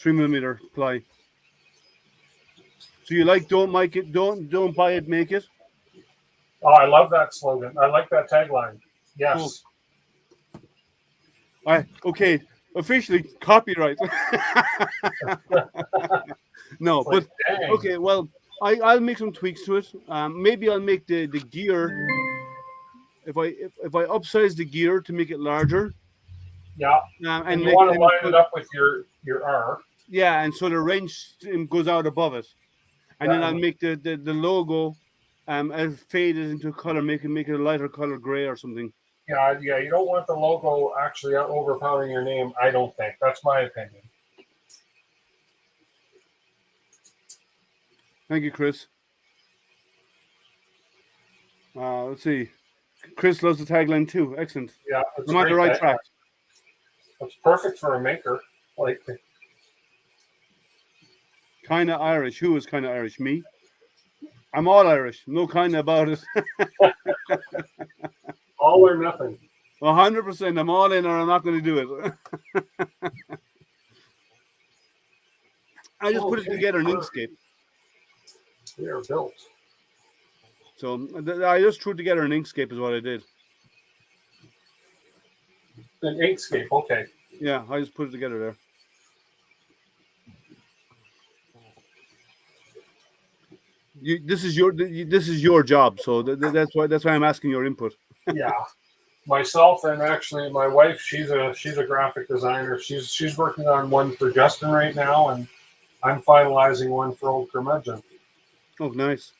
S1: 3mm ply. So you like don't buy it, make it.
S5: Oh, I love that slogan. I like that tagline. Yes.
S1: Cool. Okay, officially copyright. No,
S5: It's like,
S1: but
S5: dang.
S1: okay. Well, I'll make some tweaks to it. Maybe I'll make the gear. If I upsize the gear to make it larger.
S5: Yeah.
S1: And
S5: you want to line it up with your R.
S1: Yeah, and so the range goes out above it, and then I'll make the logo. I'll fade it into color, make it a lighter color gray or something.
S5: Yeah. You don't want the logo actually overpowering your name. I don't think. That's my opinion.
S1: Thank you, Chris. Let's see. Chris loves the tagline too. Excellent.
S5: Yeah.
S1: I'm on the right track.
S5: It's perfect for a maker. Like,
S1: Kind of Irish. Who is kind of Irish? Me? I'm all Irish. No kind of about it.
S5: all or nothing.
S1: 100%. I'm all in or I'm not going to do it. I just put it together in Inkscape.
S5: They are built.
S1: So I just threw it together in Inkscape is what I did.
S5: An Inkscape, okay.
S1: Yeah, I just put it together there. This is your job, so that's why I'm asking your input.
S5: Yeah, myself and actually my wife, she's a graphic designer. She's working on one for Justin right now, and I'm finalizing one for old Curmudgeon.
S1: Oh, nice.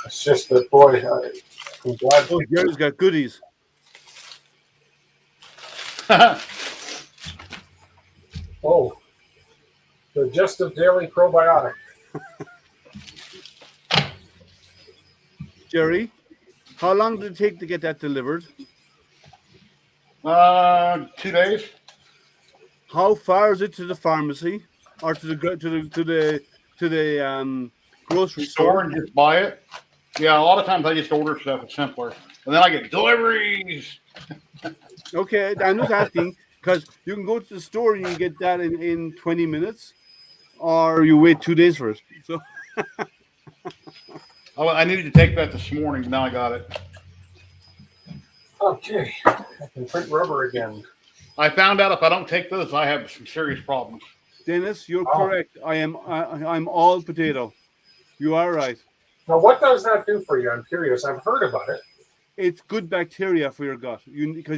S5: It's just that, boy, I'm glad.
S1: Oh, Jerry's got goodies.
S5: Oh, Digestive Daily Probiotic.
S1: Jerry, how long did it take to get that delivered?
S2: 2 days.
S1: How far is it to the pharmacy or to the grocery store
S2: and just buy it? Yeah, a lot of times I just order stuff. It's simpler, and then I get deliveries.
S1: Okay, I'm just asking because you can go to the store and you get that in 20 minutes, or you wait 2 days for it. So
S2: I needed to take that this morning. Now I got it.
S5: Okay, I can print rubber again.
S2: I found out if I don't take those, I have some serious problems.
S1: Dennis, you're correct. I'm all potato. You are right.
S5: Now, what does that do for you? I'm curious. I've heard about it.
S1: It's good bacteria for your gut. Because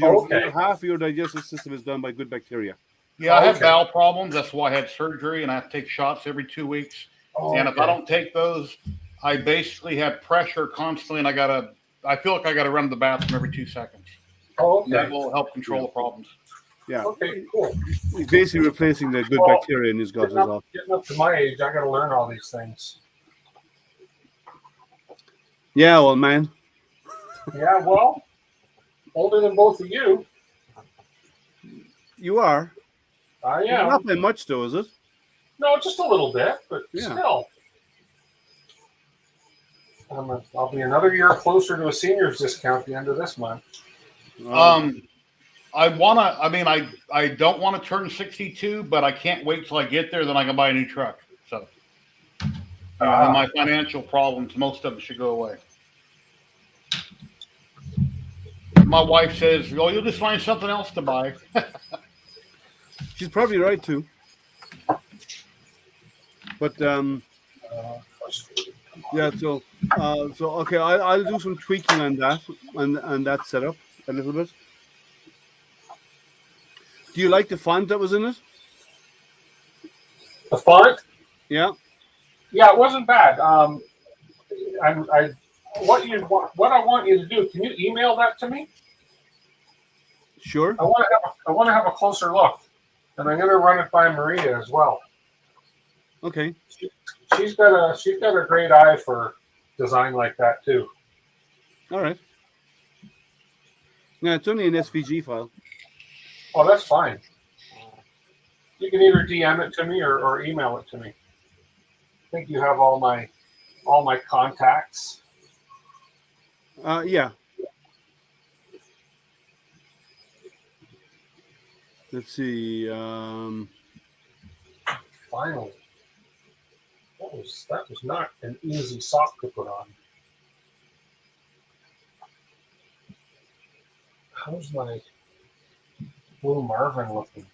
S1: half of your digestive system is done by good bacteria.
S2: Yeah, I have bowel problems. That's why I had surgery, and I have to take shots every 2 weeks. And if I don't take those, I basically have pressure constantly, and I feel like I got to run to the bathroom every 2 seconds.
S5: Oh, okay.
S2: That will help control the problems.
S1: Yeah.
S5: Okay, cool.
S1: He's basically replacing the good bacteria in his gut as well.
S5: Getting up to my age, I got to learn all these things.
S1: Yeah, old man.
S5: Yeah, well, older than both of you.
S1: You are.
S5: I am.
S1: Not by much, though, is it?
S5: No, just a little bit, but
S1: Yeah.
S5: still. I'll be another year closer to a senior's discount at the end of this month.
S2: I wanna. I mean, I don't want to turn 62, but I can't wait till I get there. Then I can buy a new truck. So, and my financial problems, most of them should go away. My wife says, "Oh, you'll just find something else to buy."
S1: She's probably right too. But yeah, so okay, I'll do some tweaking on that and that setup a little bit. Do you like the font that was in it?
S5: The font?
S1: Yeah.
S5: Yeah, it wasn't bad. What I want you to do? Can you email that to me?
S1: Sure.
S5: I want to have a closer look, and I'm going to run it by Maria as well.
S1: Okay.
S5: She's got a great eye for design like that too.
S1: All right. Yeah, it's only an SVG file.
S5: Oh, that's fine. You can either DM it to me or email it to me. I think you have all my contacts.
S1: Yeah. Let's see.
S5: Finally, that was not an easy sock to put on. How's my Blue Marvin looking?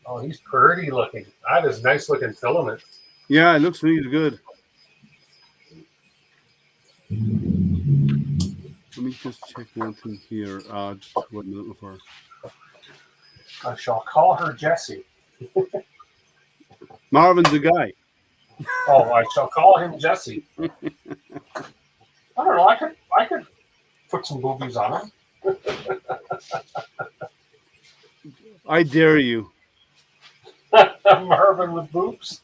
S5: Oh, he's pretty looking. That is nice looking filament.
S1: Yeah, it looks really good. Let me just check one thing here. Just what I'm looking for.
S5: I shall call her Jessie.
S1: Marvin's a guy.
S5: Oh, I shall call him Jesse. I don't know. I could put some boobies on him.
S1: I dare you.
S5: Marvin with boobs.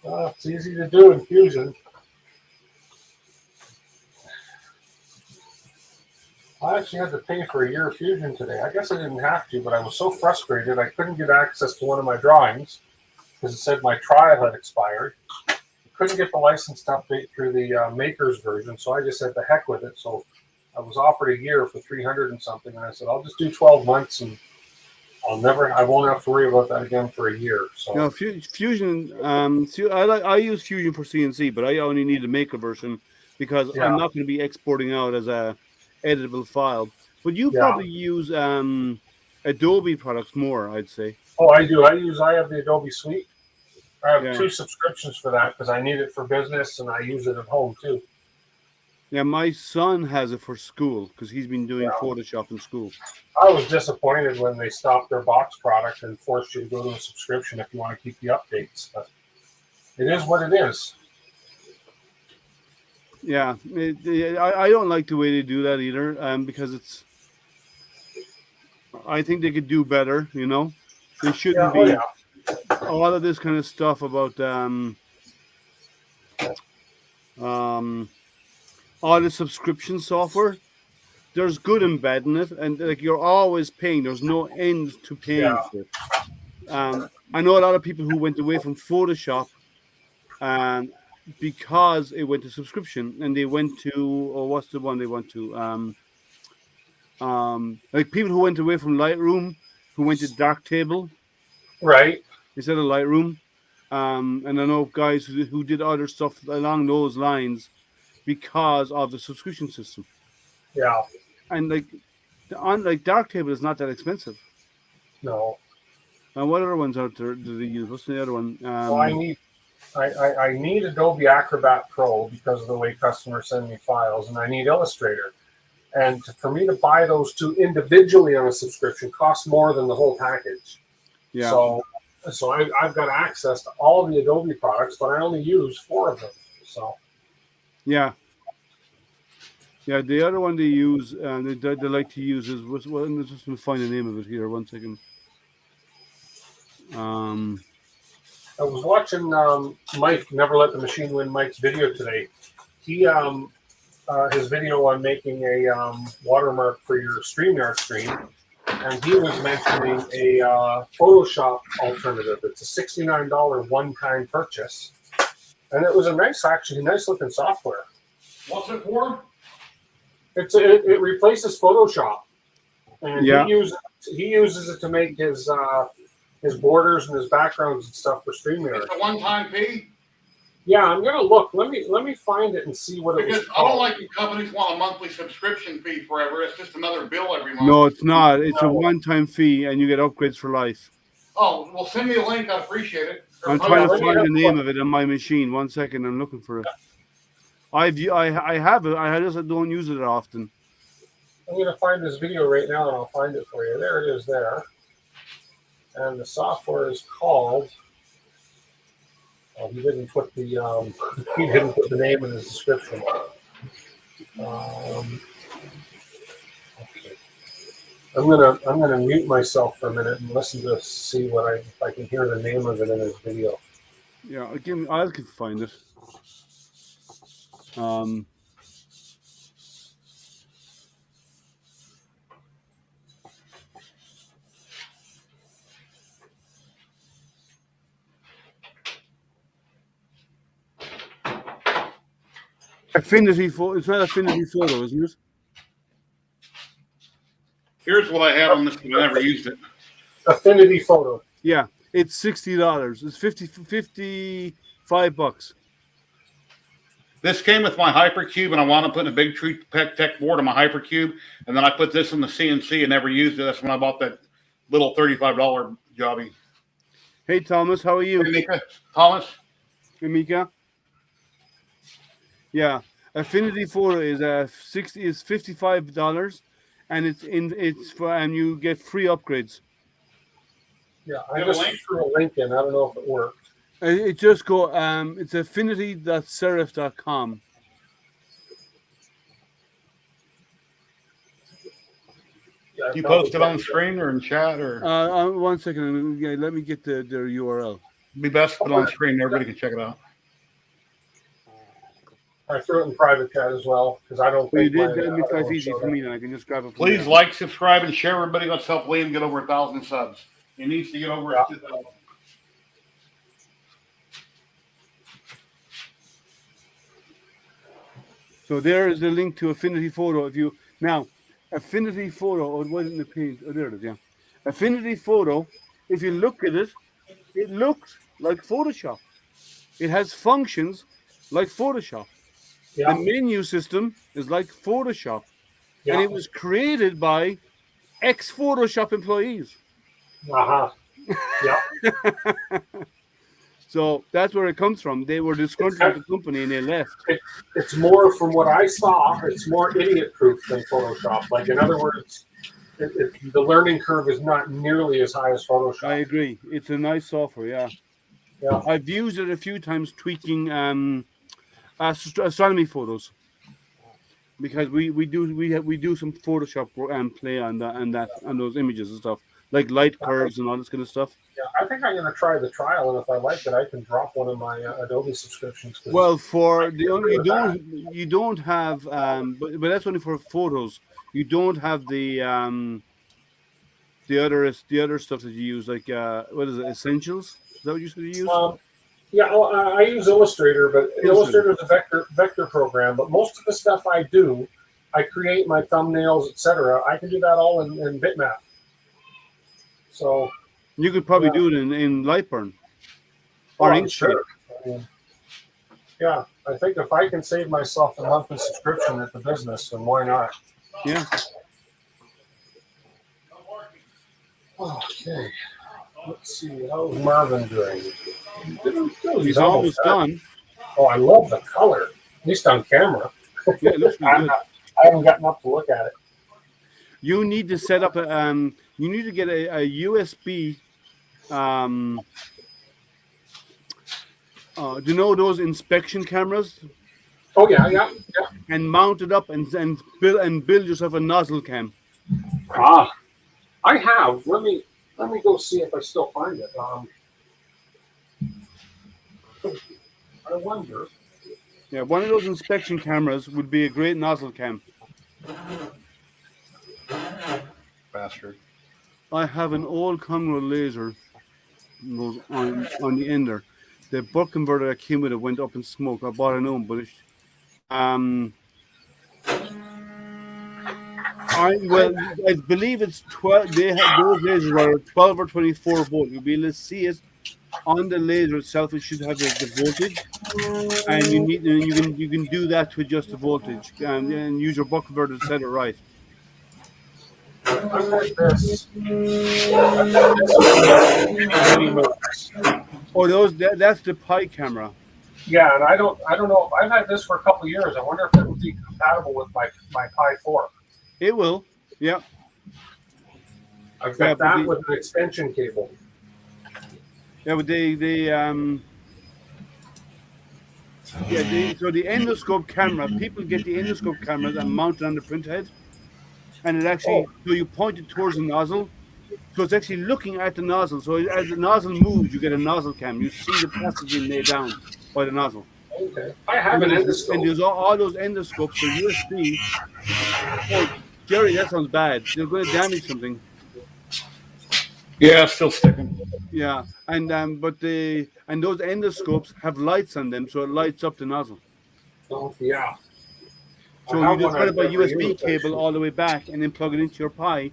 S5: It's easy to do in Fusion. I actually had to pay for a year of Fusion today. I guess I didn't have to, but I was so frustrated I couldn't get access to one of my drawings because it said my trial had expired. I couldn't get the license to update through the Maker's version, so I just said the heck with it. So I was offered a year for 300 and something, and I said I'll just do 12 months, and I won't have to worry about that again for a year. So
S1: no, Fusion. I use Fusion for CNC, but I only need the Maker version because I'm not going to be exporting out as a editable file. But you probably use Adobe products more, I'd say.
S5: Oh, I do. I have the Adobe Suite. I have 2 subscriptions for that because I need it for business and I use it at home too.
S1: Yeah, my son has it for school because he's been doing Photoshop in school.
S5: I was disappointed when they stopped their box product and forced you to go to a subscription if you want to keep the updates. But it is what it is.
S1: Yeah, I don't like the way they do that either, because I think they could do better. You know, they shouldn't be a lot of this kind of stuff about all the subscription software. There's good and bad in it, and like you're always paying. There's no end to paying for it. I know a lot of people who went away from Photoshop, because it went to subscription, and they went to, what's the one they went to? Like people who went away from Lightroom, who went to Darktable,
S5: right?
S1: Instead of Lightroom, and I know guys who did other stuff along those lines because of the subscription system.
S5: Yeah,
S1: and like Darktable is not that expensive.
S5: No.
S1: And what other ones out there do they use? What's the other one?
S5: Well, I need Adobe Acrobat Pro because of the way customers send me files, and I need Illustrator. And for me to buy those 2 individually on a subscription costs more than the whole package.
S1: Yeah.
S5: So I've got access to all of the Adobe products, but I only use 4 of them. So.
S1: Yeah. Yeah, the other one they use, they like to use is, well, I'm just going to find the name of it here. 1 second.
S5: I was watching Mike, Never Let the Machine Win Mike's video today. He his video on making a watermark for your StreamYard stream, and he was mentioning a Photoshop alternative. It's a $69 one-time purchase, and it was a nice looking software.
S2: What's it for?
S5: It replaces Photoshop, and
S1: Yeah.
S5: he uses it to make his borders and his backgrounds and stuff for StreamYard.
S2: It's a one-time fee.
S5: Yeah, I'm gonna look. Let me find it and see what it was
S2: Because I
S5: called.
S2: don't like when companies want a monthly subscription fee forever. It's just another bill every month.
S1: No, it's not. It's a one-time fee, and you get upgrades for life.
S2: Oh, well, send me a link. I appreciate it.
S1: I'm trying to find the name of it on my machine. 1 second, I'm looking for it. I have it. I just don't use it often.
S5: I'm gonna find this video right now, and I'll find it for you. There it is. There, and the software is called. Oh, he didn't put the he didn't put the name in his description. Okay. I'm gonna mute myself for a minute and listen to see if I can hear the name of it in his video.
S1: Yeah, I can find it. Affinity Photo. It's not Affinity Photo, isn't it?
S2: Here's what I have on this, but I never used it.
S5: Affinity Photo.
S1: Yeah, it's $60. It's $55.
S2: This came with my Hypercube, and I want to put in a big tree tech board on my Hypercube, and then I put this in the CNC and never used it. That's when I bought that little $35 jobby.
S1: Hey Thomas, how are you?
S2: Hey, Mika. Thomas.
S1: Hey Mika. Yeah, Affinity Photo is $55, and and you get free upgrades.
S5: Yeah, I just threw a link in. I don't know if it worked.
S1: It just go. It's affinity.serif.com.
S5: Yeah,
S2: You post it on the screen or in chat or?
S1: 1 second. Yeah, let me get their URL.
S2: It'd be best to put it on the screen. Everybody can check it out.
S5: I threw it in private chat as well because I don't.
S1: Well, you
S5: think
S1: did. That makes
S5: I
S1: life
S5: don't
S1: easy
S5: show
S1: for
S5: that.
S1: me. Then I can just grab it.
S2: Please like, subscribe, and share. Everybody, let's help Liam get over 1,000 subs. He needs to get over 2,000.
S1: So there is the link to Affinity Photo. Affinity Photo, or it wasn't the page. Oh, there it is. Yeah, Affinity Photo. If you look at it, it looks like Photoshop. It has functions like Photoshop.
S5: Yeah.
S1: The menu system is like Photoshop,
S5: Yeah.
S1: and it was created by ex-Photoshop employees.
S5: Uh-huh. Yeah.
S1: So that's where it comes from. They were disgruntled with the company and they left.
S5: It's more, from what I saw, it's more idiot-proof than Photoshop. Like, in other words, the learning curve is not nearly as high as Photoshop.
S1: I agree. It's a nice software, yeah.
S5: Yeah.
S1: I've used it a few times tweaking astronomy photos because we do some Photoshop play on those images and stuff, like light curves and all this kind of stuff.
S5: Yeah, I think I'm going to try the trial, and if I like it, I can drop one of my Adobe subscriptions.
S1: Well, for the only you don't have but that's only for photos. You don't have the other stuff that you use, like what is it, Essentials? Is that what you said you use?
S5: Yeah, I use Illustrator, but Illustrator is a vector program. But most of the stuff I do, I create my thumbnails, etc. I can do that all in Bitmap. So
S1: you could probably do it in Lightburn or Inkscape.
S5: Sure. I mean, yeah, I think if I can save myself a monthly subscription at the business, then why not?
S1: Yeah.
S5: Okay. Let's see. How's Marvin doing?
S1: He's almost done.
S5: Oh, I love the color. At least on camera.
S1: Yeah, it looks really good.
S5: I haven't gotten up to look at it.
S1: You need to set up you need to get a USB. Do you know those inspection cameras?
S5: Oh yeah.
S1: And mount it up and build yourself a nozzle cam.
S5: Ah, I have. Let me go see if I still find it. I wonder.
S1: Yeah, one of those inspection cameras would be a great nozzle cam.
S2: Bastard.
S1: I have an old Conroe laser on the ender. The buck converter that came with it went up in smoke. I bought a new one, but I believe it's 12. Those lasers are 12 or 24 volt. You'll be able to see it on the laser itself. It should have the voltage, and you can do that to adjust the voltage and use your buck converter to set it right.
S5: I've had this. I've had this for many months.
S1: Oh, that's the Pi camera.
S5: Yeah, and I don't know if I've had this for a couple of years. I wonder if it would be compatible with my Pi 4.
S1: It will. Yeah.
S5: I've got
S1: Yeah,
S5: that with an extension cable.
S1: Yeah, but so the endoscope camera, people get the endoscope cameras and mount it on the print head, and it actually so you point it towards the nozzle, so it's actually looking at the nozzle. So as the nozzle moves, you get a nozzle cam. You see the plastic being laid down by the nozzle.
S5: Okay, I have an endoscope.
S1: And there's all those endoscopes are USB. Oh, Jerry, that sounds bad. They're going to damage something.
S2: Yeah, still sticking.
S1: Yeah, and those endoscopes have lights on them, so it lights up the nozzle.
S5: Oh yeah.
S1: So you just put it by USB cable all the way back, and then plug it into your Pi,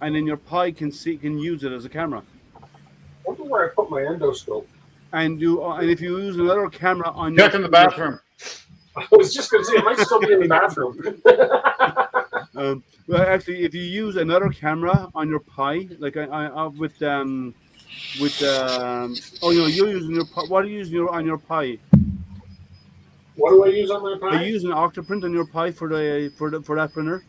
S1: and then your Pi can use it as a camera.
S5: I wonder where I put my endoscope.
S1: And if you use another camera on
S2: check in the bathroom.
S5: I was just going to say it might still be in the bathroom.
S1: Well, actually, if you use another camera on your Pi, like you're using your Pi. What are you using on your Pi?
S5: What do I use on my Pi?
S1: Are you using Octoprint on your Pi for that printer?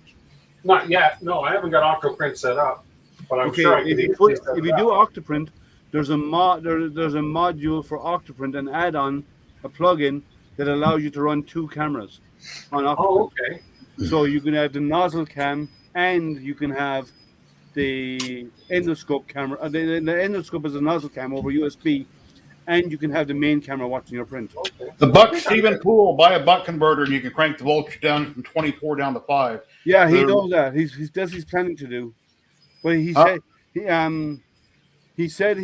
S5: Not yet. No, I haven't got Octoprint set up. But I'm sure I can
S1: if you do Octoprint, there's a module for Octoprint, an add-on, a plugin that allows you to run two cameras on Octoprint.
S5: Oh, okay.
S1: So you can have the nozzle cam, and you can have the endoscope camera. The endoscope is a nozzle cam over USB, and you can have the main camera watching your print.
S5: Okay.
S2: The Buck Stephen Poole, buy a buck converter, and you can crank the voltage down from 24 down to 5.
S1: Yeah, he knows that. He's planning to do. But he said he's he says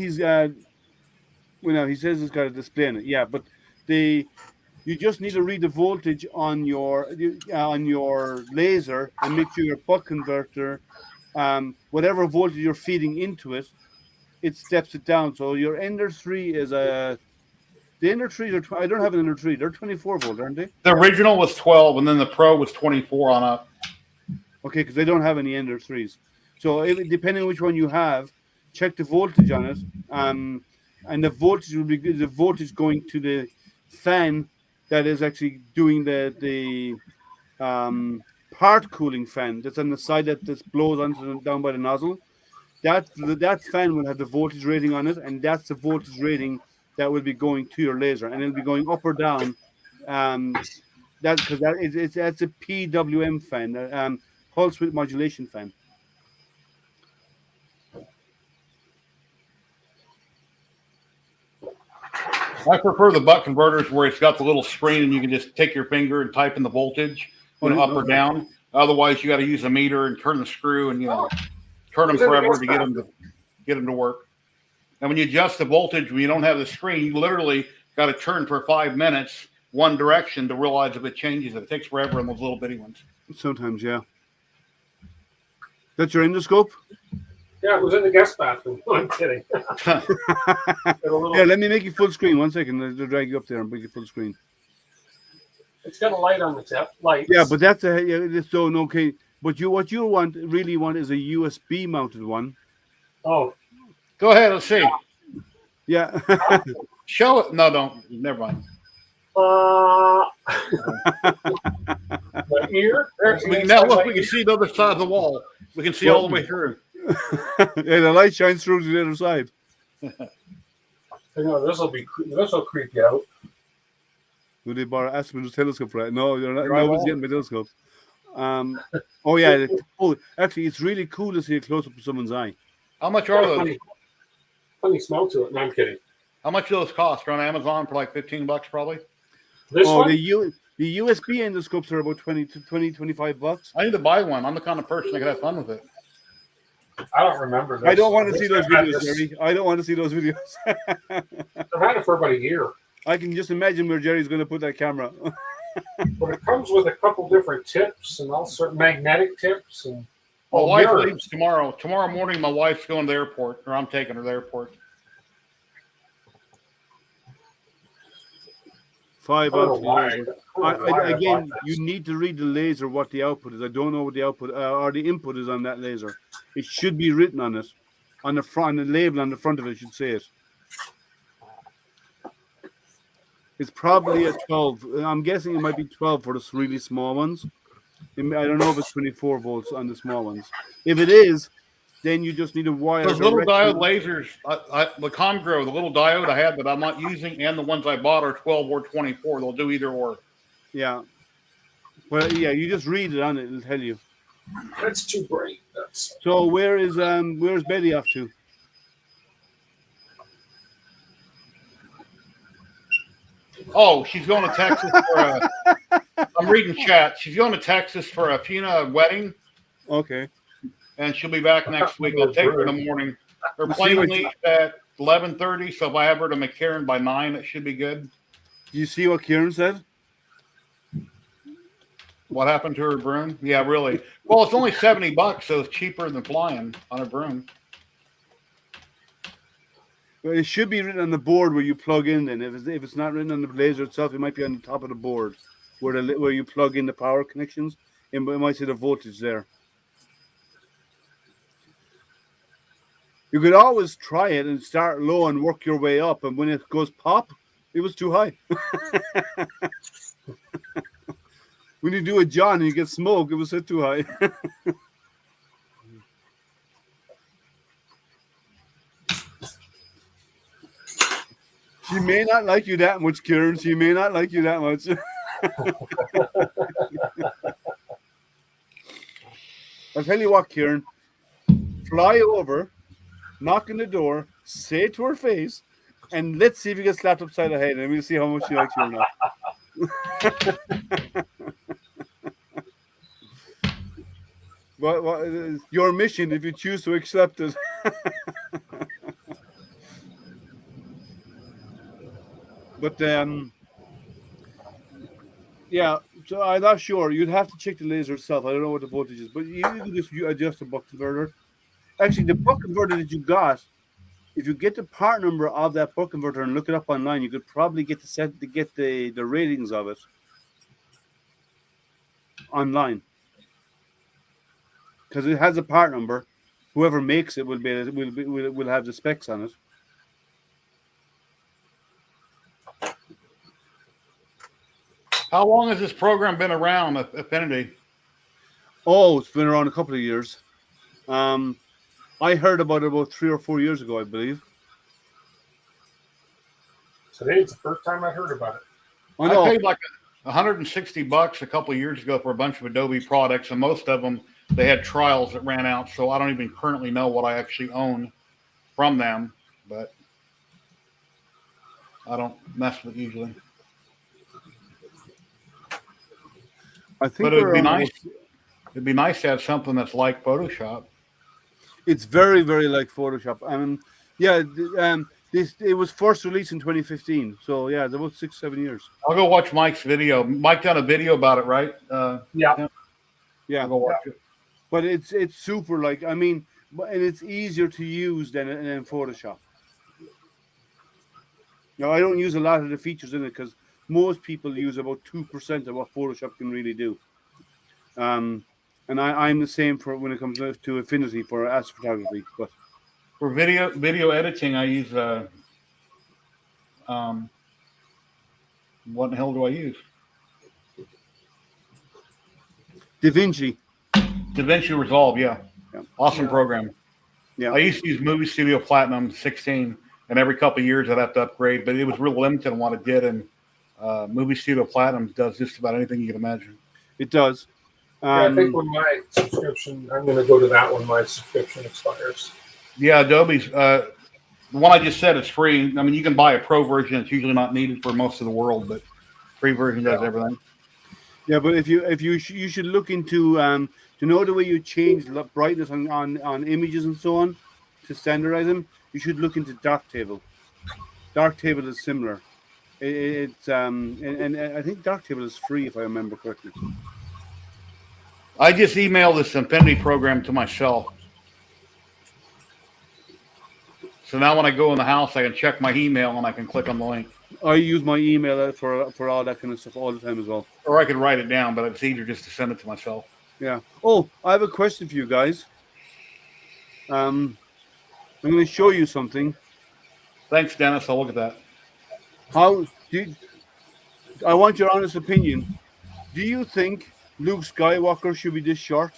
S1: he's got a display in it. Yeah, but you just need to read the voltage on your laser and make sure your buck converter, whatever voltage you're feeding into it, it steps it down. So your Ender 3 is the Ender 3s are I don't have an Ender 3. They're 24 volt, aren't they?
S2: The original was 12, and then the Pro was 24 on up.
S1: Okay, because they don't have any Ender 3s. So depending on which one you have, check the voltage on it, and the voltage will be the voltage going to the fan that is actually doing the part cooling fan that's on the side that blows down by the nozzle. That fan will have the voltage rating on it, and that's the voltage rating that will be going to your laser, and it'll be going up or down. That's a PWM fan, pulse width modulation fan.
S2: I prefer the buck converters where it's got the little screen and you can just take your finger and type in the voltage, up or down. Otherwise, you got to use a meter and turn the screw and turn them forever to get them to work. And when you adjust the voltage, when you don't have the screen, you literally got to turn for 5 minutes one direction to realize if it changes. It takes forever in those little bitty ones.
S1: Sometimes, yeah. That's your endoscope?
S5: Yeah, it was in the guest bathroom. No, I'm kidding.
S1: Yeah, let me make you full screen. 1 second. I'll drag you up there and make you full screen.
S5: It's got a light on the tip. Lights.
S1: Yeah, but that's so okay. But what you really want is a USB mounted one.
S5: Oh,
S2: go ahead. Let's see.
S1: Yeah.
S2: Show it. No, don't. Never mind.
S5: My ear.
S2: Now look, we can see the other side of the wall. We can see all the way through.
S1: Yeah, the light shines through to the other side.
S5: This will creep you out.
S1: Would they borrow Aspen's telescope for that? No, you're not. Nobody's getting my telescope. Oh yeah. Actually, it's really cool to see a close up of someone's eye.
S2: How much are those?
S5: Funny smell to it. No, I'm kidding.
S2: How much do those cost? They're on Amazon for like $15 probably.
S5: This one?
S1: The USB endoscopes are about $25.
S2: I need to buy one. I'm the kind of person that can have fun with it.
S5: I don't remember this.
S1: I don't want to see those videos, Jerry. I don't want to see those videos.
S5: I've had it for about a year.
S1: I can just imagine where Jerry's going to put that camera.
S5: But it comes with a couple different tips and all sorts of magnetic tips. And
S2: My
S5: Oh,
S2: wife
S5: mirrors.
S2: leaves tomorrow. Tomorrow morning, my wife's going to the airport, or I'm taking her to the airport.
S1: 5
S5: I don't know
S1: out
S5: why.
S1: again, you need to read the laser what the output is. I don't know what the output or the input is on that laser. It should be written on it, on the front, the label on the front of it should say it. It's probably a 12. I'm guessing it might be 12 for the really small ones. I don't know if it's 24 volts on the small ones. If it is, then you just need a wire.
S2: Those little diode lasers, the Comgrow, the little diode I had that I'm not using, and the ones I bought are 12 or 24. They'll do either or.
S1: Yeah. Well, yeah, you just read it on it. It'll tell you.
S5: That's too bright.
S1: So where's Betty off to?
S2: Oh, she's going to Texas for a. I'm reading chat. She's going to Texas for a Funa wedding.
S1: Okay.
S2: And she'll be back next week. I'll take her in the morning. Her plane leaves at 11:30, so if I have her to McCarran by 9, it should be good.
S1: Do you see what Kieran said?
S2: What happened to her broom? Yeah, really. Well, it's only $70, so it's cheaper than flying on a broom.
S1: Well, it should be written on the board where you plug in. Then, if it's not written on the laser itself, it might be on the top of the board where you plug in the power connections. It might say the voltage there. You could always try it and start low and work your way up. And when it goes pop, it was too high. When you do a John and you get smoke, it was set too high. She may not like you that much, Kieran. She may not like you that much. I'll tell you what, Kieran. Fly over, knock on the door, say it to her face, and let's see if you get slapped upside the head, and we'll see how much she likes you or not. What is your mission if you choose to accept it? But yeah, so I'm not sure. You'd have to check the laser itself. I don't know what the voltage is, but you can just adjust the buck converter. Actually, the buck converter that you got, if you get the part number of that buck converter and look it up online, you could probably get the ratings of it online because it has a part number. Whoever makes it will have the specs on it.
S2: How long has this program been around, Affinity?
S1: Oh, it's been around a couple of years. I heard about it about 3 or 4 years ago, I believe.
S5: Today's the first time I heard about it.
S1: I know.
S2: I paid like $160 a couple of years ago for a bunch of Adobe products, and most of them, they had trials that ran out, so I don't even currently know what I actually own from them, but I don't mess with it usually.
S1: I think
S2: but it would be nice. It'd be nice to have something that's like Photoshop.
S1: It's very, very like Photoshop. Yeah, it was first released in 2015. So yeah, it's about 6-7 years.
S2: I'll go watch Mike's video. Mike done a video about it, right?
S5: Yeah.
S1: I'll
S2: go watch it.
S1: But it's super like and it's easier to use than Photoshop. Now I don't use a lot of the features in it because most people use about 2% of what Photoshop can really do. And I'm the same for when it comes to Affinity for astrophotography. But
S2: for video editing, I use what the hell do I use?
S1: DaVinci
S2: Resolve, yeah. Awesome program.
S1: Yeah,
S2: I used to use Movie Studio Platinum 16, and every couple of years I'd have to upgrade, but it was real limited on what it did. And Movie Studio Platinum does just about anything you can imagine.
S1: It does.
S5: I think when my subscription, I'm going to go to that when my subscription expires.
S2: Yeah, Adobe's the one I just said is free. I mean, you can buy a pro version. It's usually not needed for most of the world, but free version does everything.
S1: Yeah, but if you should look into to know the way you change brightness on images and so on to standardize them, you should look into Darktable. Darktable is similar. It's and I think Darktable is free if I remember correctly.
S2: I just emailed this Affinity program to myself. So now when I go in the house, I can check my email and I can click on the link.
S1: I use my email for all that kind of stuff all the time as well.
S2: Or I could write it down, but it's easier just to send it to myself.
S1: Yeah. Oh, I have a question for you guys. I'm going to show you something.
S2: Thanks, Dennis. I'll look at that.
S1: I want your honest opinion. Do you think Luke Skywalker should be this short?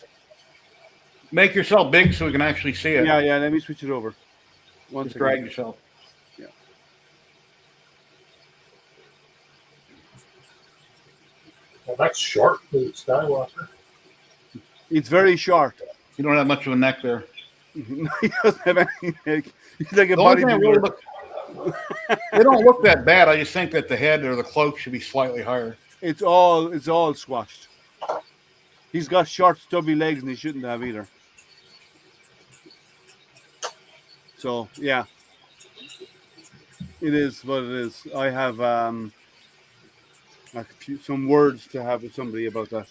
S2: Make yourself big so we can actually see it.
S1: Yeah. Let me switch it over.
S2: Just drag yourself.
S1: Yeah.
S5: Well, that's short, Luke Skywalker.
S1: It's very short.
S2: You don't have much of a neck there.
S1: He doesn't have any neck. He's like a
S2: The only thing
S1: bodybuilder.
S2: they don't look that bad. I just think that the head or the cloak should be slightly higher.
S1: It's all squashed. He's got short, stubby legs, and he shouldn't have either. So yeah, it is what it is. I have some words to have with somebody about that.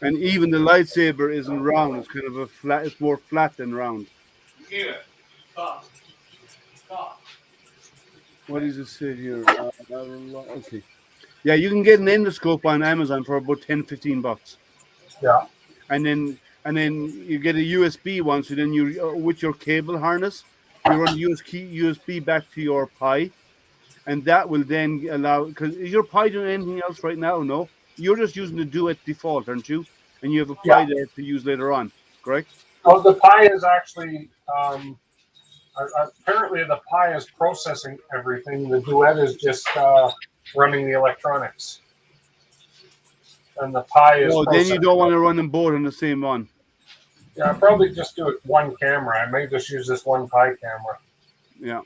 S1: And even the lightsaber isn't round; it's kind of a flat. It's more flat than round.
S3: Stop.
S1: What does it say here? Okay. Yeah, you can get an endoscope on Amazon for about $10-15.
S5: Yeah.
S1: And then you get a USB one. So then you with your cable harness, you run USB back to your Pi, and that will then allow. Because is your Pi doing anything else right now? No, you're just using the Duet default, aren't you? And you have a Pi there to use later on, correct?
S5: Oh, the Pi is actually. Apparently, the Pi is processing everything. The Duet is just running the electronics, and the Pi is.
S1: Oh, then you don't want to run them both on the same one.
S5: Yeah, I'll probably just do it one camera. I may just use this one Pi camera.
S1: Yeah.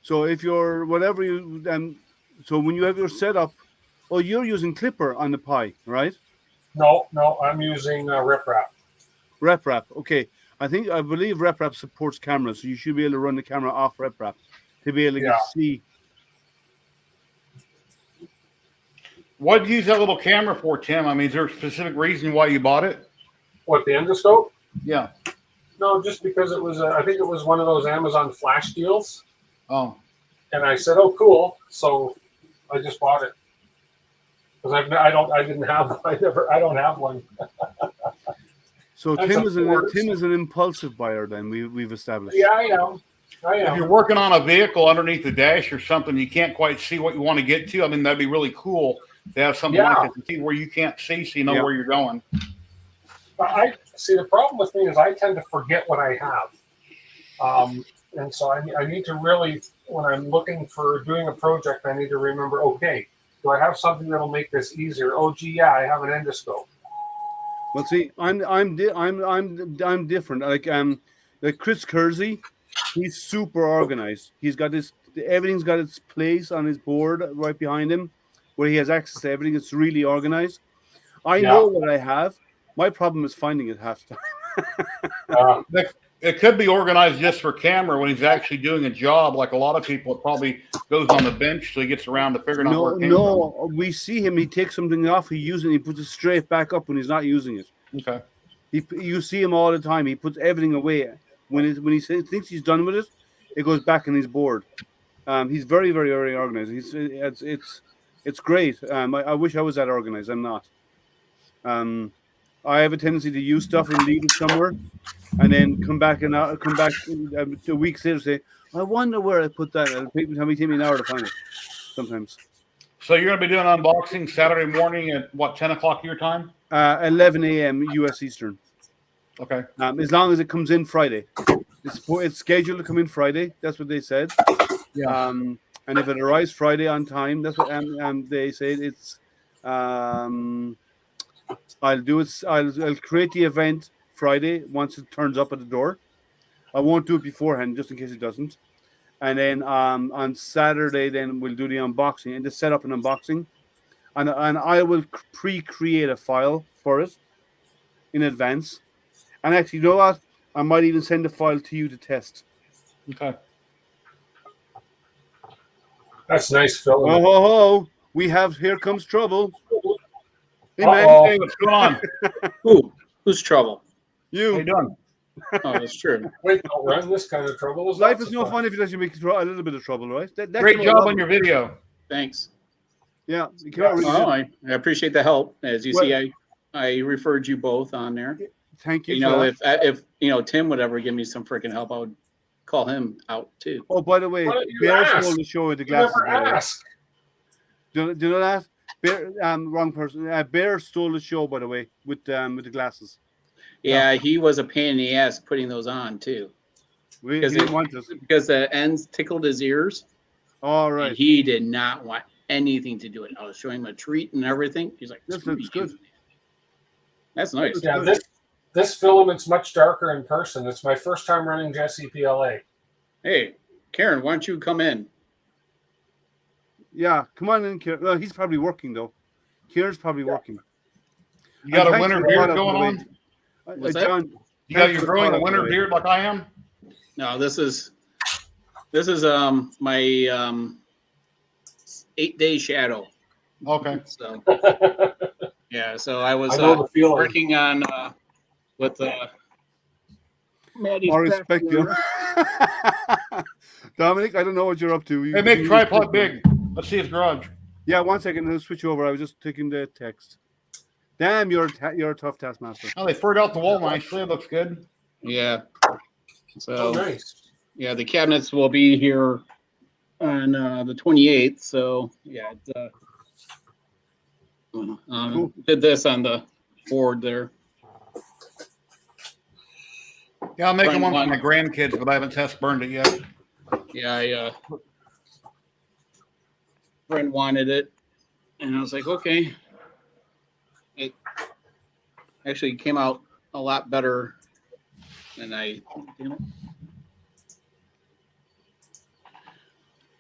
S1: So if you're whatever you so when you have your setup, you're using Clipper on the Pi, right?
S5: No, I'm using RipRap.
S1: RepRap. Okay. I believe RepRap supports cameras, so you should be able to run the camera off RepRap to be able to see.
S2: What did you use that little camera for, Tim? I mean, is there a specific reason why you bought it?
S5: What, the endoscope?
S2: Yeah.
S5: No, just because it was. I think it was one of those Amazon flash deals.
S2: Oh.
S5: And I said, "Oh, cool!" So I just bought it because I don't have one.
S1: So Tim is an impulsive buyer. Then we've established.
S5: Yeah, I am.
S2: If you're working on a vehicle underneath the dash or something, you can't quite see what you want to get to. I mean, that'd be really cool to have something like that to see where you can't see, so you know where you're going.
S5: I see. The problem with me is I tend to forget what I have, and so I need to really, when I'm looking for doing a project, I need to remember. Okay, do I have something that'll make this easier? Oh, gee, yeah, I have an endoscope.
S1: Well, see, I'm different. Like Chris Kersey, he's super organized. He's got everything's got its place on his board right behind him, where he has access to everything. It's really organized. I know what I have. My problem is finding it half the time.
S2: It could be organized just for camera when he's actually doing a job. Like a lot of people, it probably goes on the bench so he gets around to figuring out where it came from.
S1: We see him. He takes something off. He uses it. He puts it straight back up when he's not using it.
S2: Okay.
S1: You see him all the time. He puts everything away. When he thinks he's done with it, it goes back on his board. He's very, very, very organized. It's great. I wish I was that organized. I'm not. I have a tendency to use stuff and leave it somewhere, and then come back 2 weeks later and say, I wonder where I put that. It'll take me an hour to find it sometimes.
S2: So you're going to be doing unboxing Saturday morning at what, 10 o'clock your time?
S1: 11 a.m. U.S. Eastern.
S2: Okay.
S1: As long as it comes in Friday. It's scheduled to come in Friday. That's what they said.
S2: Yeah.
S1: And if it arrives Friday on time, that's what they say. It's. I'll do it. I'll create the event Friday once it turns up at the door. I won't do it beforehand, just in case it doesn't. And then on Saturday, then we'll do the unboxing and just set up an unboxing, and I will pre-create a file for it in advance. And actually, you know what? I might even send a file to you to test.
S2: Okay.
S5: That's nice, Phil.
S1: We have Here Comes Trouble. Hey, man.
S4: Uh-oh.
S2: Hey, what's going on?
S7: Who's trouble?
S2: How you
S1: You.
S2: doing?
S7: Oh, that's true.
S5: Wait, don't run this kind of trouble. Is
S1: Life
S5: lots
S1: is
S5: of
S1: no
S5: fun.
S1: fun if it doesn't make you a little bit of trouble, right? That's
S2: Great
S1: what I
S2: job
S1: love
S2: on your video.
S7: Thanks.
S1: Yeah, you came out really
S7: Oh,
S1: good.
S7: I appreciate the help. As you
S1: Well-
S7: see, I referred you both on there.
S1: Thank you
S7: You
S1: for
S7: know,
S1: that.
S7: if Tim would ever give me some freaking help, I would call him out too.
S1: Oh, by the way,
S5: Why don't you
S1: Bear
S5: ask?
S1: stole the show with the
S5: You
S1: glasses.
S5: never
S1: by the way.
S5: ask.
S1: Do you know that? Bear, wrong person. Bear stole the show, by the way, with the glasses.
S7: Yeah, he was a pain in the ass putting those on too,
S1: He
S7: Because
S1: didn't
S7: it-
S1: want us.
S7: because the ends tickled his ears,
S1: All
S7: and
S1: right.
S7: he did not want anything to do it. I was showing him a treat and everything. He's like,
S1: This
S7: "Screw
S1: looks
S7: you."
S1: good.
S7: That's nice.
S1: Looks
S5: Yeah,
S1: good.
S5: this filament's much darker in person. It's my first time running Jesse PLA.
S7: Hey, Karen, why don't you come in?
S1: Yeah, come on in, Kieran. Well, he's probably working though. Kieran's probably working.
S2: You got
S1: And
S2: a
S1: thanks
S2: winter
S1: for the
S2: beard
S1: call-out,
S2: going
S1: by the
S2: on?
S1: way.
S7: What's that?
S1: John,
S2: You got
S1: thanks
S2: you
S1: for the
S2: growing a
S1: call-out, by the
S2: winter
S1: way.
S2: beard like I am?
S7: No, this is my 8-day shadow.
S2: Okay.
S7: So yeah, so I was
S5: I know the feeling.
S7: working on with Maddie's
S1: I respect you.
S7: craft
S1: Dominic, I don't know what you're up to.
S2: Hey, make tripod big. Let's see his garage.
S1: Yeah, 1 second. I'll switch you over. I was just taking the text. Damn, you're a tough taskmaster.
S2: Oh, they furred out the wall nicely. It looks good.
S7: Yeah. So
S5: Oh, nice.
S7: yeah, the cabinets will be here on the 28th. So yeah,
S1: Cool.
S7: did this on the board there.
S2: Yeah, I'm making
S7: Brent
S2: one for
S7: won.
S2: my grandkids, but I haven't test burned it yet.
S7: Yeah, Brent wanted it, and I was like, okay. It actually came out a lot better than I.
S1: It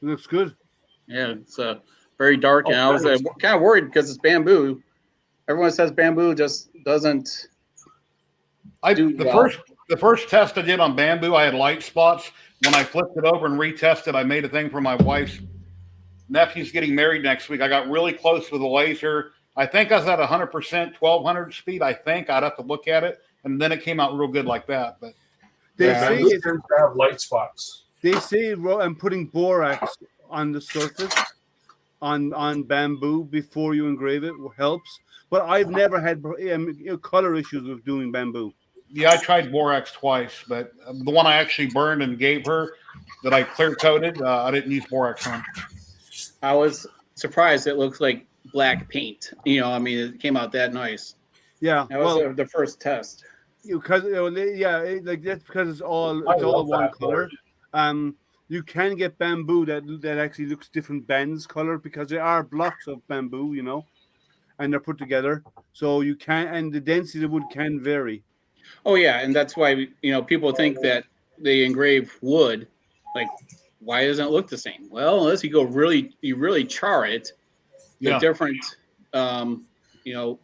S1: looks good.
S7: Yeah, it's very dark, and I was kind of worried because it's bamboo. Everyone says bamboo just doesn't.
S2: The first test I did on bamboo, I had light spots. When I flipped it over and retested, I made a thing for my wife's nephew's getting married next week. I got really close with the laser. I think I was at 100%, 1200 speed. I think I'd have to look at it, and then it came out real good like that. But
S1: They
S5: Yeah,
S1: say
S5: bamboo
S1: it,
S5: tends to have light spots.
S1: they say I'm putting borax on the surface on bamboo before you engrave it helps. But I've never had color issues with doing bamboo.
S2: yeah, I tried borax twice, but the one I actually burned and gave her that I clear coated, I didn't use borax on.
S7: I was surprised. It looks like black paint. I mean, it came out that nice.
S1: Yeah,
S7: That was
S1: well,
S7: the first test.
S1: because like that's because it's all
S5: I
S1: all
S5: love
S1: one
S5: that
S1: color.
S5: board.
S1: You can get bamboo that actually looks different bends color because there are blocks of bamboo, and they're put together. So you can, and the density of the wood can vary.
S7: Oh yeah, and that's why people think that they engrave wood. Like, why doesn't it look the same? Well, unless you really char it, the
S2: Yeah.
S7: different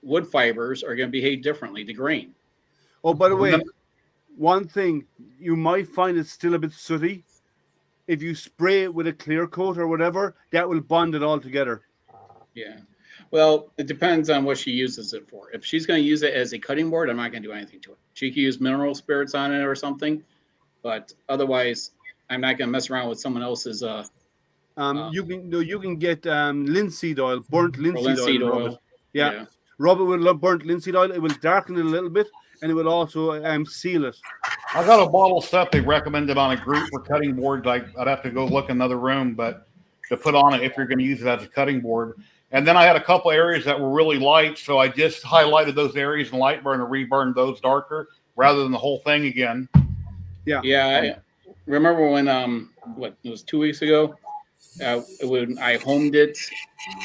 S7: wood fibers are going to behave differently. The grain.
S1: Oh, by the way,
S2: then-
S1: one thing you might find it's still a bit sooty. If you spray it with a clear coat or whatever, that will bond it all together.
S7: Yeah. Well, it depends on what she uses it for. If she's going to use it as a cutting board, I'm not going to do anything to it. She can use mineral spirits on it or something, but otherwise, I'm not going to mess around with someone else's
S1: You can get linseed oil, burnt linseed,
S7: linseed
S1: oil. And rub
S7: oil.
S1: it. Yeah. Rub it with burnt linseed oil. It will darken it a little bit, and it will also seal it.
S2: I got a bottle of stuff they recommended on a group for cutting boards. I'd have to go look in another room, but to put on it if you're going to use it as a cutting board. And then I had a couple areas that were really light, so I just highlighted those areas in light burn and reburned those darker rather than the whole thing again.
S1: Yeah.
S7: Yeah. I remember when it was 2 weeks ago, when I homed it,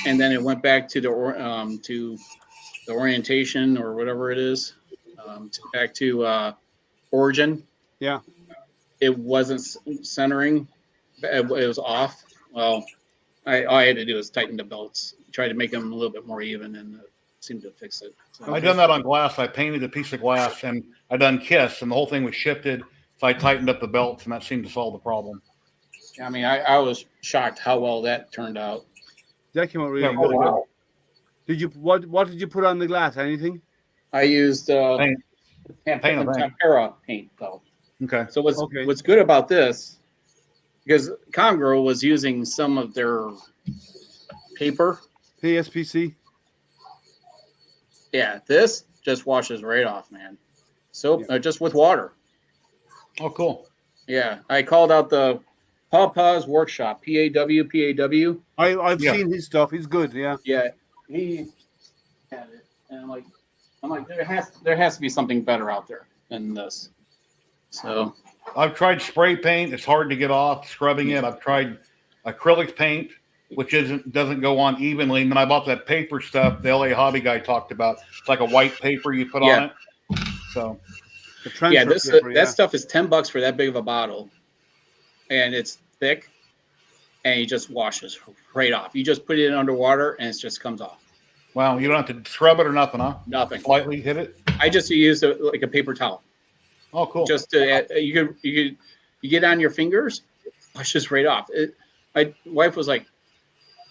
S7: and then it went back to the orientation or whatever it is, back to origin.
S1: Yeah.
S7: It wasn't centering. It was off. Well, all I had to do was tighten the belts, try to make them a little bit more even, and seemed to fix it. So,
S2: I done that on glass. I painted a piece of glass, and I done Kiss, and the whole thing was shifted. So I tightened up the belts, and that seemed to solve the problem.
S7: I mean, I was shocked how well that turned out.
S1: That came out really
S2: Yeah,
S1: good.
S2: really good.
S1: Did you what did you put on the glass? Anything?
S7: I used
S2: Paint. Paint, I think.
S7: tempera paint though.
S2: Okay.
S7: So
S1: Okay.
S7: what's good about this, because Congro was using some of their paper.
S1: PSPC.
S7: Yeah, this just washes right off, man. So
S1: Yeah.
S7: just with water.
S2: Oh, cool.
S7: Yeah, I called out the Pawpaw's Workshop, PAW.
S1: I've
S2: Yeah.
S1: seen his stuff. He's good. Yeah.
S7: Yeah, he had it, and I'm like, there has to be something better out there than this. So
S2: I've tried spray paint. It's hard to get off. Scrubbing it. I've tried acrylic paint, which doesn't go on evenly. And then I bought that paper stuff the LA hobby guy talked about. It's like a white paper you put on it. So
S1: The transfer
S7: yeah, this
S1: paper,
S7: that stuff is $10 for that big of a bottle, and it's thick, and it just washes right off. You just put it in underwater, and it just comes off.
S2: wow, you don't have to scrub it or nothing, huh?
S7: Nothing.
S2: Slightly hit it.
S7: I just used like a paper towel.
S2: Oh, cool.
S7: Just to you get on your fingers, washes right off. My wife was like,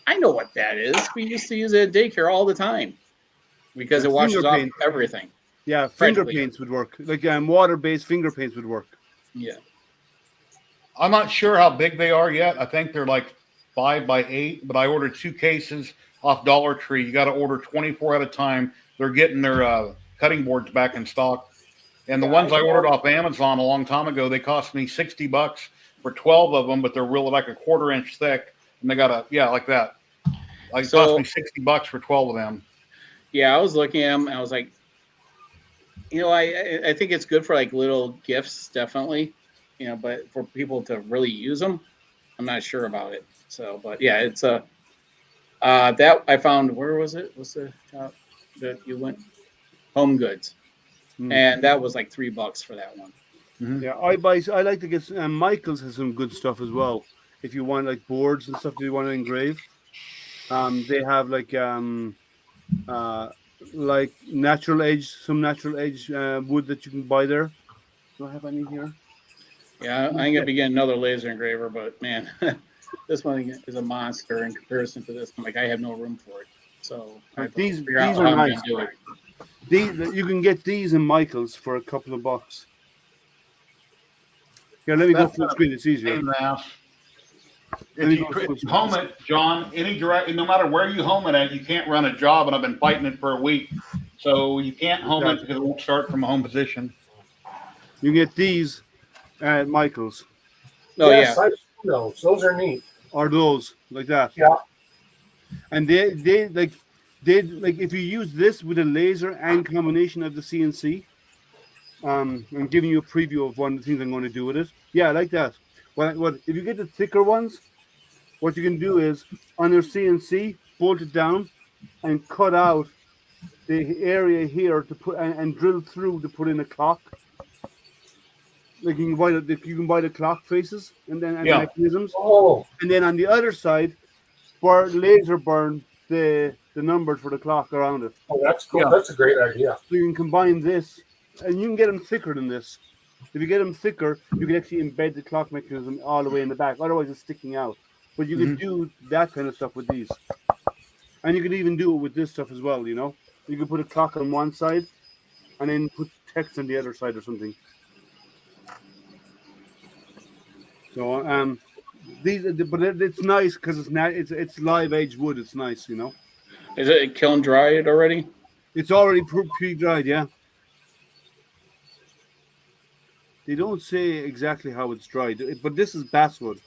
S7: "I know what that is. We used to use it at daycare all the time because
S1: Yeah,
S7: it washes
S1: finger
S7: off
S1: paint.
S7: everything."
S1: Yeah, finger
S7: Practically.
S1: paints would work. Like water-based finger paints would work.
S7: Yeah.
S2: I'm not sure how big they are yet. I think they're like 5 by 8, but I ordered 2 cases off Dollar Tree. You got to order 24 at a time. They're getting their cutting boards back in stock. And the ones I ordered off Amazon a long time ago, they cost me $60 for 12 of them, but they're really like a 1/4 inch thick. And they got like that. Like, it cost me $60 for 12 of them.
S7: Yeah, I was looking at them and I was like, I think it's good for like little gifts, definitely. But for people to really use them, I'm not sure about it. So, but yeah, it's that I found. Where was it? What's the shop that you went? Home Goods, and that was like $3 for that one.
S2: Mm-hmm.
S1: Yeah, I like to get Michael's has some good stuff as well. If you want like boards and stuff that you want to engrave, they have like natural edge wood that you can buy there. Do I have any here?
S7: Yeah, I'm gonna be getting another laser engraver, but man, this one is a monster in comparison to this. I'm like, I have no room for it. So I have to
S1: These
S7: figure out
S1: are
S7: how I'm
S1: nice.
S7: gonna do it.
S1: You can get these in Michael's for a couple of bucks. Yeah, let me go full screen. It's easier.
S2: If you home it, John, no matter where you home it at, you can't run a job, and I've been fighting it for a week. So you can't home it because it won't start from a home position.
S1: You get these at Michael's.
S7: Oh
S5: yes,
S7: yeah,
S5: I've seen those. Those are neat.
S1: Or those like that.
S5: Yeah.
S1: And they like if you use this with a laser and combination of the CNC, I'm giving you a preview of one of the things I'm going to do with it. Yeah, like that. What if you get the thicker ones, what you can do is on your CNC, bolt it down and cut out the area here to put and drill through to put in a clock. Like you can buy the clock faces and mechanisms.
S5: Oh,
S1: And then on the other side, laser burn the numbers for the clock around it.
S5: oh, that's cool.
S2: Yeah.
S5: That's a great idea.
S1: So you can combine this, and you can get them thicker than this. If you get them thicker, you can actually embed the clock mechanism all the way in the back. Otherwise, it's sticking out. But you can do that kind of stuff with these. And you can even do it with this stuff as well, You can put a clock on one side and then put text on the other side or something. So, but it's nice because it's live edge wood. It's nice,
S7: is it kiln dried already?
S1: It's already pre-dried, yeah. They don't say exactly how it's dried, but this is basswood.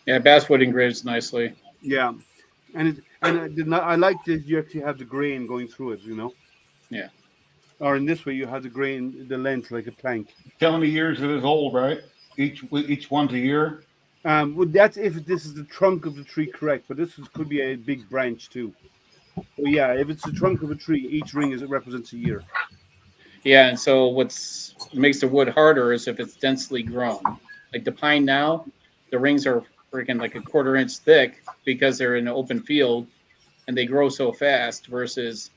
S7: Yeah, basswood engraves nicely.
S1: Yeah, and I like that you actually have the grain going through it,
S7: Yeah.
S1: Or in this way, you have the grain, the length like a plank.
S2: How many years it is old, right? Each one's a year.
S1: Well, that's if this is the trunk of the tree, correct? But could be a big branch too. Well, yeah, if it's the trunk of a tree, each ring represents a year.
S7: Yeah, and so what makes the wood harder is if it's densely grown. Like the pine now, the rings are freaking like a 1/4 inch thick because they're in an open field and they grow so fast versus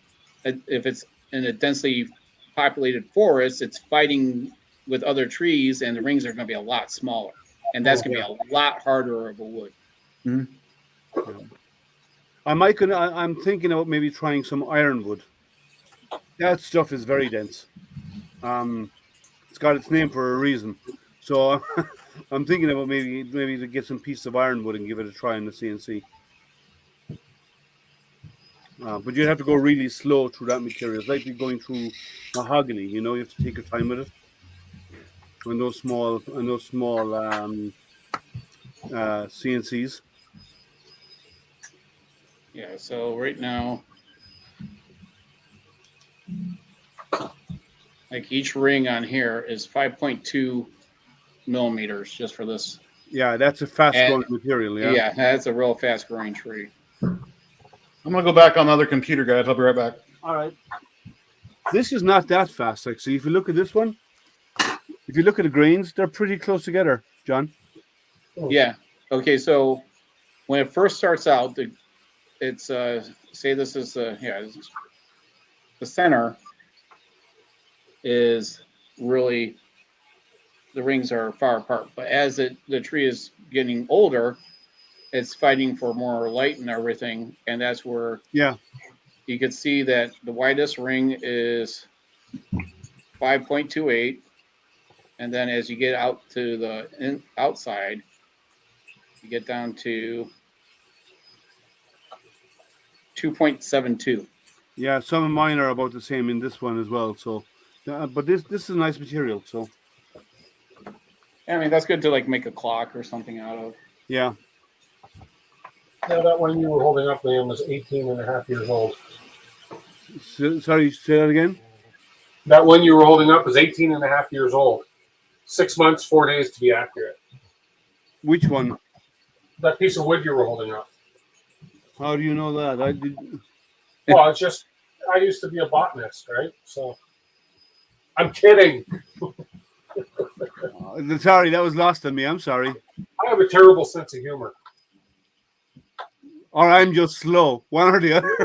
S7: if it's in a densely populated forest, it's fighting with other trees and the rings are going to be a lot smaller. And that's going to be a lot harder of a wood.
S2: Mm-hmm.
S1: I'm thinking about maybe trying some ironwood. That stuff is very dense. It's got its name for a reason. So I'm thinking about maybe to get some pieces of ironwood and give it a try in the CNC. But you'd have to go really slow through that material. It's like you're going through mahogany. You know, you have to take your time with it. On those small CNCs.
S7: Yeah, so right now, like each ring on here is 5.2 millimeters just for this.
S1: Yeah, that's a fast
S7: And
S1: growing material. Yeah.
S7: yeah, that's a real fast growing tree.
S2: I'm gonna go back on the other computer, guys. I'll be right back.
S1: All right. This is not that fast, actually. If you look at this one, if you look at the grains, they're pretty close together, John.
S7: Yeah. Okay, so when it first starts out, it's say this is the center is really, the rings are far apart, but as the tree is getting older, it's fighting for more light and everything, and that's where you can see that the widest ring is 5.28, and then as you get out to the outside, you get down to 2.72.
S1: Yeah, some of mine are about the same in this one as well. So, but this is a nice material. So,
S7: I mean, that's good to like make a clock or something out of.
S1: yeah.
S5: Yeah, that one you were holding up, Liam, was 18 and a half years old.
S1: Sorry, say that again?
S5: That one you were holding up was 18 and a half years old. 6 months, 4 days to be accurate.
S1: Which one?
S5: That piece of wood you were holding up.
S1: How do you know that? I did.
S5: Well, it's just, I used to be a botanist, right? So, I'm kidding.
S1: Sorry, that was lost on me. I'm sorry.
S5: I have a terrible sense of humor.
S1: Or I'm just slow. One or the other.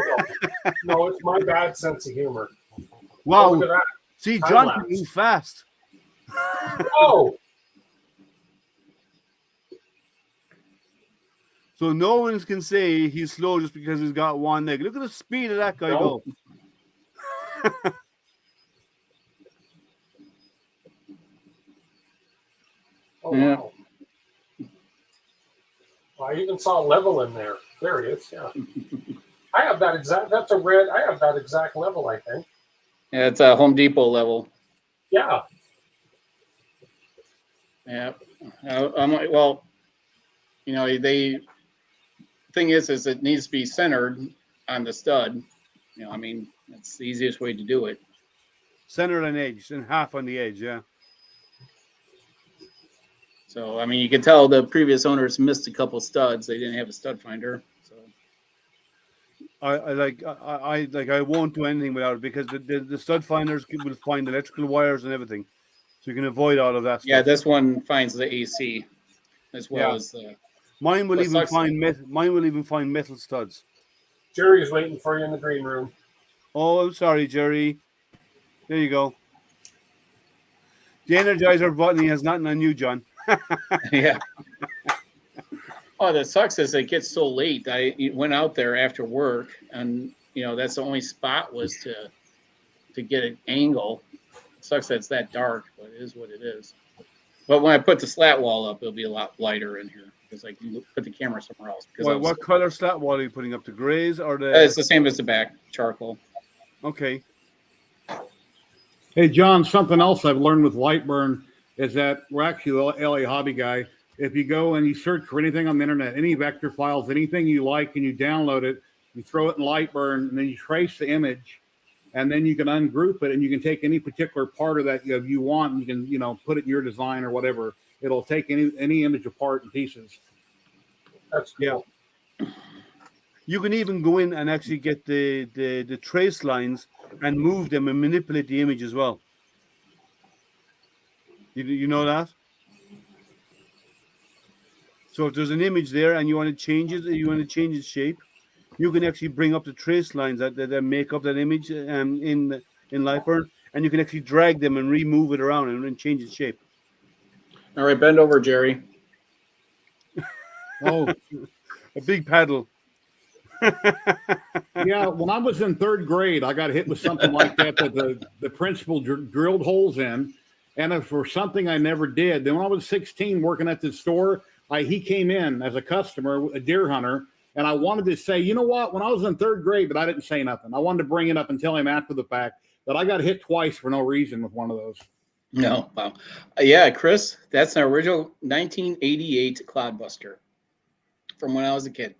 S5: No, it's my bad sense of humor.
S1: Wow.
S5: Oh, look at that.
S1: See,
S5: Time
S1: John
S5: lapse.
S1: can move fast.
S5: Oh,
S1: So no one can say he's slow just because he's got one leg. Look at the speed of that guy
S5: No.
S1: go.
S5: oh
S7: Yeah.
S5: wow. I even saw level in there. There he is. Yeah. I have that exact. That's a red. I have that exact level. I think.
S7: Yeah, it's a Home Depot level.
S5: Yeah.
S7: Yeah. I'm like, well, you know, thing is it needs to be centered on the stud. You know, I mean, that's the easiest way to do it.
S1: Center and edge, and half on the edge, yeah.
S7: So, I mean, you can tell the previous owners missed a couple studs. They didn't have a stud finder. So,
S1: I won't do anything without it because the stud finders will find electrical wires and everything, so you can avoid all of that stuff.
S7: yeah, this one finds the AC as well as the.
S1: Mine will
S7: What
S1: even
S7: sucks-
S1: find metal studs.
S5: Jerry is waiting for you in the green room.
S1: Oh, I'm sorry, Jerry. There you go. The Energizer button has nothing on you, John.
S7: Yeah. Oh, that sucks is it gets so late. I went out there after work, and you know that's the only spot was to get an angle. It sucks that it's that dark, but it is what it is. But when I put the slat wall up, it'll be a lot lighter in here because I can put the camera somewhere else.
S1: What color slat wall are you putting up? The grays or the?
S7: It's the same as the back charcoal.
S1: Okay.
S2: Hey, John, something else I've learned with Lightburn is that we're actually LA hobby guy. If you go and you search for anything on the internet, any vector files, anything you like, and you download it, you throw it in Lightburn, and then you trace the image, and then you can ungroup it, and you can take any particular part of that you want, and you can put it in your design or whatever. It'll take any image apart in pieces.
S5: That's cool.
S1: Yeah. You can even go in and actually get the trace lines and move them and manipulate the image as well. You know that? So if there's an image there and you want to change it, you want to change its shape, you can actually bring up the trace lines that make up that image in Lightburn, and you can actually drag them and remove it around and change its shape.
S7: All right, bend over, Jerry.
S2: Oh,
S1: A big paddle.
S2: Yeah, when I was in third grade, I got hit with something like that the principal drilled holes in, and if for something I never did. Then when I was 16, working at the store, he came in as a customer, a deer hunter, and I wanted to say, you know what? When I was in third grade, but I didn't say nothing. I wanted to bring it up and tell him after the fact that I got hit twice for no reason with one of those.
S7: No, wow. Yeah, Chris, that's an original 1988 Cloudbuster from when I was a kid.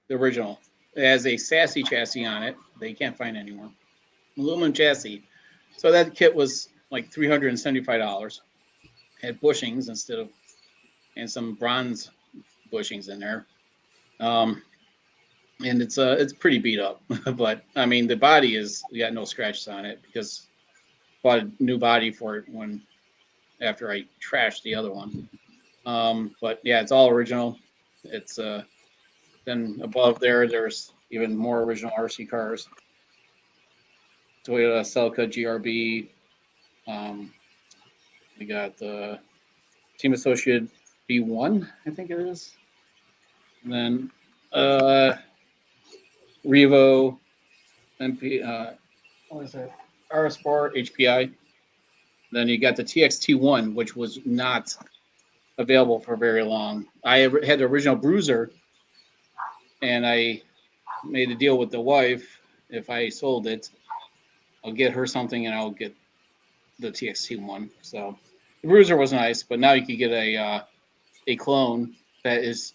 S7: The original. It has a sassy chassis on it that you can't find anymore. Aluminum chassis. So that kit was like $375. Had bushings instead of, and some bronze bushings in there. And it's pretty beat up, but I mean the body is, you got no scratches on it because I bought a new body for it after I trashed the other one. But yeah, it's all original. It's then above there's even more original RC cars. Toyota Celica GRB. We got the Team Associate B1, I think it is. And then Revo, MP, what is that? RS Sport, HPI. Then you got the TXT1, which was not available for very long. I had the original Bruiser, and I made a deal with the wife. If I sold it, I'll get her something, and I'll get the TXT1. So the Bruiser was nice, but now you could get a clone that is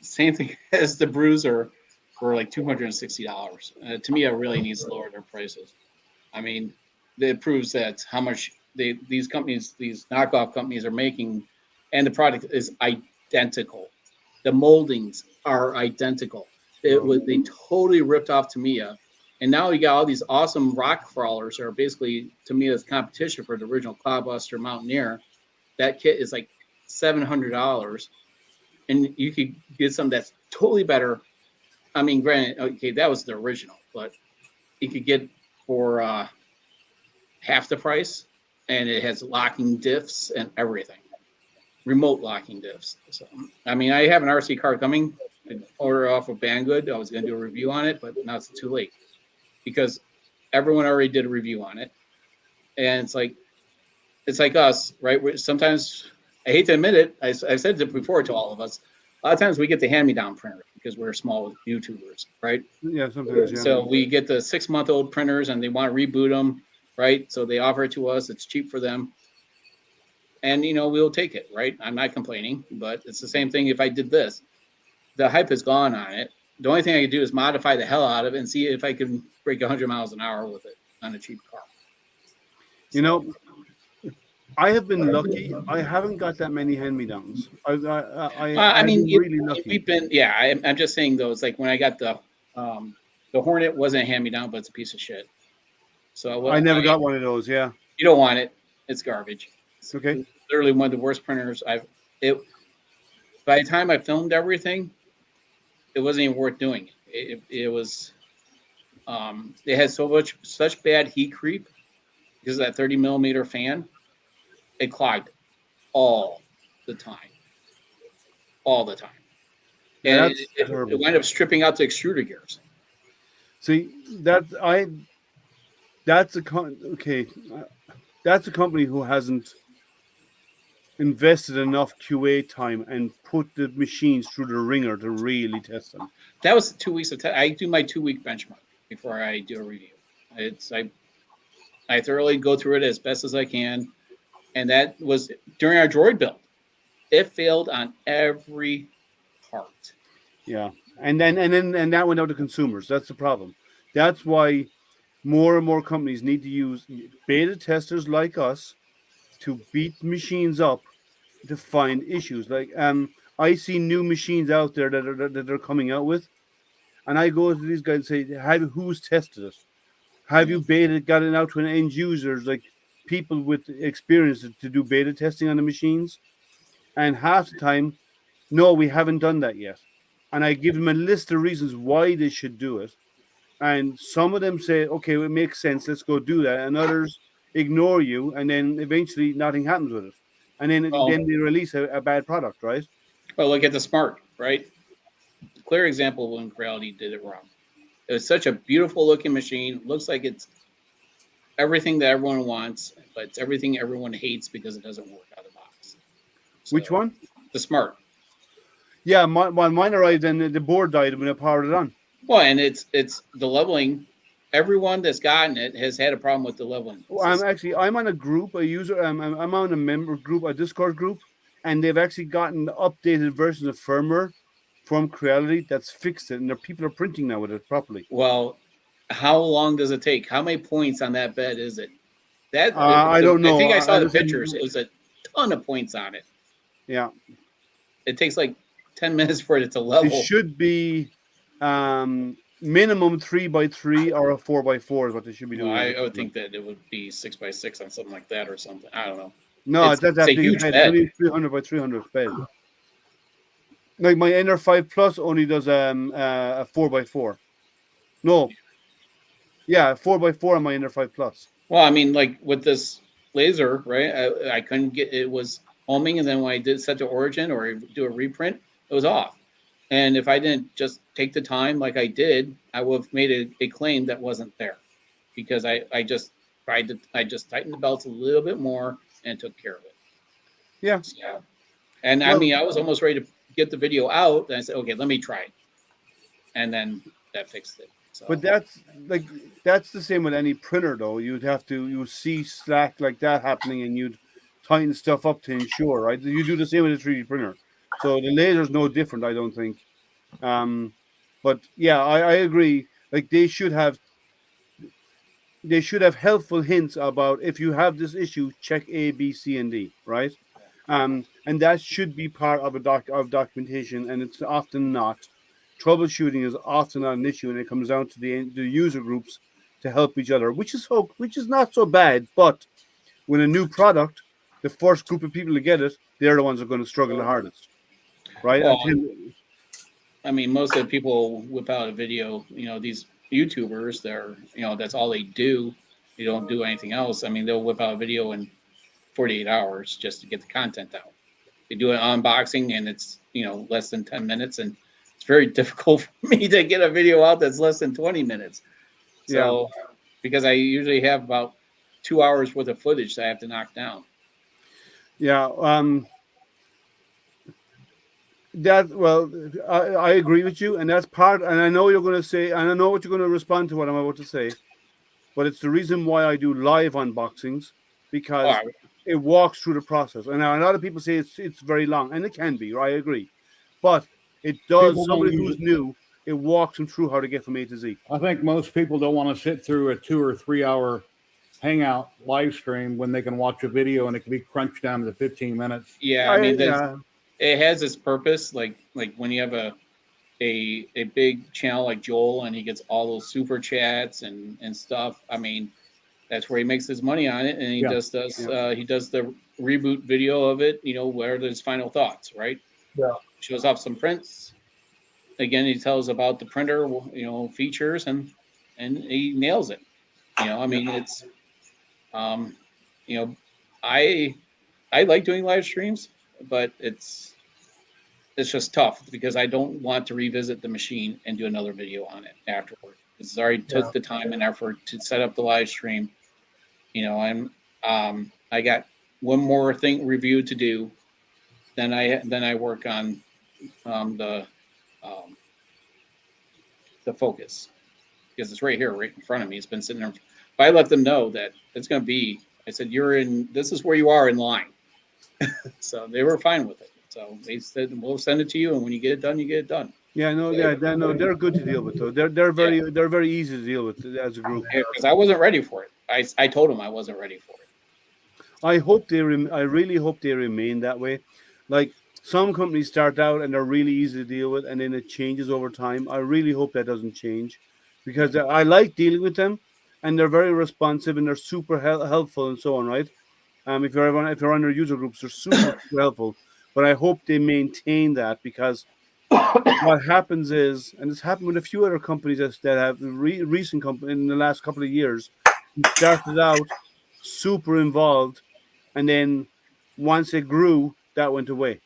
S7: the same thing as the Bruiser for like $260. To me, it really needs to lower their prices. I mean, it proves that how much these companies, these knockoff companies, are making, and the product is identical. The moldings are identical. They totally ripped off Tamiya, and now you got all these awesome rock crawlers that are basically Tamiya's competition for the original Cloudbuster Mountaineer. That kit is like $700, and you could get something that's totally better. I mean, granted, okay, that was the original, but you could get for half the price, and it has locking diffs and everything, remote locking diffs. So, I mean, I have an RC car coming. I ordered off of Banggood. I was going to do a review on it, but now it's too late because everyone already did a review on it, and it's like us, right? Sometimes, I hate to admit it, I've said it before to all of us. A lot of times we get the hand-me-down printer because we're small YouTubers, right?
S1: Yeah, sometimes. Yeah.
S7: So we get the 6-month-old printers and they want to reboot them, right? So they offer it to us. It's cheap for them. And, we'll take it, right? I'm not complaining, but it's the same thing if I did this. The hype is gone on it. The only thing I could do is modify the hell out of it and see if I can break 100 miles an hour with it on a cheap car.
S1: I have been lucky. I haven't got that many hand-me-downs.
S7: I mean,
S1: really lucky.
S7: I'm just saying though. It's like when I got the Hornet wasn't a hand-me-down, but it's a piece of shit. So
S1: I never got one of those. Yeah,
S7: you don't want it. It's garbage. It's
S1: okay.
S7: Literally one of the worst printers By the time I filmed everything, it wasn't even worth doing. It was. It had such bad heat creep because of that 30mm fan. It clogged all the time. And it wound up stripping out the extruder gears.
S1: See, that's a company who hasn't invested enough QA time and put the machines through the ringer to really test them.
S7: That was 2 weeks of I do my 2-week benchmark before I do a review. I thoroughly go through it as best as I can. And that was during our droid build. It failed on every part.
S1: Yeah. And that went out to consumers. That's the problem. That's why more and more companies need to use beta testers like us to beat machines up to find issues. Like I see new machines out there that they're coming out with, and I go to these guys and say, who's tested it? Have you got it out to an end users, like people with experience to do beta testing on the machines? And half the time, no, we haven't done that yet. And I give them a list of reasons why they should do it. And some of them say, okay, it makes sense, let's go do that. And others ignore you, and then eventually nothing happens with it. And then they release a bad product, right?
S7: Well, look at the Smart, right? clear example when Creality did it wrong. It was such a beautiful looking machine. Looks like it's everything that everyone wants, but it's everything everyone hates because it doesn't work out of the box.
S1: Which one?
S7: The Smart.
S1: Yeah, mine arrived and the board died when I powered it on.
S7: Well, and it's the leveling. Everyone that's gotten it has had a problem with the leveling.
S1: I'm on a group, a user. I'm on a member group, a Discord group, and they've actually gotten updated versions of firmware from Creality that's fixed it, and people are printing now with it properly.
S7: Well, how long does it take? How many points on that bed is it?
S1: I don't know.
S7: I think I saw the
S1: listen,
S7: pictures. It was a ton of points on it.
S1: Yeah,
S7: it takes like 10 minutes for it to level.
S1: It should be minimum 3x3 or a 4x4 is what they should be doing.
S7: I would think that it would be 6x6 on something like that or something. I don't know.
S1: No, it's a
S7: huge
S1: bed.
S7: bed.
S1: It's only 300 by 300 bed. Like my Ender 5 Plus only does a 4x4. No. Yeah, 4x4 on my Ender 5 Plus.
S7: Well, I mean, like with this laser, right? I couldn't get it was homing, and then when I did set to origin or do a reprint, it was off. And if I didn't just take the time like I did, I would have made a claim that wasn't there, because I just tightened the belts a little bit more and took care of it.
S1: Yeah.
S7: Yeah. And I mean, I was almost ready to get the video out, and I said, okay, let me try it, and then that fixed it. So.
S1: But that's the same with any printer, though. You see slack like that happening, and you'd tighten stuff up to ensure, right? You do the same with a 3D printer. So the laser's no different, I don't think. But yeah, I agree. Like they should have helpful hints about if you have this issue, check A, B, C, and D, right? And that should be part of of documentation, and it's often not. Troubleshooting is often not an issue, and it comes down to the user groups to help each other, which is not so bad. But when a new product, the first group of people to get it, they're the ones who are going to struggle the hardest, right?
S7: Well, I mean, most of the people whip out a video. These YouTubers, that's all they do. They don't do anything else. I mean, they'll whip out a video in 48 hours just to get the content out. They do an unboxing, and it's less than 10 minutes, and it's very difficult for me to get a video out that's less than 20 minutes. So, because I usually have about 2 hours worth of footage that I have to knock down.
S1: Yeah. I agree with you, and that's part. And I know you're going to say, and I know what you're going to respond to what I'm about to say, but it's the reason why I do live unboxings, because it walks through the process. And now a lot of people say it's very long, and it can be. Right? I agree, but it does. Somebody who's new, it walks them through how to get from A to Z.
S2: I think most people don't want to sit through a 2 or 3 hour Hangout live stream when they can watch a video and it can be crunched down to 15 minutes.
S7: Yeah, I mean, it has its purpose. Like when you have a big channel like Joel, and he gets all those super chats and stuff. I mean, that's where he makes his money on it, and he does the reboot video of it. Where are his final thoughts, right?
S5: Yeah.
S7: Shows off some prints. Again, he tells about the printer, features, and he nails it. I mean, it's, I like doing live streams, but it's just tough because I don't want to revisit the machine and do another video on it afterward. It's already took the time and effort to set up the live stream. I got one more thing review to do. Then I work on the focus, because it's right here, right in front of me. It's been sitting there. If I let them know that it's going to be, I said, this is where you are in line. So they were fine with it. So they said, we'll send it to you, and when you get it done, you get it done.
S1: Yeah, they're good to deal with, though. They're very easy to deal with as a group.
S7: Because I wasn't ready for it. I told them I wasn't ready for it.
S1: I really hope they remain that way. Like, some companies start out and they're really easy to deal with, and then it changes over time. I really hope that doesn't change, because I like dealing with them, and they're very responsive, and they're super helpful and so on, right? If you're on their user groups, they're super helpful. But I hope they maintain that, because what happens is, and it's happened with a few other companies that have recent companies in the last couple of years, who started out super involved, and then once it grew, that went away.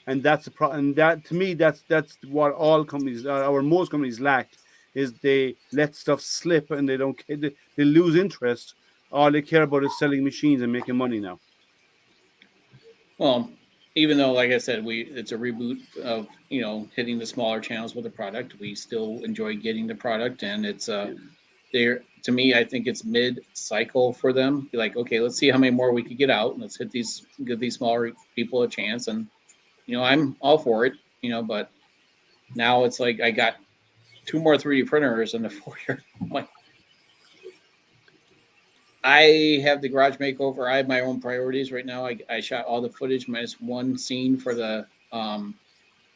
S1: and that's the problem. And that to me, that's what all companies, or most companies, lack, is they let stuff slip and they don't they lose interest. All they care about is selling machines and making money now.
S7: Well, even though, like I said, it's a reboot of hitting the smaller channels with the product, we still enjoy getting the product, and it's there to me. I think it's mid-cycle for them. Be like, okay, let's see how many more we could get out, and let's give these smaller people a chance. And I'm all for it. But now it's like I got 2 more 3D printers in the foyer. Like, I have the garage makeover. I have my own priorities right now. I shot all the footage minus one scene for the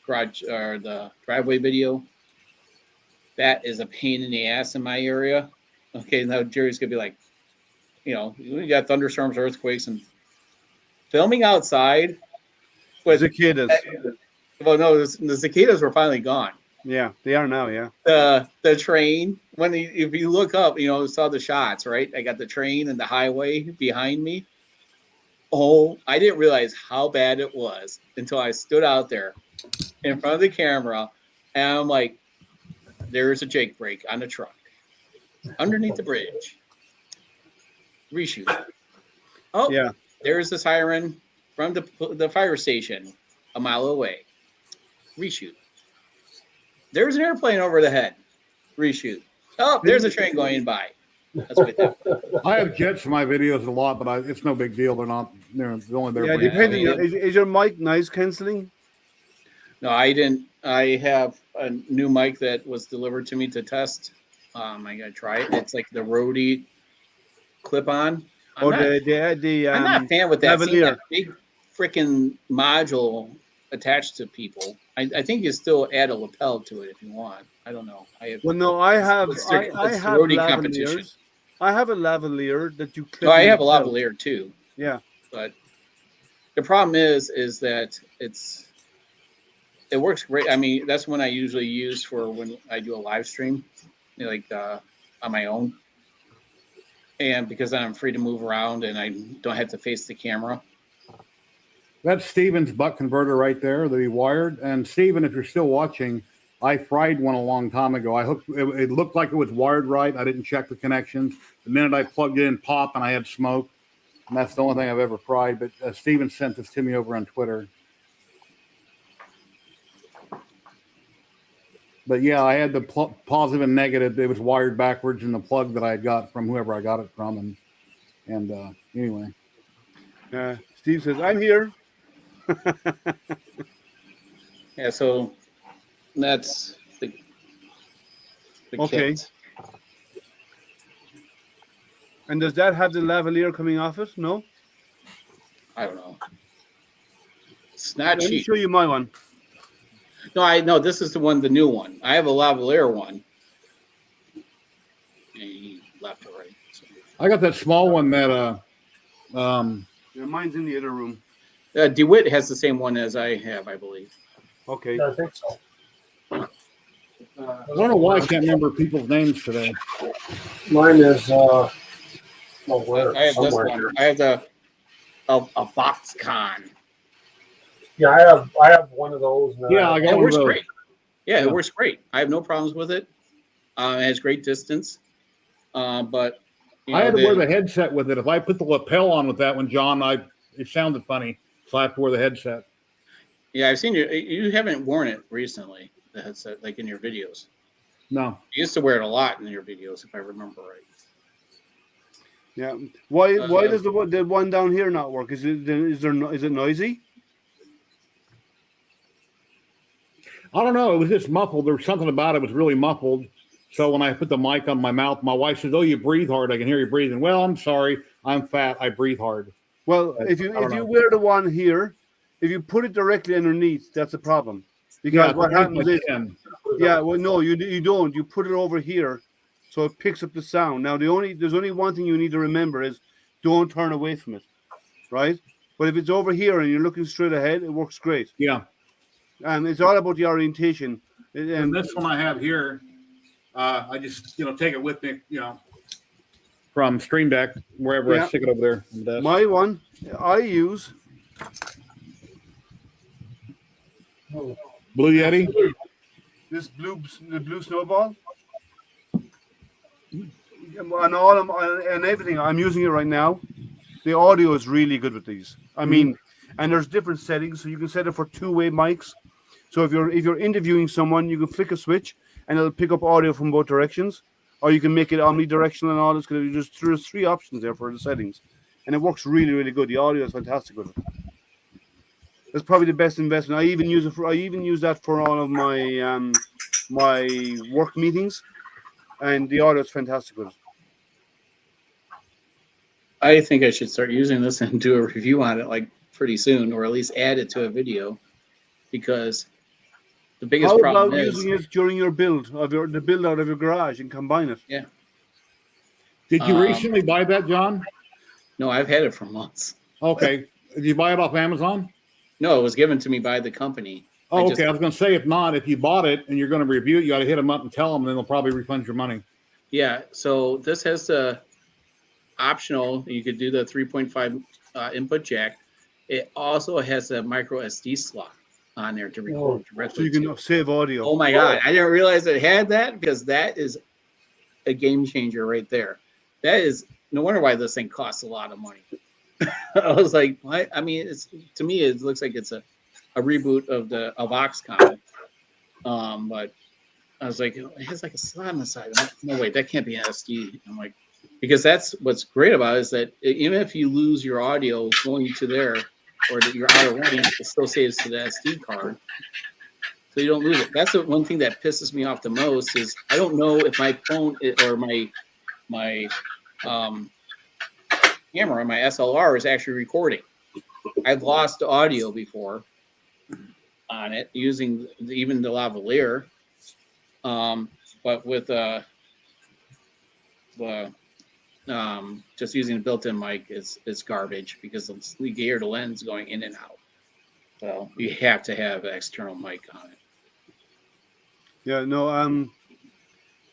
S7: garage or the driveway video. That is a pain in the ass in my area. Okay, now Jerry's gonna be like, we got thunderstorms, earthquakes, and filming outside with
S1: Cicadas.
S7: Well, no, the cicadas were finally gone.
S1: Yeah, they are now. Yeah.
S7: The train, if you look up, saw the shots, right? I got the train and the highway behind me. Oh, I didn't realize how bad it was until I stood out there in front of the camera, and I'm like, there's a Jake brake on the truck underneath the bridge. Reshoot. Oh,
S1: Yeah.
S7: There's the siren from the fire station a mile away. Reshoot. There's an airplane over the head. Reshoot. Oh, there's a train going by. That's what I thought.
S2: I have jets for my videos a lot, but it's no big deal. They're not. They're only there.
S1: Yeah, depending. Is your mic noise canceling?
S7: No, I didn't. I have a new mic that was delivered to me to test. I gotta try it. It's like the Rode clip-on. I'm not a fan with that. Seeing that big freaking module attached to people. I think you still add a lapel to it if you want. I don't know. I have
S1: lavaliers. I have a lavalier that you clip.
S7: No, I have a lavalier too.
S1: Yeah.
S7: But the problem is that it works great. I mean, that's one I usually use for when I do a live stream, on my own. And because then I'm free to move around and I don't have to face the camera.
S2: That's Steven's butt converter right there that he wired. And Steven, if you're still watching, I fried one a long time ago. It looked like it was wired right. I didn't check the connections. The minute I plugged it in, pop, and I had smoke. And that's the only thing I've ever fried. But Steven sent this to me over on Twitter. But yeah, I had the positive and negative. It was wired backwards in the plug that I had got from whoever I got it from. And anyway.
S1: Steve says, I'm here.
S7: Yeah, so that's the
S1: okay.
S7: kit.
S1: And does that have the lavalier coming off it? No?
S7: I don't know. It's not
S1: Let me
S7: cheap.
S1: show you my one.
S7: No, I know this is the new one. I have a lavalier one. And he left or right. So.
S2: I got that small one that
S1: Yeah, mine's in the other room.
S7: DeWitt has the same one as I have, I believe.
S1: Okay.
S5: Yeah, I think so.
S2: I don't know why I can't remember people's names today.
S5: Mine is
S7: I have this one. I have a Foxconn.
S5: Yeah, I have one of those now.
S2: Yeah, I got
S7: It
S2: one
S7: works
S2: of those.
S7: great. Yeah, it works great. I have no problems with it. It has great distance. But
S2: I had to wear the headset with it. If I put the lapel on with that one, John, it sounded funny, so I have to wear the headset.
S7: Yeah, I've seen you. You haven't worn it recently, the headset, like in your videos.
S2: No.
S7: You used to wear it a lot in your videos, if I remember right.
S1: Yeah. Why does the one down here not work? Is it noisy?
S2: I don't know. It was just muffled. There was something about it was really muffled. So when I put the mic on my mouth, my wife says, "Oh, you breathe hard. I can hear you breathing." Well, I'm sorry. I'm fat. I breathe hard.
S1: Well, if you wear the one here, if you put it directly underneath, that's a problem. Because what happens is, no, you don't. You put it over here, so it picks up the sound. Now, there's only one thing you need to remember is don't turn away from it, right? But if it's over here and you're looking straight ahead, it works great.
S2: Yeah.
S1: And it's all about the orientation.
S2: And this one I have here, I just take it with me, from Stream Deck wherever I stick it over there.
S1: My one I use
S2: Blue Yeti.
S1: This the blue snowball, and everything. I'm using it right now. The audio is really good with these. I mean, and there's different settings, so you can set it for two-way mics. So if you're interviewing someone, you can flick a switch and it'll pick up audio from both directions, or you can make it omnidirectional and all this. Because there's three options there for the settings, and it works really, really good. The audio is fantastic with it. That's probably the best investment. I even use that for all of my my work meetings, and the audio is fantastic with it.
S7: I think I should start using this and do a review on it like pretty soon, or at least add it to a video, because the biggest
S1: How
S7: problem
S1: about
S7: is
S1: using it during your build the build out of your garage and combine it?
S7: yeah.
S2: Did you recently buy that, John?
S7: No, I've had it for months.
S2: Okay. Did you buy it off Amazon?
S7: No, it was given to me by the company.
S2: Oh, okay. I was going to say, if not, if you bought it and you're going to review it, you got to hit them up and tell them, and then they'll probably refund your money.
S7: Yeah. So this has the optional. You could do the 3.5 input jack. It also has a micro SD slot on there to record directly.
S1: So you can save audio.
S7: Oh my God. I didn't realize it had that, because that is a game changer right there. That is no wonder why this thing costs a lot of money. I was like, what? I mean, to me, it looks like it's a reboot of Oxcom. But I was like, it has like a slot on the side. I'm like, no, wait, that can't be an SD. I'm like, because that's what's great about it, is that even if you lose your audio going to there, or that you're out of range, it still saves to the SD card, so you don't lose it. That's the one thing that pisses me off the most, is I don't know if my phone or my camera, my SLR, is actually recording. I've lost audio before on it using even the lavalier, but with just using a built-in mic is garbage, because we gear the lens going in and out. So you have to have an external mic on it.
S1: Yeah, no,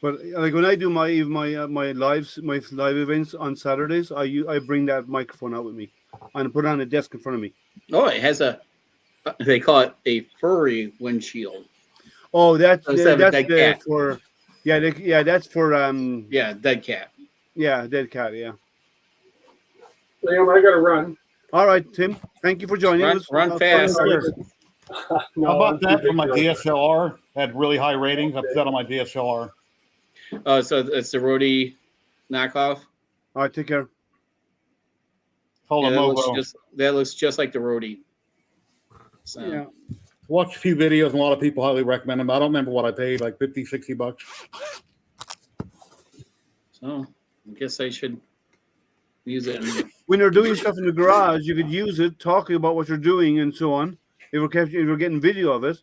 S1: but like when I do my live events on Saturdays, I bring that microphone out with me and put it on a desk in front of me.
S7: Oh, it has they call it a furry windshield.
S1: Oh, that's
S7: for
S1: that's for
S7: dead cat.
S1: Yeah, dead cat. Yeah.
S5: Liam, I gotta run.
S1: All right, Tim. Thank you for joining us.
S7: Run fast.
S5: No,
S2: How about
S5: I'm
S2: that
S5: too
S2: for my
S5: big to
S2: DSLR? Had really high ratings. I put that on my DSLR.
S7: Oh, so it's the Rode knockoff.
S1: All right, take care.
S2: Called
S7: Yeah,
S2: a Movo.
S7: that looks just like the Rode. So.
S1: Yeah.
S2: Watched a few videos, and a lot of people highly recommend them. I don't remember what I paid, like $50-$60.
S7: So I guess I should use it.
S1: When you're doing stuff in the garage, you could use it, talking about what you're doing and so on. If you're getting video of it,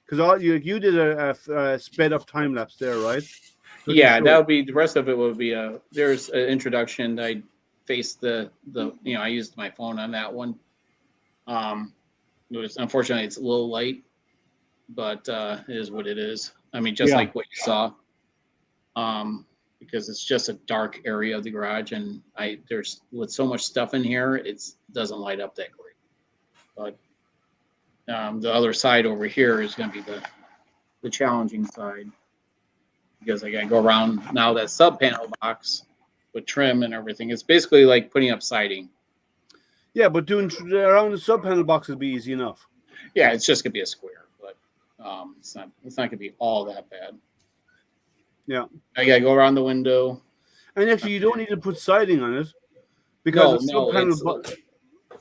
S1: because you did a sped up time lapse there, right? So
S7: yeah, that would be, the rest of it would be there's an introduction. I faced I used my phone on that one. Unfortunately it's a little light, but it is what it is. I mean, just like what you saw. Because it's just a dark area of the garage, and there's with so much stuff in here, it doesn't light up that great. But the other side over here is going to be the challenging side, because I got to go around now that sub panel box with trim and everything. It's basically like putting up siding.
S1: Yeah, but doing around the sub panel box would be easy enough.
S7: Yeah, it's just gonna be a square, but it's not gonna be all that bad.
S1: Yeah,
S7: I gotta go around the window.
S1: And actually, you don't need to put siding on it, because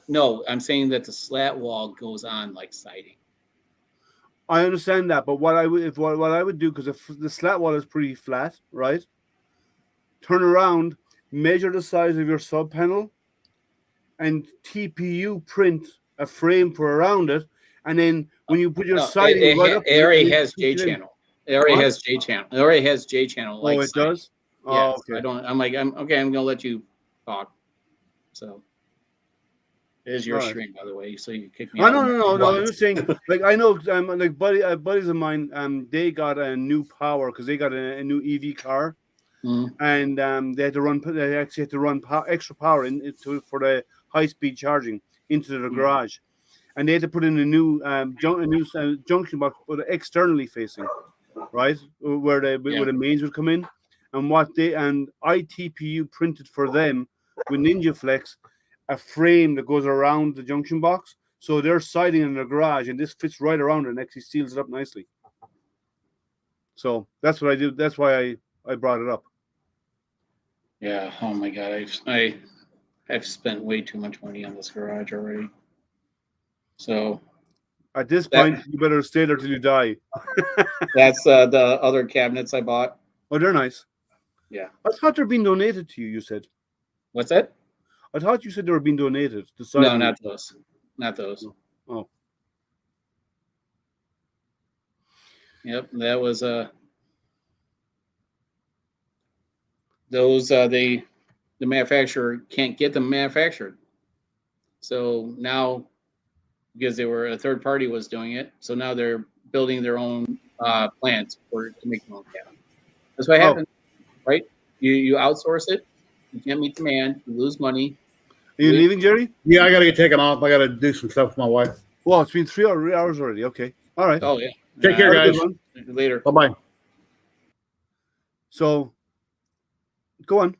S7: no, I'm saying that the slat wall goes on like siding.
S1: I understand that, but what I would do, because if the slat wall is pretty flat, right? Turn around, measure the size of your sub panel, and TPU print a frame for around it, and then when you put your siding
S7: it already has J
S1: channel.
S7: channel. It already has J channel. It already has J channel.
S1: Oh, it does.
S7: Yeah.
S1: Oh, okay.
S7: I'm gonna let you talk. So it is your stream, by the way. So you kick me.
S1: No. I'm just saying, like, I know, like buddies of mine, they got a new power because they got a new EV car, and they actually had to run extra power for the high speed charging into the garage, and they had to put in a new junction box, but externally facing, right, where where the mains would come in, and ITPU printed for them with NinjaFlex a frame that goes around the junction box, so they're siding in their garage, and this fits right around it and actually seals it up nicely. So that's what I do. That's why I brought it up.
S7: Yeah. Oh my God. I've spent way too much money on this garage already. So
S1: at this point, you better stay there till you die.
S7: That's the other cabinets I bought.
S1: Oh, they're nice.
S7: Yeah.
S1: I thought they're being donated to you. You said.
S7: What's that?
S1: I thought you said they were being donated.
S7: No, not those. Not those.
S1: Oh.
S7: Yep, that was those the manufacturer can't get them manufactured. So now, because they were a third party was doing it, so now they're building their own plants to make their own cabinet. That's what happens, right? You outsource it, you can't meet demand, you lose money.
S1: Are you leaving, Jerry?
S2: Yeah, I got to get taken off. I got to do some stuff with my wife.
S1: Well, it's been 3 hours already. Okay. All right.
S7: Oh, yeah.
S2: Take care, guys.
S7: Later.
S2: Bye-bye.
S1: So, go on.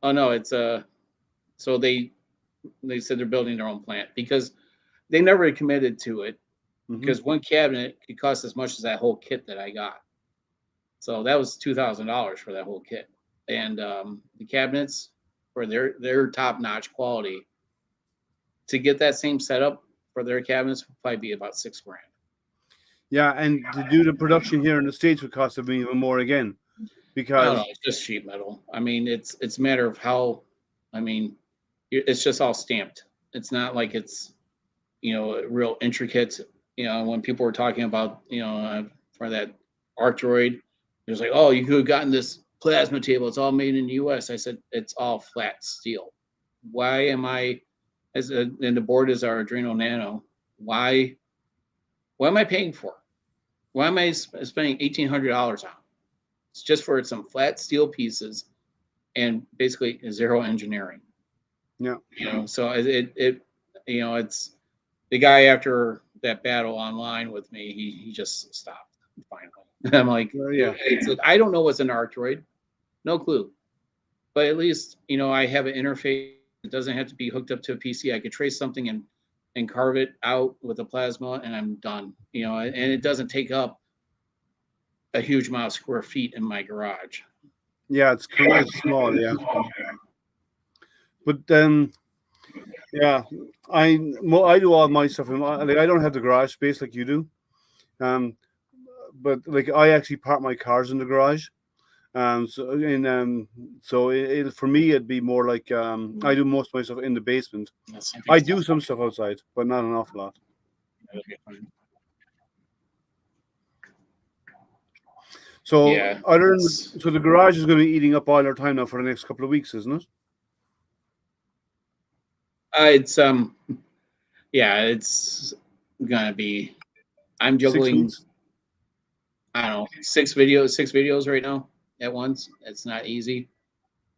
S7: Oh, no, it's so they said they're building their own plant because they never committed to it, because one cabinet could cost as much as that whole kit that I got. So that was $2,000 for that whole kit. And the cabinets, for their top-notch quality, to get that same setup for their cabinets would probably be about $6,000.
S1: Yeah, and to do the production here in the States would cost them even more again, because
S7: it's just sheet metal. I mean, it's a matter of how. I mean, it's just all stamped. It's not like it's real intricate. When people were talking about for that Arctroid, it was like, oh, you could have gotten this plasma table. It's all made in the U.S. I said it's all flat steel. Why am I, and the board is our Adreno Nano? Why am I paying for? Why am I spending $1,800 on? It's just for some flat steel pieces, and basically zero engineering.
S1: Yeah.
S7: So it's the guy after that battle online with me. He just stopped finally. I'm like,
S1: yeah.
S7: I don't know what's an Arctroid, no clue, but at least I have an interface. It doesn't have to be hooked up to a PC. I could trace something and carve it out with a plasma, and I'm done. And it doesn't take up a huge amount of square feet in my garage.
S1: Yeah, it's small. Yeah, but yeah, I do all my stuff. I don't have the garage space like you do. But like I actually park my cars in the garage. So for me it'd be more like I do most of my stuff in the basement. I do some stuff outside, but not an awful lot. So
S7: yeah,
S1: so the garage is going to be eating up all our time now for the next couple of weeks, isn't it?
S7: It's gonna be. I'm juggling. I don't know, six videos right now at once. It's not easy.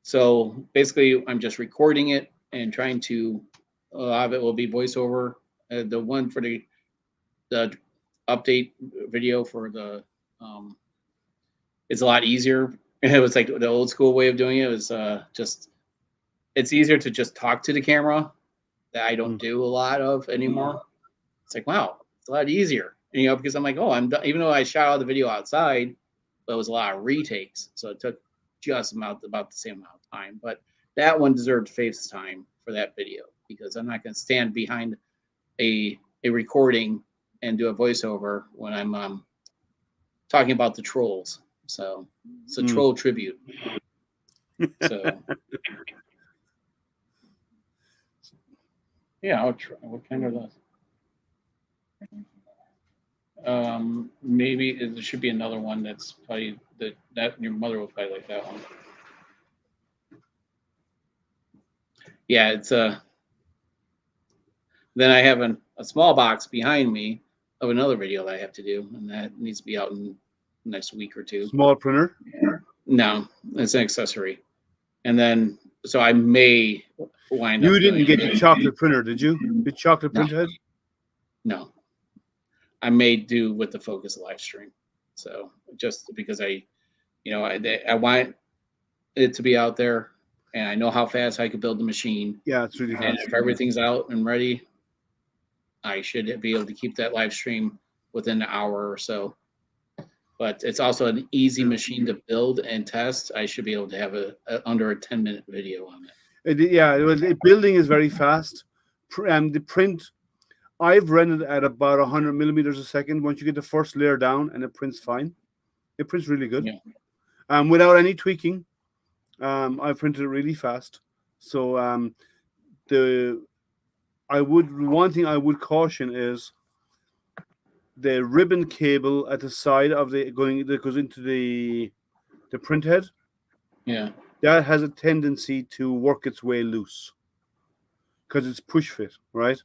S7: So basically, I'm just recording it and trying to. A lot of it will be voiceover. The one for the update video for the it's a lot easier. It was like the old school way of doing it. It was it's easier to just talk to the camera. That I don't do a lot of anymore. It's like, wow, it's a lot easier. Because I'm like, oh, I'm done. Even though I shot all the video outside, but it was a lot of retakes. So it took just about the same amount of time. But that one deserved FaceTime for that video, because I'm not going to stand behind a recording and do a voiceover when I'm talking about the trolls. So it's a troll tribute. So yeah, I'll try. What kind are those? Maybe there should be another one that's probably that your mother will probably like that one. Yeah, it's then I have a small box behind me of another video that I have to do, and that needs to be out in the next week or two.
S1: Small printer?
S7: No, it's an accessory. And then so I may wind up.
S1: You didn't get your chocolate printer, did you? The chocolate printhead?
S7: No, I may do with the Focus live stream. So just because I want it to be out there, and I know how fast I could build the machine.
S1: Yeah, it's really
S7: And
S1: fast.
S7: if everything's out and ready, I should be able to keep that live stream within an hour or so. But it's also an easy machine to build and test. I should be able to have under a 10-minute video on it.
S1: Building is very fast. The print, I've rendered at about 100 millimeters a second. Once you get the first layer down, and it prints fine. It prints really good.
S7: Yeah.
S1: Without any tweaking. I've printed it really fast. So one thing I would caution is the ribbon cable at the side of that goes into the print head.
S7: Yeah.
S1: That has a tendency to work its way loose because it's push fit, right?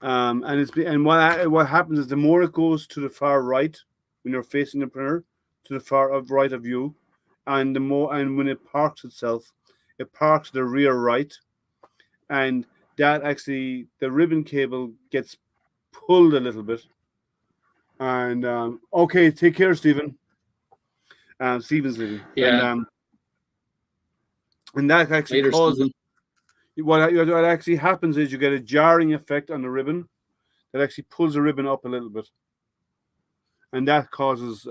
S1: And what happens is the more it goes to the far right when you're facing the printer, to the far right of you, and when it parks itself, it parks the rear right, and that actually the ribbon cable gets pulled a little bit. And okay, take care, Stephen. Stephen's leaving.
S7: Yeah.
S1: And that actually
S7: Later,
S1: causes
S7: Stephen.
S1: what actually happens is you get a jarring effect on the ribbon that actually pulls the ribbon up a little bit, and that causes.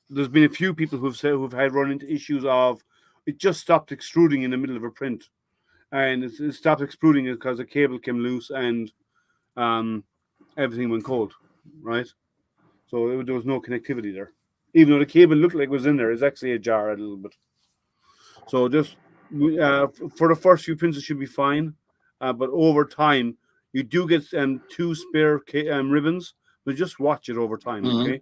S1: There's been a few people who've had run into issues of it just stopped extruding in the middle of a print, and it stopped extruding because the cable came loose and everything went cold, right? So there was no connectivity there, even though the cable looked like it was in there. It's actually ajar a little bit. So just for the first few prints, it should be fine, but over time you do get 2 spare ribbons, but just watch it over time, okay?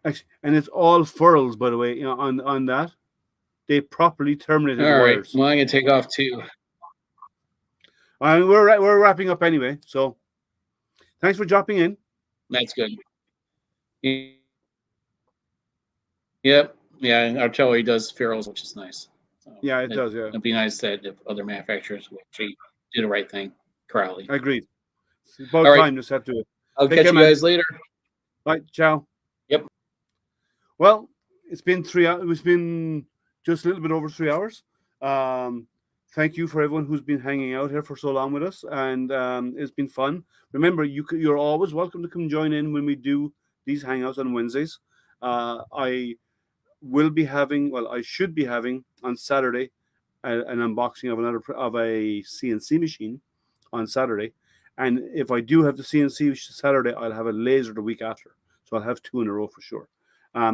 S1: Actually, and it's all furls, by the way. On that, they properly terminated the wires.
S7: Well, I'm gonna take off too.
S1: And we're wrapping up anyway. So, thanks for dropping in.
S7: That's good. Yep. Yeah, and Artillery does ferrules, which is nice. So
S1: Yeah, it does. Yeah,
S7: it'd be nice that if other manufacturers would actually do the right thing. Crowley.
S1: Agreed. It's about
S7: All right.
S1: time. Just have to.
S7: I'll
S1: Take
S7: catch
S1: care,
S7: you
S1: man.
S7: guys later.
S1: Right. Ciao.
S7: Yep.
S1: Well, it's been 3 hours. It's been just a little bit over 3 hours. Thank you for everyone who's been hanging out here for so long with us, and it's been fun. Remember, you're always welcome to come join in when we do these hangouts on Wednesdays. I should be having on Saturday an unboxing of a CNC machine on Saturday, and if I do have the CNC Saturday, I'll have a laser the week after, so I'll have 2 in a row for sure.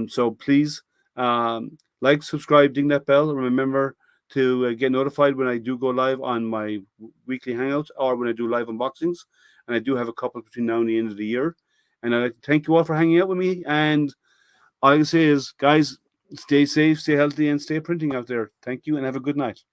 S1: So please like, subscribe, ding that bell, and remember to get notified when I do go live on my weekly hangouts or when I do live unboxings, and I do have a couple between now and the end of the year. And I'd like to thank you all for hanging out with me, and all I can say is, guys, stay safe, stay healthy, and stay printing out there. Thank you, and have a good night.